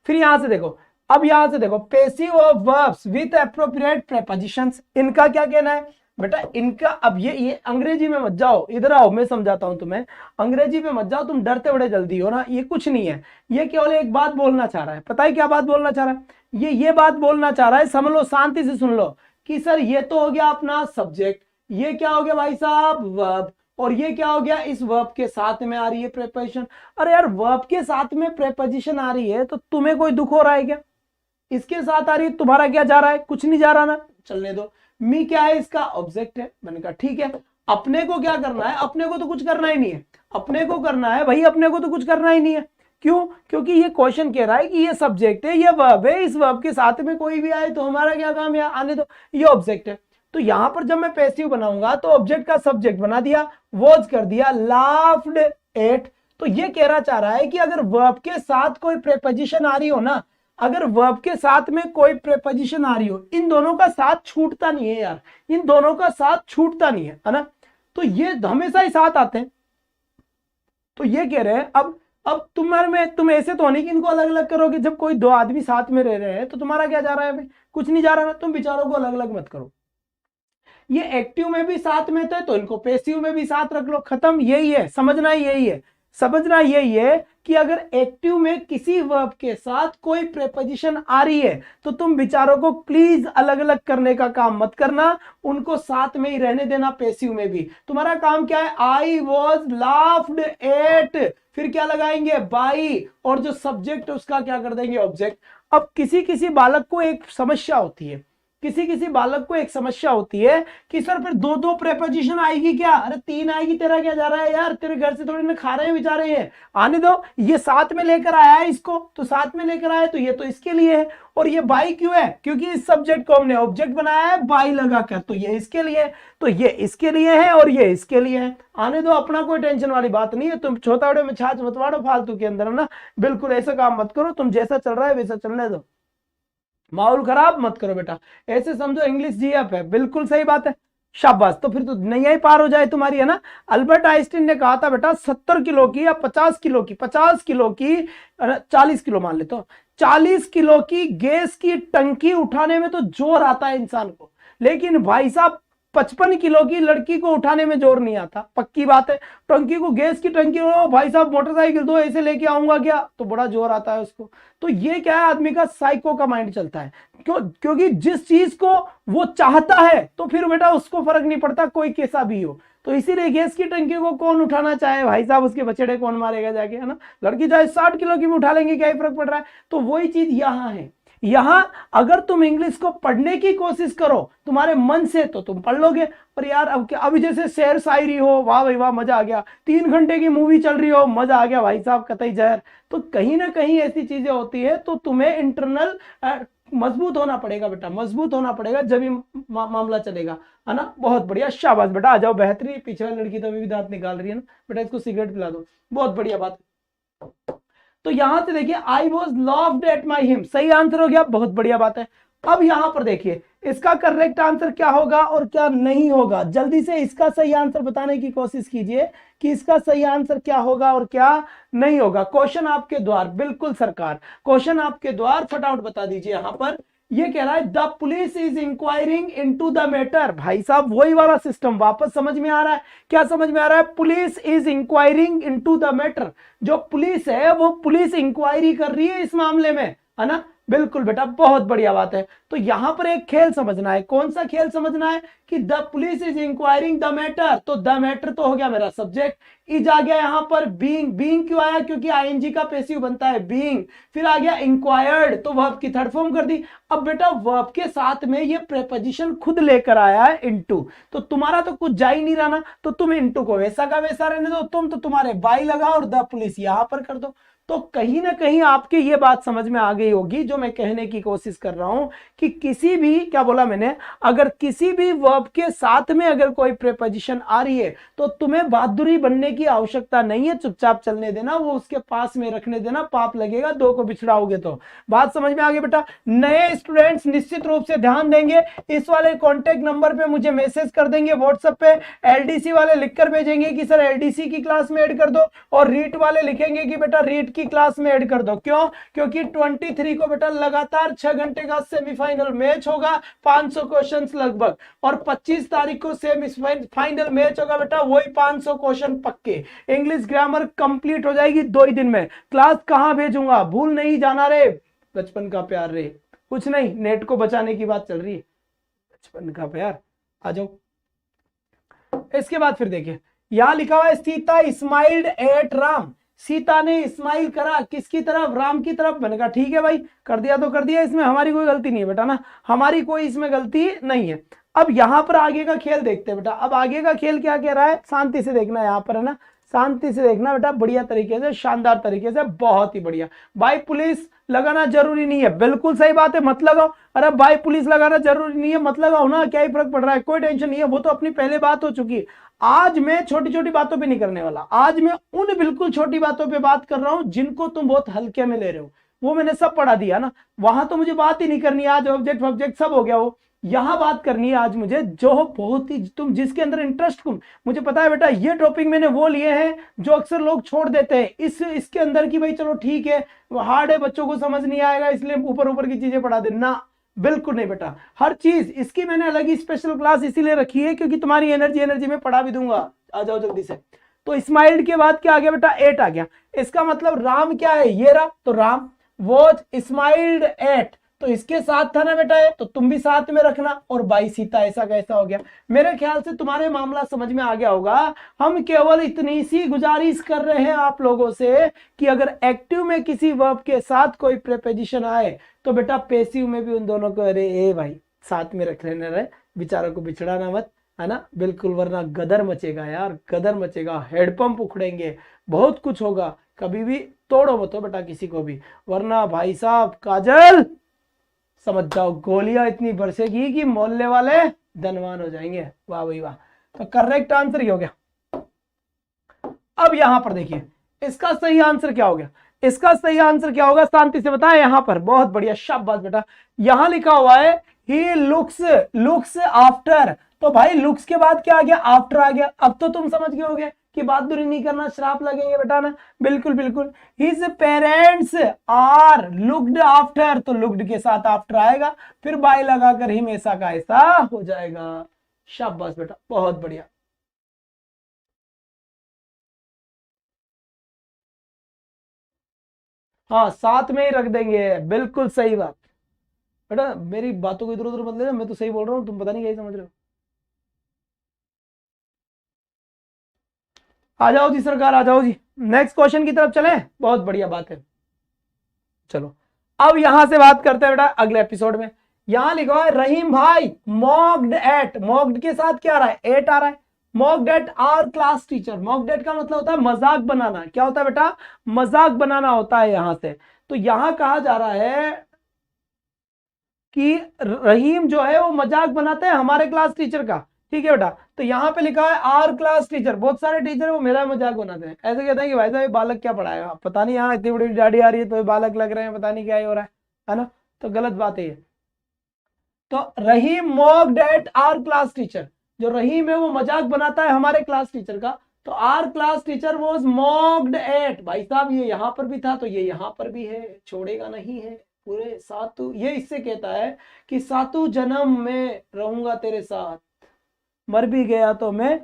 A: फिर यहां से देखो, अब यहां से देखो, passive of verbs with appropriate prepositions, इनका क्या कहना है बेटा, इनका। अब ये अंग्रेजी में मत जाओ, इधर आओ, मैं समझाता हूं तुम्हें। अंग्रेजी में मत जाओ, तुम डरते बड़े जल्दी हो ना, ये कुछ नहीं है। ये केवल एक बात बोलना चाह रहा है, पता है क्या बात बोलना चाह रहा है, ये बात बोलना चाह रहा है, समझ लो, शांति से सुन लो, कि सर ये तो हो गया अपना सब्जेक्ट, ये क्या हो गया भाई साहब, वर्ब, और ये क्या हो गया, इस वर्ब के साथ में आ रही है प्रीपोजिशन। अरे यार, वर्ब के साथ में प्रीपोजिशन आ रही है तो तुम्हें कोई दुख हो रहा है क्या? इसके साथ आ रही है, तुम्हारा क्या जा रहा है, कुछ नहीं जा रहा ना, चलने दो। मी क्या है, इसका ऑब्जेक्ट है। मैंने कहा ठीक है, अपने को क्या करना है, अपने को तो कुछ करना ही नहीं है, अपने को करना है भाई, अपने को तो कुछ करना ही नहीं है। क्यों? क्योंकि ये क्वेश्चन कह रहा है कि ये सब्जेक्ट है, ये वर्ब है, इस वर्ब के साथ में कोई भी आए तो हमारा क्या काम है, आने दो, ये ऑब्जेक्ट है। तो यहां पर जब मैं पैसिव बनाऊंगा तो ऑब्जेक्ट का सब्जेक्ट बना दिया, वॉज कर दिया, लाफ्ड एट। तो ये कहना चाह रहा है कि अगर वर्ब के साथ कोई प्रीपोजिशन आ रही हो ना, अगर वर्ब के साथ में कोई प्रीपोजिशन आ रही हो, इन दोनों का साथ छूटता नहीं है यार, इन दोनों का साथ छूटता नहीं है ना, तो ये हमेशा ही साथ आते हैं। तो ये कह रहे हैं, अब तुम्हारे में तुम ऐसे तो नहीं कि इनको अलग अलग करोगे। जब कोई दो आदमी साथ में रह रहे हैं तो तुम्हारा क्या जा रहा है भाई, कुछ नहीं जा रहा ना, तुम विचारों को अलग अलग मत करो। ये एक्टिव में भी साथ में थे तो इनको पैसिव में भी साथ रख लो, खत्म। यही है, समझना यही है, समझना यही है कि अगर एक्टिव में किसी वर्ब के साथ कोई प्रीपोजिशन आ रही है तो तुम विचारों को प्लीज अलग अलग करने का काम मत करना, उनको साथ में ही रहने देना। पैसिव में भी तुम्हारा काम क्या है, आई वॉज लाफ्ड एट, फिर क्या लगाएंगे, बाई, और जो सब्जेक्ट उसका क्या कर देंगे, ऑब्जेक्ट। अब किसी किसी बालक को एक समस्या होती है, किसी किसी बालक को एक समस्या होती है कि सर फिर दो दो प्रीपोजिशन आएगी क्या, अरे 3 आएगी, तेरा क्या जा रहा है यार, तेरे घर से थोड़ी ना खा रहे हैं बेचारे हैं, आने दो। ये साथ में लेकर आया है इसको, तो साथ में लेकर आया तो ये तो इसके लिए है, और ये बाई क्यों है, क्योंकि इस सब्जेक्ट को हमने ऑब्जेक्ट बनाया है बाई लगाकर, तो ये इसके लिए है, तो ये इसके लिए है और ये इसके लिए है। आने दो, अपना कोई टेंशन वाली बात नहीं है। तुम छोटा बड़े में छाछ मत वाड़ो फालतू के अंदर, है ना, बिल्कुल ऐसा काम मत करो। तुम जैसा चल रहा है वैसा चलने दो, माहौल खराब मत करो बेटा, ऐसे समझो इंग्लिश जीएफ है। बिल्कुल सही बात है, शाबाश। तो फिर तो नैया ही पार हो जाए तुम्हारी, है ना। अल्बर्ट आइंस्टीन ने कहा था बेटा 70 किलो की या 50 किलो की, 50 किलो की, 40 किलो मान ले तो 40 किलो की गैस की टंकी उठाने में तो जोर आता है इंसान को, लेकिन भाई साहब 55 किलो की लड़की को उठाने में जोर नहीं आता। पक्की बात है, टंकी को, गैस की टंकी हो भाई साहब, मोटरसाइकिल दो ऐसे लेके आऊंगा क्या, तो बड़ा जोर आता है उसको। तो ये क्या है, आदमी का साइको का माइंड चलता है। क्योंकि जिस चीज को वो चाहता है तो फिर बेटा उसको फर्क नहीं पड़ता कोई कैसा भी हो। तो इसीलिए गैस की टंकी को कौन उठाना चाहे भाई साहब, उसके बछड़े कौन मारेगा जाके, है ना। लड़की चाहे 60 किलो की भी उठा लेंगे, क्या ही फर्क पड़ रहा है। तो वही चीज यहाँ है। यहां अगर तुम इंग्लिश को पढ़ने की कोशिश करो तुम्हारे मन से तो तुम पढ़ लोगे। पर यार अब क्या, अभी जैसे शेर शायरी हो, वाह भाई वाह, मजा आ गया, 3 घंटे की मूवी चल रही हो, मजा आ गया भाई साहब, कतई जहर। तो कहीं ना कहीं ऐसी चीजें होती है, तो तुम्हें इंटरनल मजबूत होना पड़ेगा बेटा, मजबूत होना पड़ेगा, जब ये मामला चलेगा, है ना। बहुत बढ़िया, शाबाश बेटा, आ जाओ। बेहतरीन, पीछे वाली लड़की तो अभी भी दांत निकाल रही है ना बेटा, इसको सिगरेट पिला दो। बहुत बढ़िया बात। तो यहां से देखिए, I was loved at my him, सही आंसर हो गया, बहुत बढ़िया बात है। अब यहां पर देखिए इसका करेक्ट आंसर क्या होगा और क्या नहीं होगा। जल्दी से इसका सही आंसर बताने की कोशिश कीजिए कि इसका सही आंसर क्या होगा और क्या नहीं होगा। क्वेश्चन आपके द्वार, बिल्कुल सरकार, क्वेश्चन आपके द्वार, फटाफट बता दीजिए। यहां पर ये कह रहा है the police is enquiring into the matter. भाई साहब वही वाला सिस्टम वापस समझ में आ रहा है। क्या समझ में आ रहा है? Police is enquiring into the matter. जो पुलिस है वो पुलिस इंक्वायरी कर रही है इस मामले में, है ना। बिल्कुल बेटा, बहुत बढ़िया बात है। तो यहां पर एक खेल समझना है। कौन सा खेल समझना है? कि the police is enquiring the matter. तो द मैटर तो हो गया मेरा सब्जेक्ट, इज आ गया यहां पर बीइंग। बीइंग क्यों आया? क्योंकि आईएनजी का पैसिव बनता है बीइंग। फिर आ गया इंक्वायर्ड, तो वर्ब की थर्ड फॉर्म कर दी। अब बेटा वर्ब के साथ में ये प्रीपोजिशन खुद लेकर आया है इनटू, तो तुम्हारा तो कुछ जा ही नहीं रहा ना, तो तुम इनटू को वैसा का वैसा रहने दो। तुम तो तुम्हारे बाई लगाओ और द पुलिस यहां पर कर दो। तो कहीं ना कहीं आपके ये बात समझ में आ गई होगी जो मैं कहने की कोशिश कर रहा हूं कि किसी भी, क्या बोला मैंने, अगर किसी भी वर्ब के साथ में अगर कोई प्रीपोजिशन आ रही है तो तुम्हें बहादुरी बनने की आवश्यकता नहीं है, चुपचाप चलने देना, वो उसके पास में रखने देना, पाप लगेगा दो को बिछड़ाओगे तो। बात समझ में आ गई बेटा। नए स्टूडेंट्स निश्चित रूप से ध्यान देंगे, इस वाले कॉन्टेक्ट नंबर पे मुझे मैसेज कर देंगे व्हाट्सएप पे, एलडीसी वाले लिखकर भेजेंगे कि सर एलडीसी की क्लास में ऐड कर दो, और रीट वाले लिखेंगे कि बेटा रीट की क्लास में ऐड कर दो। क्यों? क्योंकि 23 को बेटा लगातार 6 घंटे का सेमीफाइनल मैच होगा, 500 क्वेश्चंस लगभग, और 25 तारीख को सेमीफाइनल मैच होगा बेटा, वही 500 क्वेश्चन पक्के। इंग्लिश ग्रामर कंप्लीट हो जाएगी 2 ही दिन में। क्लास कहां भेजूंगा, भूल नहीं जाना रे, बचपन का प्यार रे, कुछ नहीं, नेट को बचाने की बात चल रही है, बचपन का प्यार। आ जाओ। इसके बाद फिर देखिए यहां लिखा हुआ है सीता स्माइल्ड एट राम, सीता ने स्माइल करा किसकी तरफ, राम की तरफ। मैंने कहा ठीक है भाई, कर दिया तो कर दिया, इसमें हमारी कोई गलती नहीं है बेटा ना, हमारी कोई इसमें गलती नहीं है। अब यहां पर आगे का खेल देखते हैं बेटा। अब आगे का खेल क्या कह रहा है, शांति से देखना यहां पर, है ना, शांति से देखना बेटा, बढ़िया तरीके से, शानदार तरीके से, बहुत ही बढ़िया। भाई पुलिस लगाना जरूरी नहीं है, बिल्कुल सही बात है, मत लगाओ। अरे भाई पुलिस लगाना जरूरी नहीं है, मत लगाओ ना, क्या ही फर्क पड़ रहा है, कोई टेंशन नहीं है, वो तो अपनी पहले बात हो चुकी है। आज मैं छोटी छोटी बातों पे नहीं करने वाला, आज मैं उन बिल्कुल छोटी बातों पे बात कर रहा हूं जिनको तुम बहुत हल्के में ले रहे हो, वो मैंने सब पढ़ा दिया ना, वहां तो मुझे बात ही नहीं करनी है आज, ऑब्जेक्ट ऑब्जेक्ट सब हो गया वो। यहां बात करनी है आज मुझे जो बहुत ही, तुम जिसके अंदर इंटरेस्ट, मुझे पता है बेटा ये टॉपिक मैंने वो लिए हैं जो अक्सर लोग छोड़ देते हैं, इसके अंदर की भाई चलो ठीक है हार्ड है, बच्चों को समझ नहीं आएगा इसलिए ऊपर ऊपर की चीजें पढ़ा देना, बिल्कुल नहीं बेटा। हर चीज इसकी मैंने अलग ही स्पेशल क्लास इसीलिए रखी है क्योंकि तुम्हारी एनर्जी में पढ़ा भी दूंगा। आ जाओ जल्दी से। तो स्माइल्ड के बाद क्या आ गया बेटा, एट आ गया। इसका मतलब राम क्या है, ये रहा, तो राम वॉज स्माइल्ड एट, तो इसके साथ था ना बेटा है, तो तुम भी साथ में रखना, और बाई सीता, ऐसा कैसा हो गया। मेरे ख्याल से तुम्हारे मामला समझ में आ गया होगा। हम केवल इतनी सी गुजारिश कर रहे हैं आप लोगों से कि अगर एक्टिव में किसी वर्ब के साथ कोई प्रीपोजिशन आए तो बेटा पैसिव में भी उन दोनों को अरे ए भाई साथ में रख लेने रहे, बेचारों को बिछड़ाना मत, है ना, बिल्कुल, वरना गदर मचेगा यार, गदर मचेगा, हेडपंप उखड़ेंगे, बहुत कुछ होगा। कभी भी तोड़ो मत हो बेटा किसी को भी, वरना भाई साहब काजल समझ जाओ गोलियां इतनी बरसेगी कि मोहल्ले वाले धनवान हो जाएंगे। वाह भाई वाह, तो करेक्ट आंसर ही हो गया। अब यहां पर देखिए इसका सही आंसर क्या हो गया, इसका सही आंसर क्या होगा, शांति से बताएं। यहां पर बहुत बढ़िया, शाबाश बेटा। यहां लिखा हुआ है ही लुक्स आफ्टर, तो भाई लुक्स के बाद क्या आ गया, आफ्टर आ गया। अब तो तुम समझ गए होगे कि बहादुरी नहीं करना, श्राप लगेंगे बेटा ना, बिल्कुल बिल्कुल। His parents are looked after, तो लुक्ड के साथ आफ्टर आएगा, फिर बाय लगाकर हिम ऐसा का ऐसा हो जाएगा। शाबाश बेटा, बहुत बढ़िया। हाँ साथ में ही रख देंगे, बिल्कुल सही बात बेटा, मेरी बातों को इधर उधर मत लेना, मैं तो सही बोल रहा हूँ, तुम पता नहीं क्या समझ रहे हो। आ जाओ जी सरकार, आ जाओ जी, नेक्स्ट क्वेश्चन की तरफ चलें। बहुत बढ़िया बात है, चलो अब यहां से बात करते हैं बेटा अगले एपिसोड में। यहां लिखा है रहीम भाई मॉक्ड एट, मॉक्ड के साथ क्या आ रहा है, एट आ रहा है। Mocked at our class teacher, mocked at का मतलब होता है मजाक बनाना, क्या होता है बेटा, मजाक बनाना होता है यहां से। तो यहां कहा जा रहा है कि रहीम जो है वो मजाक बनाते हैं हमारे क्लास टीचर का, ठीक है बेटा। तो यहाँ पे लिखा है आर क्लास टीचर, बहुत सारे टीचर वो मेरा मजाक बनाते हैं, ऐसे कहते हैं कि भाई साहब बालक क्या पढ़ाएगा, पता नहीं, यहाँ इतनी बड़ी गाड़ी आ रही है तो बालक लग रहे हैं, पता नहीं क्या ही हो रहा है ना, तो गलत बात है ये। तो Rahim mocked at our class teacher, जो रहीम है वो मजाक बनाता है हमारे क्लास टीचर का, तो our class teacher was mocked at, भाई साहब ये यहाँ पर भी था तो ये यहाँ पर भी है, छोड़ेगा नहीं है पूरे सातु, ये इससे कहता है कि सातु जन्म में रहूंगा तेरे साथ, मर भी गया तो मैं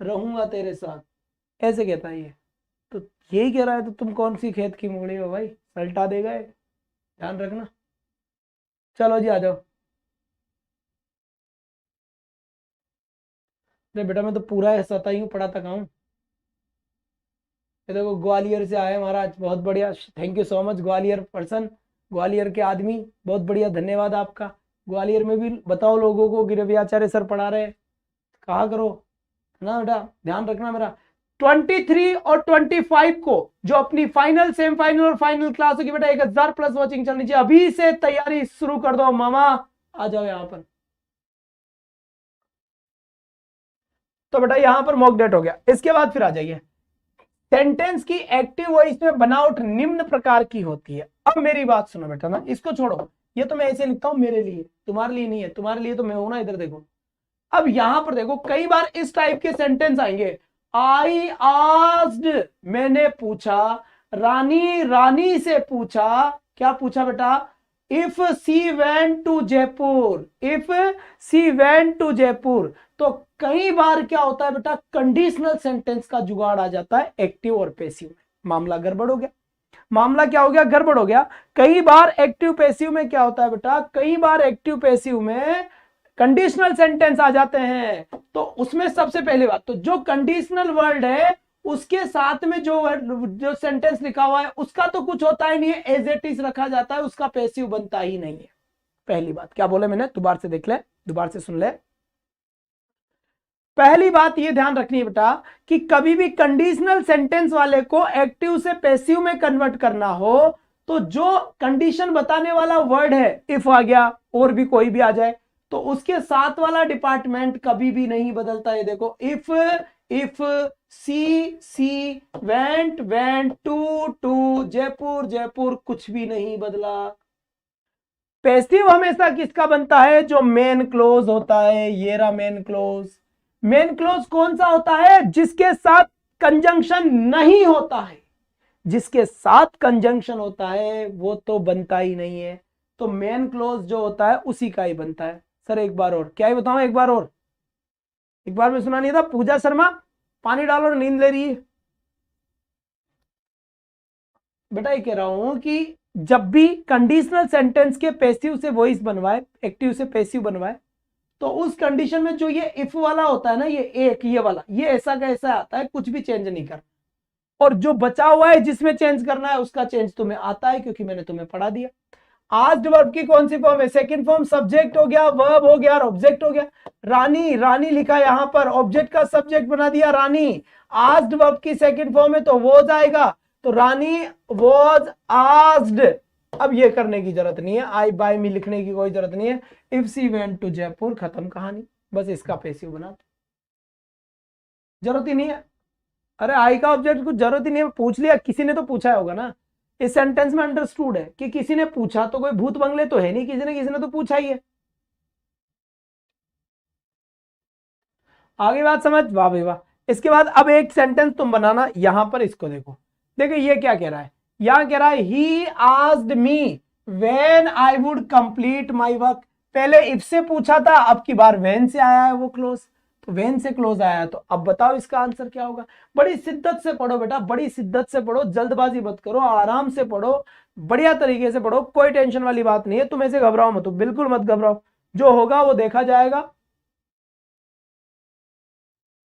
A: रहूंगा तेरे साथ, ऐसे कहता है ये। तो यही कह रहा है, तो तुम कौन सी खेत की मुगड़ी हो भाई, पलटा देगा ये, ध्यान रखना। चलो जी आ जाओ। अरे बेटा मैं तो पूरा सता ही हूँ, पढ़ाता कहाँ हूँ। ये देखो ग्वालियर से आए महाराज, बहुत बढ़िया, thank you so much Gwalior person, Gwalior के आदमी, बहुत बढ़िया, धन्यवाद आपका। ग्वालियर में भी बताओ लोगों को कि रवि आचार्य सर पढ़ा रहे, कहा करो ना बेटा, ध्यान रखना मेरा। 23 और 25 को जो अपनी फाइनल, सेमीफाइनल और फाइनल क्लास होगी बेटा 1000 प्लस वॉचिंग चलनी चाहिए। अभी से तैयारी शुरू कर दो मामा, आ जाओ यहां पर। तो बेटा यहां पर मॉक डेट हो गया। इसके बाद फिर आ जाइए, सेंटेंस की एक्टिव वॉइस में बनावट निम्न प्रकार की होती है। अब मेरी बात सुनो बेटा ना, इसको छोड़ो, ये तो मैं ऐसे लिखता हूं मेरे लिए, तुम्हारे लिए नहीं है, तुम्हारे लिए तो मैं हूं ना, इधर देखो। अब यहां पर देखो, कई बार इस टाइप के सेंटेंस आएंगे, आई आस्क्ड, मैंने पूछा, रानी रानी से पूछा, क्या पूछा बेटा, if she went to Jaipur, if she went to Jaipur. तो कई बार क्या होता है बेटा, कंडीशनल सेंटेंस का जुगाड़ आ जाता है एक्टिव और पैसिव में, मामला गड़बड़ हो गया। मामला क्या हो गया, गड़बड़ हो गया। कई बार एक्टिव पैसिव में क्या होता है बेटा, कई बार एक्टिव पैसिव में कंडीशनल सेंटेंस आ जाते हैं। तो उसमें सबसे पहली बात, तो जो कंडीशनल वर्ड है उसके साथ में जो सेंटेंस लिखा हुआ है उसका तो कुछ होता ही नहीं है, एज इट इज रखा जाता है, उसका पैसिव बनता ही नहीं है। पहली बात क्या बोले मैंने, दोबारा से देख ले, दोबारा से सुन ले। पहली बात ये ध्यान रखनी है बेटा कि कभी भी कंडीशनल सेंटेंस वाले को एक्टिव से पैसिव में कन्वर्ट करना हो तो जो कंडीशन बताने वाला वर्ड है, इफ आ गया और भी कोई भी आ जाए, तो उसके साथ वाला डिपार्टमेंट कभी भी नहीं बदलता है। देखो, if she went to Jaipur, Jaipur कुछ भी नहीं बदला। पैसिव हमेशा किसका बनता है, जो मेन क्लोज होता है, ये रहा मेन क्लोज। मेन क्लोज कौन सा होता है, जिसके साथ कंजंक्शन नहीं होता है, जिसके साथ कंजंक्शन होता है वो तो बनता ही नहीं है। तो मेन क्लोज जो होता है उसी का ही बनता है। सर एक बार और, क्या ही बताऊं, एक बार और, एक बार में सुना नहीं था। पूजा शर्मा पानी डालो, नींद ले रही है बेटा। ये कह रहा हूं कि जब भी कंडीशनल सेंटेंस के पैसिव से वॉइस बनवाए, एक्टिव से पैसिव बनवाए, तो उस कंडीशन में जो ये इफ वाला होता है ना, ये एक ये वाला, ये ऐसा का ऐसा आता है, कुछ भी चेंज नहीं कर। और जो बचा हुआ है जिसमें चेंज करना है उसका चेंज तुम्हें आता है, क्योंकि मैंने तुम्हें पढ़ा दिया। आस्क्ड वर्ब की कौन सी फॉर्म है, सेकंड फॉर्म, सब्जेक्ट हो गया, वर्ब हो गया और ऑब्जेक्ट हो गया। रानी, रानी लिखा यहां पर, ऑब्जेक्ट का सब्जेक्ट बना दिया रानी। आस्क्ड वर्ब की सेकंड फॉर्म है तो वो जाएगा, तो रानी वॉज आस्क्ड। अब ये करने की जरूरत नहीं है, आई बाय मी लिखने की कोई जरूरत नहीं है। If she went to Jaipur, खत्म कहानी, बस इसका पैसिव बना, जरूरत ही नहीं है। अरे आई का ऑब्जेक्ट कुछ जरूरत ही नहीं है, पूछ लिया, किसी ने तो पूछा होगा ना। इस सेंटेंस में अंडरस्टूड है कि किसी ने पूछा, तो कोई भूत बंगले तो है नहीं, किसी ने तो पूछा ही है। आगे बात समझ, वाह भाई वाह। इसके बाद अब एक सेंटेंस तुम बनाना, यहां पर इसको देखो, देखो ये क्या कह रहा है, यहां कह रहा है he asked me when I would complete my work. पहले इफ से पूछा था, अब की बार व्हेन से आया है वो क्लोज, तो व्हेन से क्लोज आया है। तो अब बताओ इसका आंसर क्या होगा। बड़ी शिद्दत से पढ़ो बेटा, बड़ी शिद्दत से पढ़ो, जल्दबाजी मत करो, आराम से पढ़ो, बढ़िया तरीके से पढ़ो, कोई टेंशन वाली बात नहीं है। तुम ऐसे घबराओ मत, बिल्कुल मत घबराओ, जो होगा वो देखा जाएगा।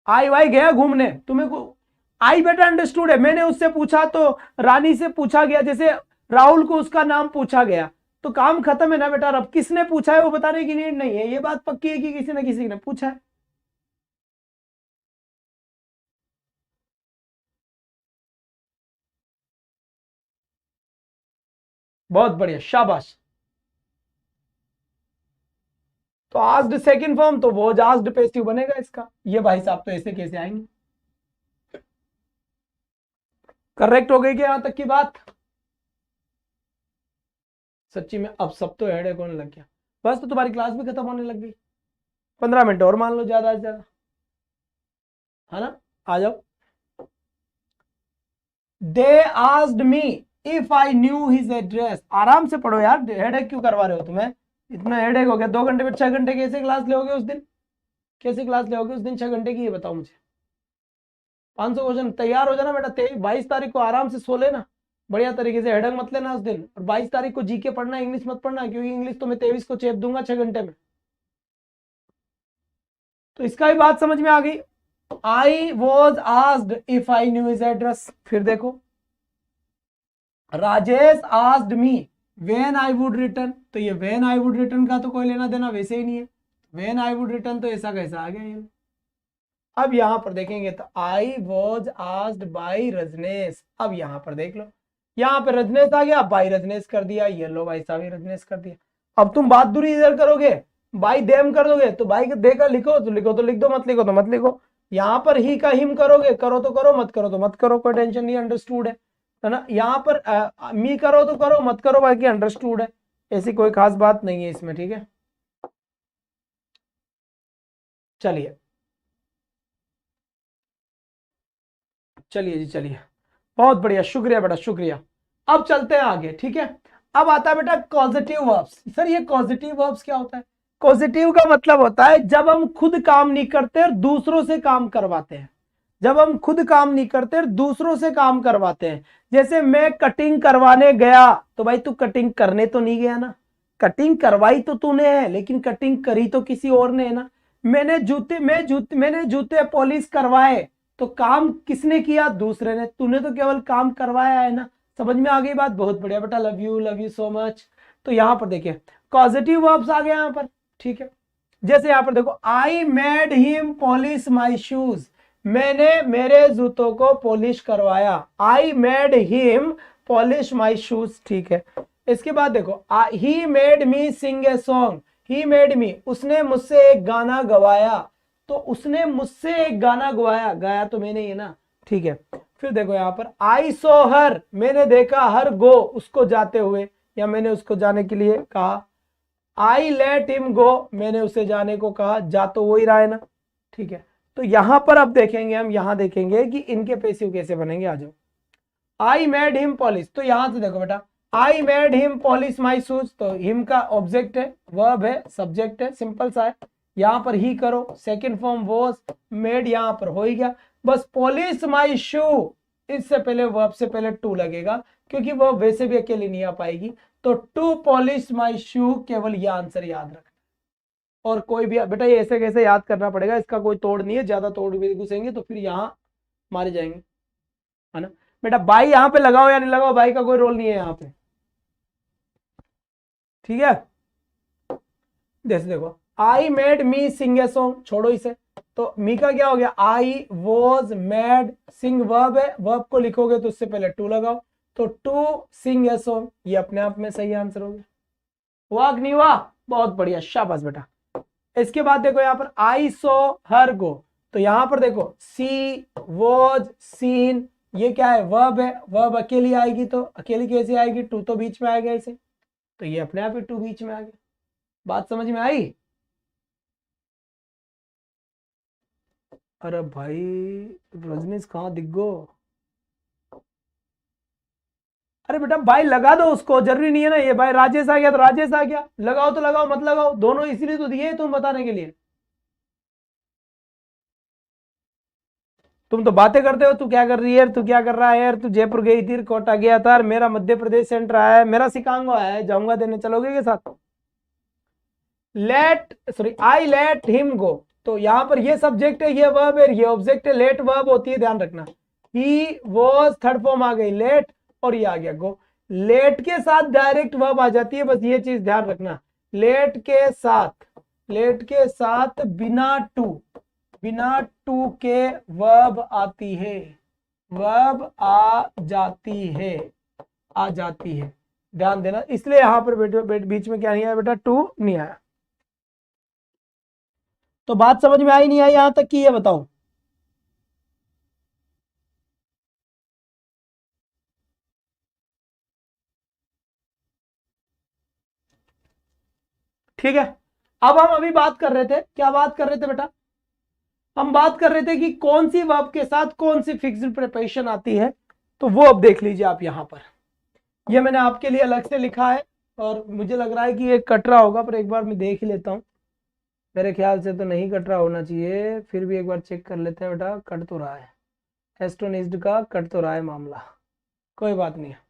A: आई वाई गया घूमने, तुम्हें को आई बेटा अंडरस्टूड है, मैंने उससे पूछा तो रानी से पूछा गया, जैसे राहुल को उसका नाम पूछा गया, तो काम खत्म है ना बेटा। अब किसने पूछा है वो बताने की नीड नहीं है, ये बात पक्की है कि किसी न किसी ने पूछा है। बहुत बढ़िया, शाबाश। तो आस्क्ड सेकंड फॉर्म, तो वो आस्क्ड पैसिव बनेगा इसका। ये भाई साहब तो ऐसे कैसे आएंगे, करेक्ट हो गई क्या यहां तक की बात। सच्ची में अब सब तो हेडेक होने लग गया, बस तो तुम्हारी क्लास भी खत्म होने लग गई। 15 मिनट और मान लो ज्यादा से ज्यादा, है ना। आ जाओ। They asked me if I knew his address. आराम से पढ़ो यार, हेडेक क्यों करवा रहे हो तुम्हें, इतना हेडेक हो गया। 2 घंटे में 6 घंटे कैसे क्लास लोगे उस दिन, कैसे क्लास लोगे उस दिन 6 घंटे की, ये बताओ मुझे। 500 क्वेश्चन तैयार हो जाना बेटा, 22 तारीख को आराम से सो लेना, बढ़िया तरीके से, हेडेक मत लेना उस दिन। और 22 तारीख को जीके पढ़ना, इंग्लिश मत पढ़ना, क्योंकि इंग्लिश तो मैं 23 को चेप दूंगा 6 घंटे में। तो इसका भी बात समझ में आ गई। I was asked if I knew his address. फिर देखो, Rajesh asked me when I would return. तो ये व्हेन आई वुड रिटर्न का तो कोई लेना देना वैसे ही नहीं है, व्हेन आई वुड रिटर्न तो ऐसा कैसा आ गया ये। अब यहां पर देखेंगे तो I was asked by Rajnesh. अब यहां पर देख लो, यहां पर रजनेश आ गया, बाय रजनेश कर दिया, ये लो भाई साहब रजनेश कर दिया। अब तुम बहादुरी इधर करोगे, बाई देम कर दोगे, तो बाई देकर लिखो तो लिखो, तो लिख दो, मत लिखो तो मत लिखो। यहां पर ही का हिम करोगे, करो तो करो, मत करो तो मत करो, कोई टेंशन नहीं, अंडरस्टूड है ना। यहां पर मी करो तो करो, मत करो, बाकी अंडरस्टूड है, ऐसी कोई खास बात नहीं है इसमें, ठीक है। चलिए चलिए जी, चलिए, बहुत बढ़िया, शुक्रिया बेटा, शुक्रिया। अब चलते हैं आगे, ठीक है। अब आता है बेटा कॉजेटिव वर्ब्स। सर ये कॉजेटिव वर्ब्स क्या होता है? पॉजिटिव का मतलब होता है जब हम खुद काम नहीं करते और दूसरों से काम करवाते हैं। जब हम खुद काम नहीं करते और दूसरों से काम करवाते हैं। जैसे मैं कटिंग करवाने गया, तो भाई तू कटिंग करने तो नहीं गया ना, कटिंग करवाई तो तूने है, लेकिन कटिंग करी तो किसी और ने है ना। मैंने जूते पॉलिश करवाए, तो काम किसने किया? दूसरे ने। तूने तो केवल काम करवाया है ना। समझ में आ गई बात? बहुत बढ़िया बेटा, लव यू सो मच। तो यहां पर देखिए पॉजिटिव वर्ब्स आ गए यहां पर, ठीक है। जैसे यहां पर देखो, I made him polish my shoes, मैंने मेरे जूतों को पॉलिश करवाया। I made him polish my shoes, ठीक है। इसके बाद देखो, he made me sing a song, he made me, उसने मुझसे एक गाना गवाया। तो उसने मुझसे एक गाना गवाया, गाया तो मैंने ही ना, ठीक है। फिर देखो यहां पर, आई सो हर, मैंने देखा हर गो, उसको जाते हुए, या मैंने उसको जाने के लिए कहा। आई लेट हिम गो, मैंने उसे जाने को कहा, जा तो वो ही रहा है ना, ठीक है। तो यहां पर अब देखेंगे हम, यहां देखेंगे कि इनके पैसिव कैसे बनेंगे। आ जाओ, आई मेड हिम पॉलिश, तो यहां से देखो बेटा, आई made him polish my shoes, तो हिम का ऑब्जेक्ट है, वर्ब है, सब्जेक्ट है, सिंपल सा है। यहां पर ही करो, सेकेंड फॉर्म वॉज, मेड यहां पर हो ही गया। बस पॉलिश माई शू, इससे पहले वर्ब से पहले टू लगेगा, क्योंकि वो वैसे भी अकेली नहीं आ पाएगी। तो टू पॉलिश माई शू, केवल ये आंसर याद रखना। और कोई भी बेटा ये ऐसे कैसे याद करना पड़ेगा, इसका कोई तोड़ नहीं है, ज्यादा तोड़ भी घुसेंगे तो फिर यहाँ मारे जाएंगे, है ना। बेटा बाई यहाँ पे लगाओ या नहीं लगाओ, बाई का कोई रोल नहीं है यहाँ पे, ठीक है। जैसे देखो, I made me sing a song, छोड़ो इसे, तो मी का क्या हो गया, I was made, sing verb है, वर्ब को लिखोगे तो उससे पहले टू लगाओ, तो टू सिंग ए सॉन्ग, ये अपने आप में सही आंसर हो गया। वाह नहीं वाह, बहुत बढ़िया, शाबाश बेटा। इसके बाद देखो यहां पर, आई सो हर गो, तो यहां पर देखो, सी वॉज सीन, ये क्या है, वर्ब है, वर्ब अकेली आएगी, तो अकेली कैसे आएगी, टू तो बीच में आएगा इसे, तो ये अपने आप ही टू बीच में आ गया। बात समझ में आई? अरे भाई रजनीश कहाँ दिख गो? अरे बेटा भाई लगा दो उसको, जरूरी नहीं है ना, ये भाई राजेश आ गया तो राजेश आ गया, लगाओ तो लगाओ, मत लगाओ, दोनों इसीलिए तो दिए तुम बताने के लिए। तुम तो बातें करते हो, तू क्या कर रही है, तू क्या कर रहा है यार, तू जयपुर गई थी, कोटा गया था, मेरा मध्य प्रदेश सेंटर आया है, मेरा सिकांगो आया है, जाऊंगा देने, चलोगे के साथ? Let, sorry, I let him go, तो यहां पर ये सब्जेक्ट है, ये वर्ब है, ये ऑब्जेक्ट है, लेट वर्ब होती है, ध्यान रखना। ही वॉज थर्ड फॉर्म आ गई, लेट, और ये आ गया गो। लेट के साथ डायरेक्ट वर्ब आ जाती है, बस ये चीज ध्यान रखना। लेट के साथ, लेट के साथ बिना टू, बिना टू के वर्ब आती है, वर्ब आ जाती है, आ जाती है, ध्यान देना। इसलिए यहां पर बीच में क्या नहीं आया बेटा, टू नहीं आया। तो बात समझ में आई नहीं आई यहां तक की, ये बताओ। ठीक है, अब हम अभी बात कर रहे थे, क्या बात कर रहे थे बेटा? हम बात कर रहे थे कि कौन सी वर्ब के साथ कौन सी फिक्स्ड प्रिपरेशन आती है, तो वो अब देख लीजिए आप यहां पर। ये मैंने आपके लिए अलग से लिखा है, और मुझे लग रहा है कि ये कट रहा होगा, पर एक बार मैं देख ही लेता हूं। मेरे ख्याल से तो नहीं कट रहा होना चाहिए, फिर भी एक बार चेक कर लेते हैं बेटा, कट तो रहा है, एस्टोनिज्ड का कट तो रहा है मामला, कोई बात नहीं है।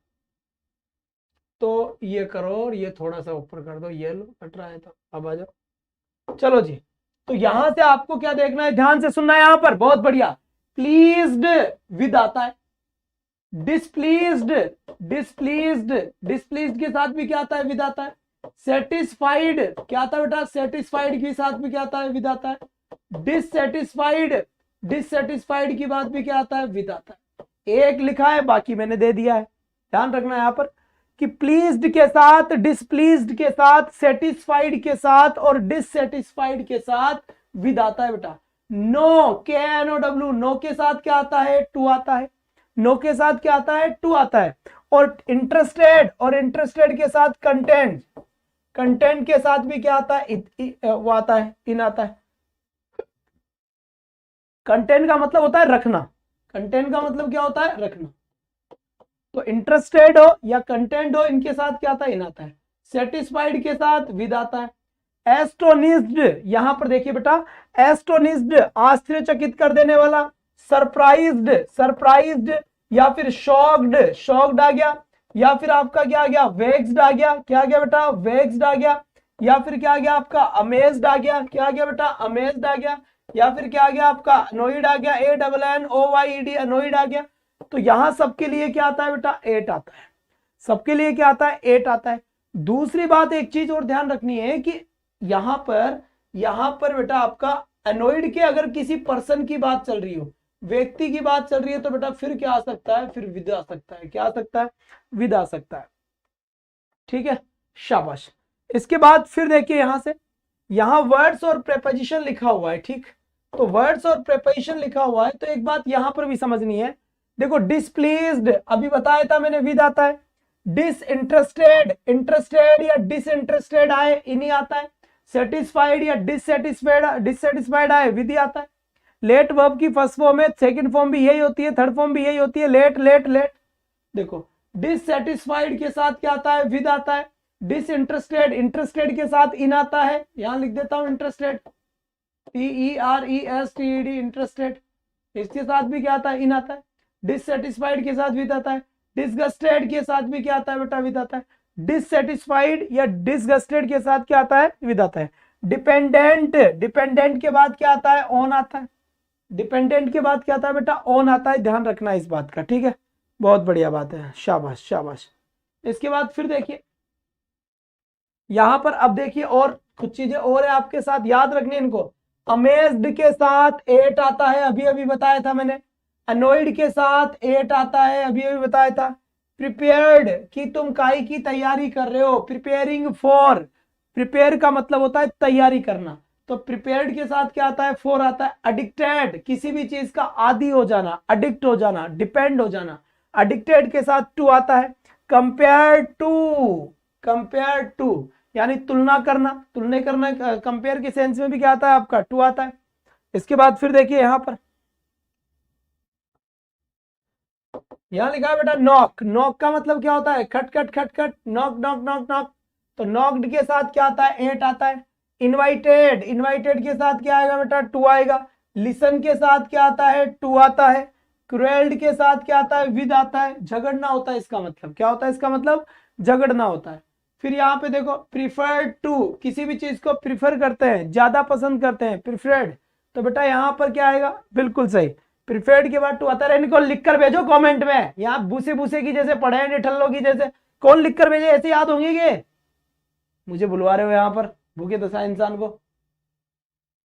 A: तो ये करो और ये थोड़ा सा ऊपर कर दो, ये लो कट रहा है, तो अब आ जाओ। चलो जी, तो यहां से आपको क्या देखना है, ध्यान से सुनना है यहां पर, बहुत बढ़िया। प्लीज्ड विद आता है, डिसप्लीज्ड, डिसप्लीज्ड, डिसप्लीज्ड के साथ भी क्या आता है, विद आता है। सेटिस्फाइड क्या आता है बेटा, सेटिस्फाइड के साथ भी क्या आता है, विद आता है। डिससेटिस्फाइड, डिससेटिस्फाइड की बात भी क्या आता है, विद आता है। एक लिखा है, बाकी मैंने दे दिया है। ध्यान रखना यहां पर कि प्लीज्ड के साथ, डिसप्लीज्ड के साथ, सेटिस्फाइड के साथ और डिससेटिस्फाइड के साथ विद आता है बेटा। नो, KNOW, नो के साथ क्या आता है, टू आता है। नो के साथ क्या आता है, टू आता है। और इंटरेस्टेड के साथ कंटेंट, कंटेंट के साथ भी क्या आता है, वो आता है, इन आता है। कंटेंट का मतलब होता है रखना, कंटेंट का मतलब क्या होता है, रखना। तो इंटरेस्टेड हो या कंटेंट हो, इनके साथ क्या आता है, इन आता है। सेटिस्फाइड के साथ विद आता है। एस्टोनिज्ड, यहां पर देखिए बेटा, एस्टोनिज्ड आश्चर्यचकित कर देने वाला, सरप्राइज्ड या फिर शॉक्ड आ गया, या फिर आपका क्या आ गया, वेक्स्ड आ गया। क्या आ गया बेटा, वेक्स्ड आ गया। या फिर क्या आ गया आपका, अमेज्ड आ गया। क्या आ गया बेटा, अमेज्ड आ गया। या फिर क्या आ गया आपका, अनोइड आ गया, ANNOYED, अनोइड आ गया। तो यहां सबके लिए क्या आता है बेटा, 8 आता है। सबके लिए क्या आता है, 8 आता है। दूसरी बात, एक चीज और ध्यान रखनी है कि यहां पर बेटा आपका अनोइड के अगर किसी पर्सन की बात चल रही हो, व्यक्ति की बात चल रही है, तो बेटा फिर क्या आ सकता है, फिर विद आ सकता है। क्या आ सकता है, विद आ सकता है। ठीक है, शाबाश। इसके बाद फिर देखिए यहां से, यहां वर्ड्स और प्रेपोजिशन लिखा हुआ है। ठीक, तो वर्ड्स और प्रेपोजिशन लिखा हुआ है, तो एक बात यहां पर भी समझनी है। देखो, डिसप्लीज्ड अभी बताया था मैंने, विद आता है। इंटरेस्टेड या डिसइंटरेस्टेड आए, इन्हीं आता है। सेटिस्फाइड या डिससेटिस्फाइड आए, विद आता है। लेट वर्ब की फर्स्ट फॉर्म है, सेकंड फॉर्म भी यही होती है, थर्ड फॉर्म भी यही होती है, लेट। देखो, डिससेटिस्फाइड के साथ क्या आता है, विद आता है। इंटरेस्टेड के साथ इन आता है, यहां लिख देता हूं इंटरेस्टेड, TERESTED, इंटरेस्टेड। इसके साथ भी क्या आता है, इन आता है। डिससेटिस्फाइड के साथ विद आता है। डिसगस्टेड के साथ भी क्या आता है बेटा, विद आता है। डिससेटिस्फाइड या डिसगस्टेड के साथ क्या आता है, विद आता है। डिपेंडेंट के बाद क्या आता है, ऑन आता है। डिपेंडेंट के बाद क्या आता है बेटा, ऑन आता है। ध्यान रखना इस बात का, ठीक है, बहुत बढ़िया बात है, शाबाश शाबाश। इसके बाद फिर देखिए यहां पर, अब देखिए और कुछ चीजें और है आपके साथ याद रखनी इनको। अमेज्ड के साथ 8 आता है, अभी अभी बताया था मैंने। अनोइड के साथ 8 आता है, अभी अभी बताया था। प्रिपेयर्ड कि तुम काई की तैयारी कर रहे हो, प्रिपेयरिंग फॉर, प्रिपेयर का मतलब होता है तैयारी करना, तो प्रिपेयर्ड के साथ क्या आता है, 4 आता है। एडिक्टेड किसी भी चीज का आदी हो जाना, एडिक्ट हो जाना, डिपेंड हो जाना, एडिक्टेड के साथ 2 आता है। कंपेयर टू यानी तुलना करना, कंपेयर के सेंस में भी क्या आता है आपका, 2 आता है। इसके बाद फिर देखिए यहां पर, यहां लिखा है बेटा नॉक का मतलब क्या होता है, खट, नॉक। तो नॉक्ड के साथ क्या आता है, 8 आता है। इनवाइटेड के साथ क्या आएगा बेटा, 2 आएगा। लिसन के साथ क्या आता है, 2 आता है। क्रुएल्ड के साथ क्या आता है, विद आता है। झगड़ना होता है, इसका मतलब क्या होता है, इसका मतलब झगड़ना होता है। फिर यहाँ पे देखो, प्रिफर्ड टू किसी भी चीज को प्रिफर करते हैं, ज्यादा पसंद करते हैं, प्रिफर्ड। तो बेटा यहाँ पर क्या आएगा, बिल्कुल सही, प्रिफर्ड के बाद 2 आता है। इनको लिखकर भेजो कमेंट में, यहाँ भूसे की जैसे पढ़े हैं, निठल्लों की जैसे, कौन लिखकर भेजे, ऐसे याद होंगे कि मुझे बुलवा रहे हो यहाँ पर भूखे दशा इंसान को।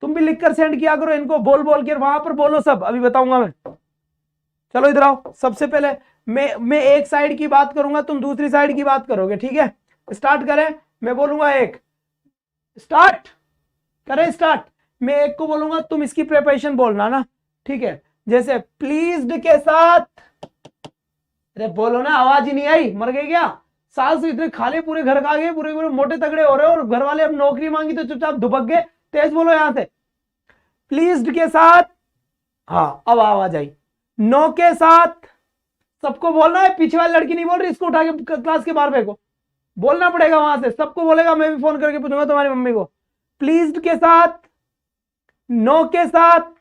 A: तुम भी लिखकर सेंड किया करो इनको, बोल के वहां पर बोलो सब, अभी बताऊंगा मैं। चलो इधर आओ, सबसे पहले मैं एक साइड की बात करूंगा, तुम दूसरी साइड की बात करोगे, ठीक है। स्टार्ट करें, मैं बोलूंगा एक, स्टार्ट स्टार्ट, मैं एक को बोलूंगा, तुम इसकी प्रिपरेशन बोलना ना, ठीक है। जैसे प्लीज्ड के साथ, अरे बोलो ना, आवाज ही नहीं आई, मर गए क्या, साल से इतने खाले पूरे घर का गए, पूरे मोटे तगड़े हो रहे हो, और घर वाले अब नौकरी मांगी तो चुपचाप दुबक गए। तेज बोलो यहां से, प्लीज्ड के साथ, हाँ अब आवाज आई। नो के साथ सबको बोलना है, पीछे वाली लड़की नहीं बोल रही, इसको उठा के क्लास के बाहर फेंको, बोलना पड़ेगा वहां से, सबको बोलेगा, मैं भी फोन करके पूछूंगा तुम्हारी मम्मी को। प्लीज्ड के साथ, नो के साथ,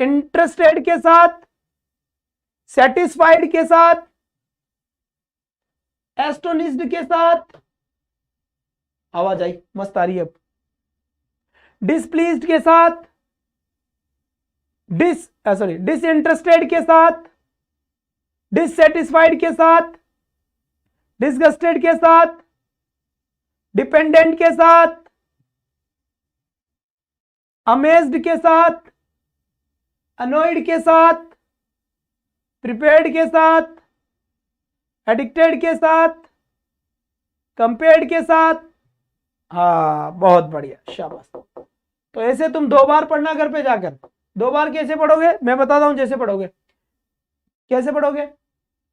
A: इंटरेस्टेड के साथ, सेटिस्फाइड के साथ, एस्टोनिश्ड के साथ, आवाज आई, मस्त आ रही है अब। डिसप्लीज्ड के साथ, डिसइंटरेस्टेड के साथ, डिससेटिस्फाइड के साथ, डिसगस्टेड के साथ, डिपेंडेंट के साथ, अमेज्ड के साथ, अनोइड के साथ, प्रिपेयर्ड के साथ, एडिक्टेड के साथ, कंपेयर्ड के साथ। हाँ बहुत बढ़िया, शाबाश। तो ऐसे तुम 2 बार पढ़ना घर पे जाकर। 2 बार कैसे पढ़ोगे मैं बताता हूं, जैसे पढ़ोगे। कैसे पढ़ोगे?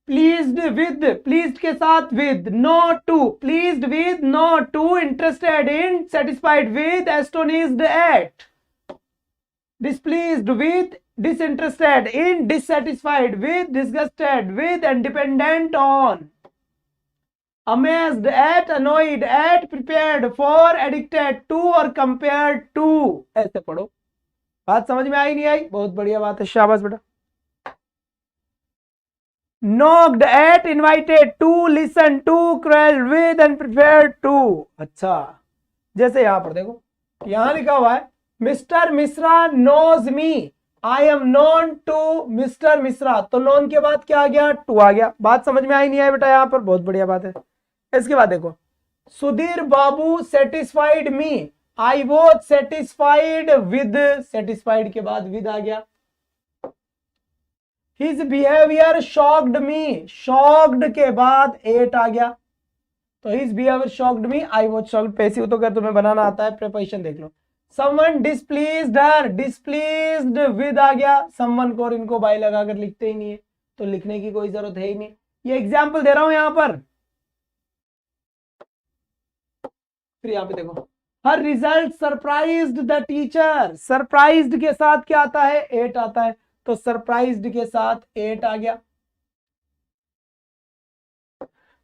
A: प्लीज्ड विद, प्लीज्ड के साथ with, know to, pleased with, know to, interested in, satisfied with, astonished at, displeased with, disinterested in, dissatisfied with, disgusted with, and dependent on, amazed at, annoyed at, prepared for, addicted to और compared to। ऐसे पढ़ो। बात समझ में आई नहीं आई? बहुत बढ़िया बात है, शाबाश बेटा। knocked at, invited to, listened to, quarreled with and prepared to। अच्छा, जैसे यहां पर देखो, यहां लिखा हुआ है mister Mishra knows me, I am known to mister Mishra, तो नोन के बाद क्या आ गया? टू आ गया। बात समझ में आई नहीं आई बेटा? यहां पर बहुत बढ़िया बात है। इसके बाद देखो, Sudhir Babu satisfied me, I was satisfied with, satisfied के बाद विद आ गया। His behaviour shocked me, shocked के बाद एट आ गया। तो his behaviour shocked me, I was shocked. Passive तो कर तुम्हें बनाना आता है, प्रीपोजिशन देख लो। Someone displeased her, displeased with आ गया। someone को और इनको बाय लगाकर लिखते ही नहीं है, तो लिखने की कोई जरूरत है ही नहीं। ये एग्जाम्पल दे रहा हूं यहां पर। फिर यहां पे देखो, हर result surprised the teacher, surprised के साथ क्या आता है? एट आता है, तो सरप्राइज्ड के साथ एट आ गया।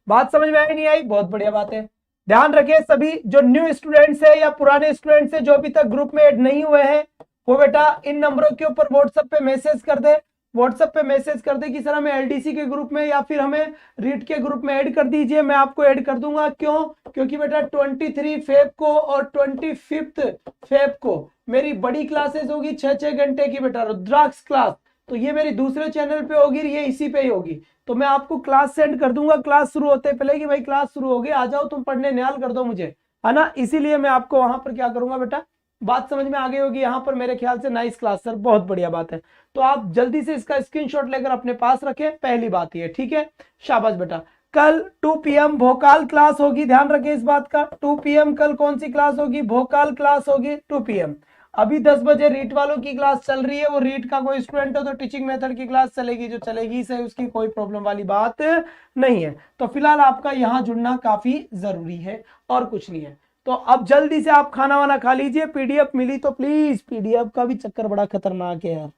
A: बात समझ में आई नहीं आई? बहुत बढ़िया बात है। ध्यान रखें सभी जो न्यू स्टूडेंट्स है या पुराने स्टूडेंट्स है जो अभी तक ग्रुप में ऐड नहीं हुए हैं, वो बेटा इन नंबरों के ऊपर व्हाट्सएप पे मैसेज कर दे। व्हाट्सएप पे मैसेज कर दे कि सर हमें एलडीसी के ग्रुप में या फिर हमें रीट के ग्रुप में ऐड कर दीजिए, मैं आपको ऐड कर दूंगा। क्यों? क्योंकि बेटा 23 फेब को और 25 फेब को मेरी बड़ी क्लासेस होगी 6-6 घंटे की बेटा, रुद्राक्ष क्लास। तो ये मेरी दूसरे चैनल पे होगी, ये इसी पे ही होगी। तो मैं आपको क्लास सेंड कर दूंगा क्लास शुरू होते पहले कि भाई क्लास शुरू हो गई, आ जाओ तुम पढ़ने, निहाल कर दो मुझे, है ना। इसीलिए मैं आपको वहां पर क्या करूंगा बेटा, बात समझ में आ गई होगी यहाँ पर मेरे ख्याल से। नाइस क्लास सर, बहुत बढ़िया बात है। तो आप जल्दी से इसका स्क्रीनशॉट लेकर अपने पास रखें, पहली बात ये, ठीक है। शाबाश बेटा। कल 2 PM भोकाल क्लास होगी, ध्यान रखें इस बात का। 2 PM कल कौन सी क्लास होगी? भोकाल क्लास होगी 2 PM। अभी 10 बजे रीट वालों की क्लास चल रही है, वो रीट का कोई स्टूडेंट हो तो टीचिंग मेथड की क्लास चलेगी, जो चलेगी सही, उसकी कोई प्रॉब्लम वाली बात नहीं है। तो फिलहाल आपका यहाँ जुड़ना काफी जरूरी है और कुछ नहीं है। तो अब जल्दी से आप खाना वाना खा लीजिए। पीडीएफ मिली तो प्लीज, पीडीएफ का भी चक्कर बड़ा खतरनाक है यार।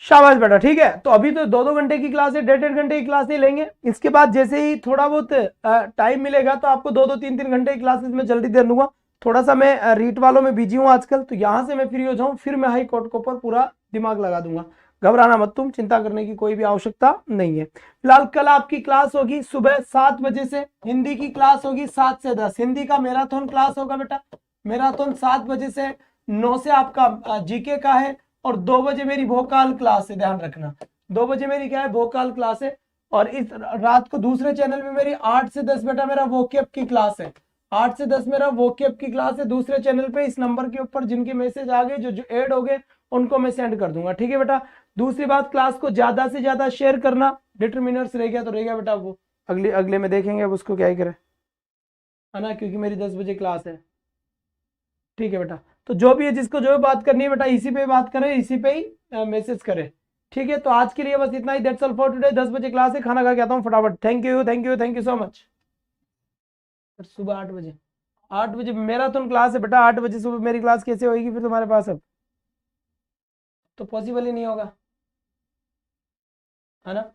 A: शाबाश बेटा, ठीक है। तो अभी तो 2-2 घंटे की क्लास है, 1.5-1.5 घंटे की क्लास ही लेंगे। इसके बाद जैसे ही थोड़ा बहुत टाइम मिलेगा तो आपको 2-2, 3-3 घंटे की क्लासेस में जल्दी दे दूंगा। थोड़ा सा मैं रीट वालों में बिजी हूँ आजकल, तो यहाँ से मैं फ्री हो जाऊँ फिर मैं हाई कोर्ट के ऊपर पूरा दिमाग लगा दूंगा। घबराना मत तुम, चिंता करने की कोई भी आवश्यकता नहीं है। फिलहाल कल आपकी क्लास होगी सुबह 7 बजे से, हिंदी की क्लास होगी 7 से 10। हिंदी का मैराथन क्लास होगा बेटा, मैराथन 7 बजे से 9 से आपका जीके का है, और 2 बजे मेरी भोकाल क्लास है, ध्यान रखना। 2 बजे मेरी क्या है? भोकाल क्लास है। और इस रात को दूसरे चैनल पे मेरी 8 से 10 बेटा मेरा वोकेब की क्लास है। 8 से 10 मेरा वोकेब की क्लास है दूसरे चैनल पे। इस नंबर के ऊपर जिनके मैसेज आ गए, जो ऐड हो गए, उनको मैं सेंड कर दूंगा, ठीक है बेटा। दूसरी बात, क्लास को ज्यादा से ज्यादा शेयर करना। डिटरमिनर्स रह गया तो रह गया बेटा, वो अगले में देखेंगे अब उसको क्या ही करें, है ना, क्योंकि मेरी 10 बजे क्लास है, ठीक है बेटा। तो जो भी है, जिसको जो बात करनी है बेटा, इसी पे बात करें, इसी पे ही मैसेज करें, ठीक है। तो आज के लिए बस इतना ही। That's all for today. 10 बजे क्लास है, खाना खा के आता हूँ फटाफट। Thank you, thank you, thank you so much. सुबह 8 बजे, 8 बजे मैराथन क्लास है बेटा। 8 बजे सुबह मेरी क्लास कैसे होगी फिर तुम्हारे पास? अब तो पॉसिबल ही नहीं होगा, है ना।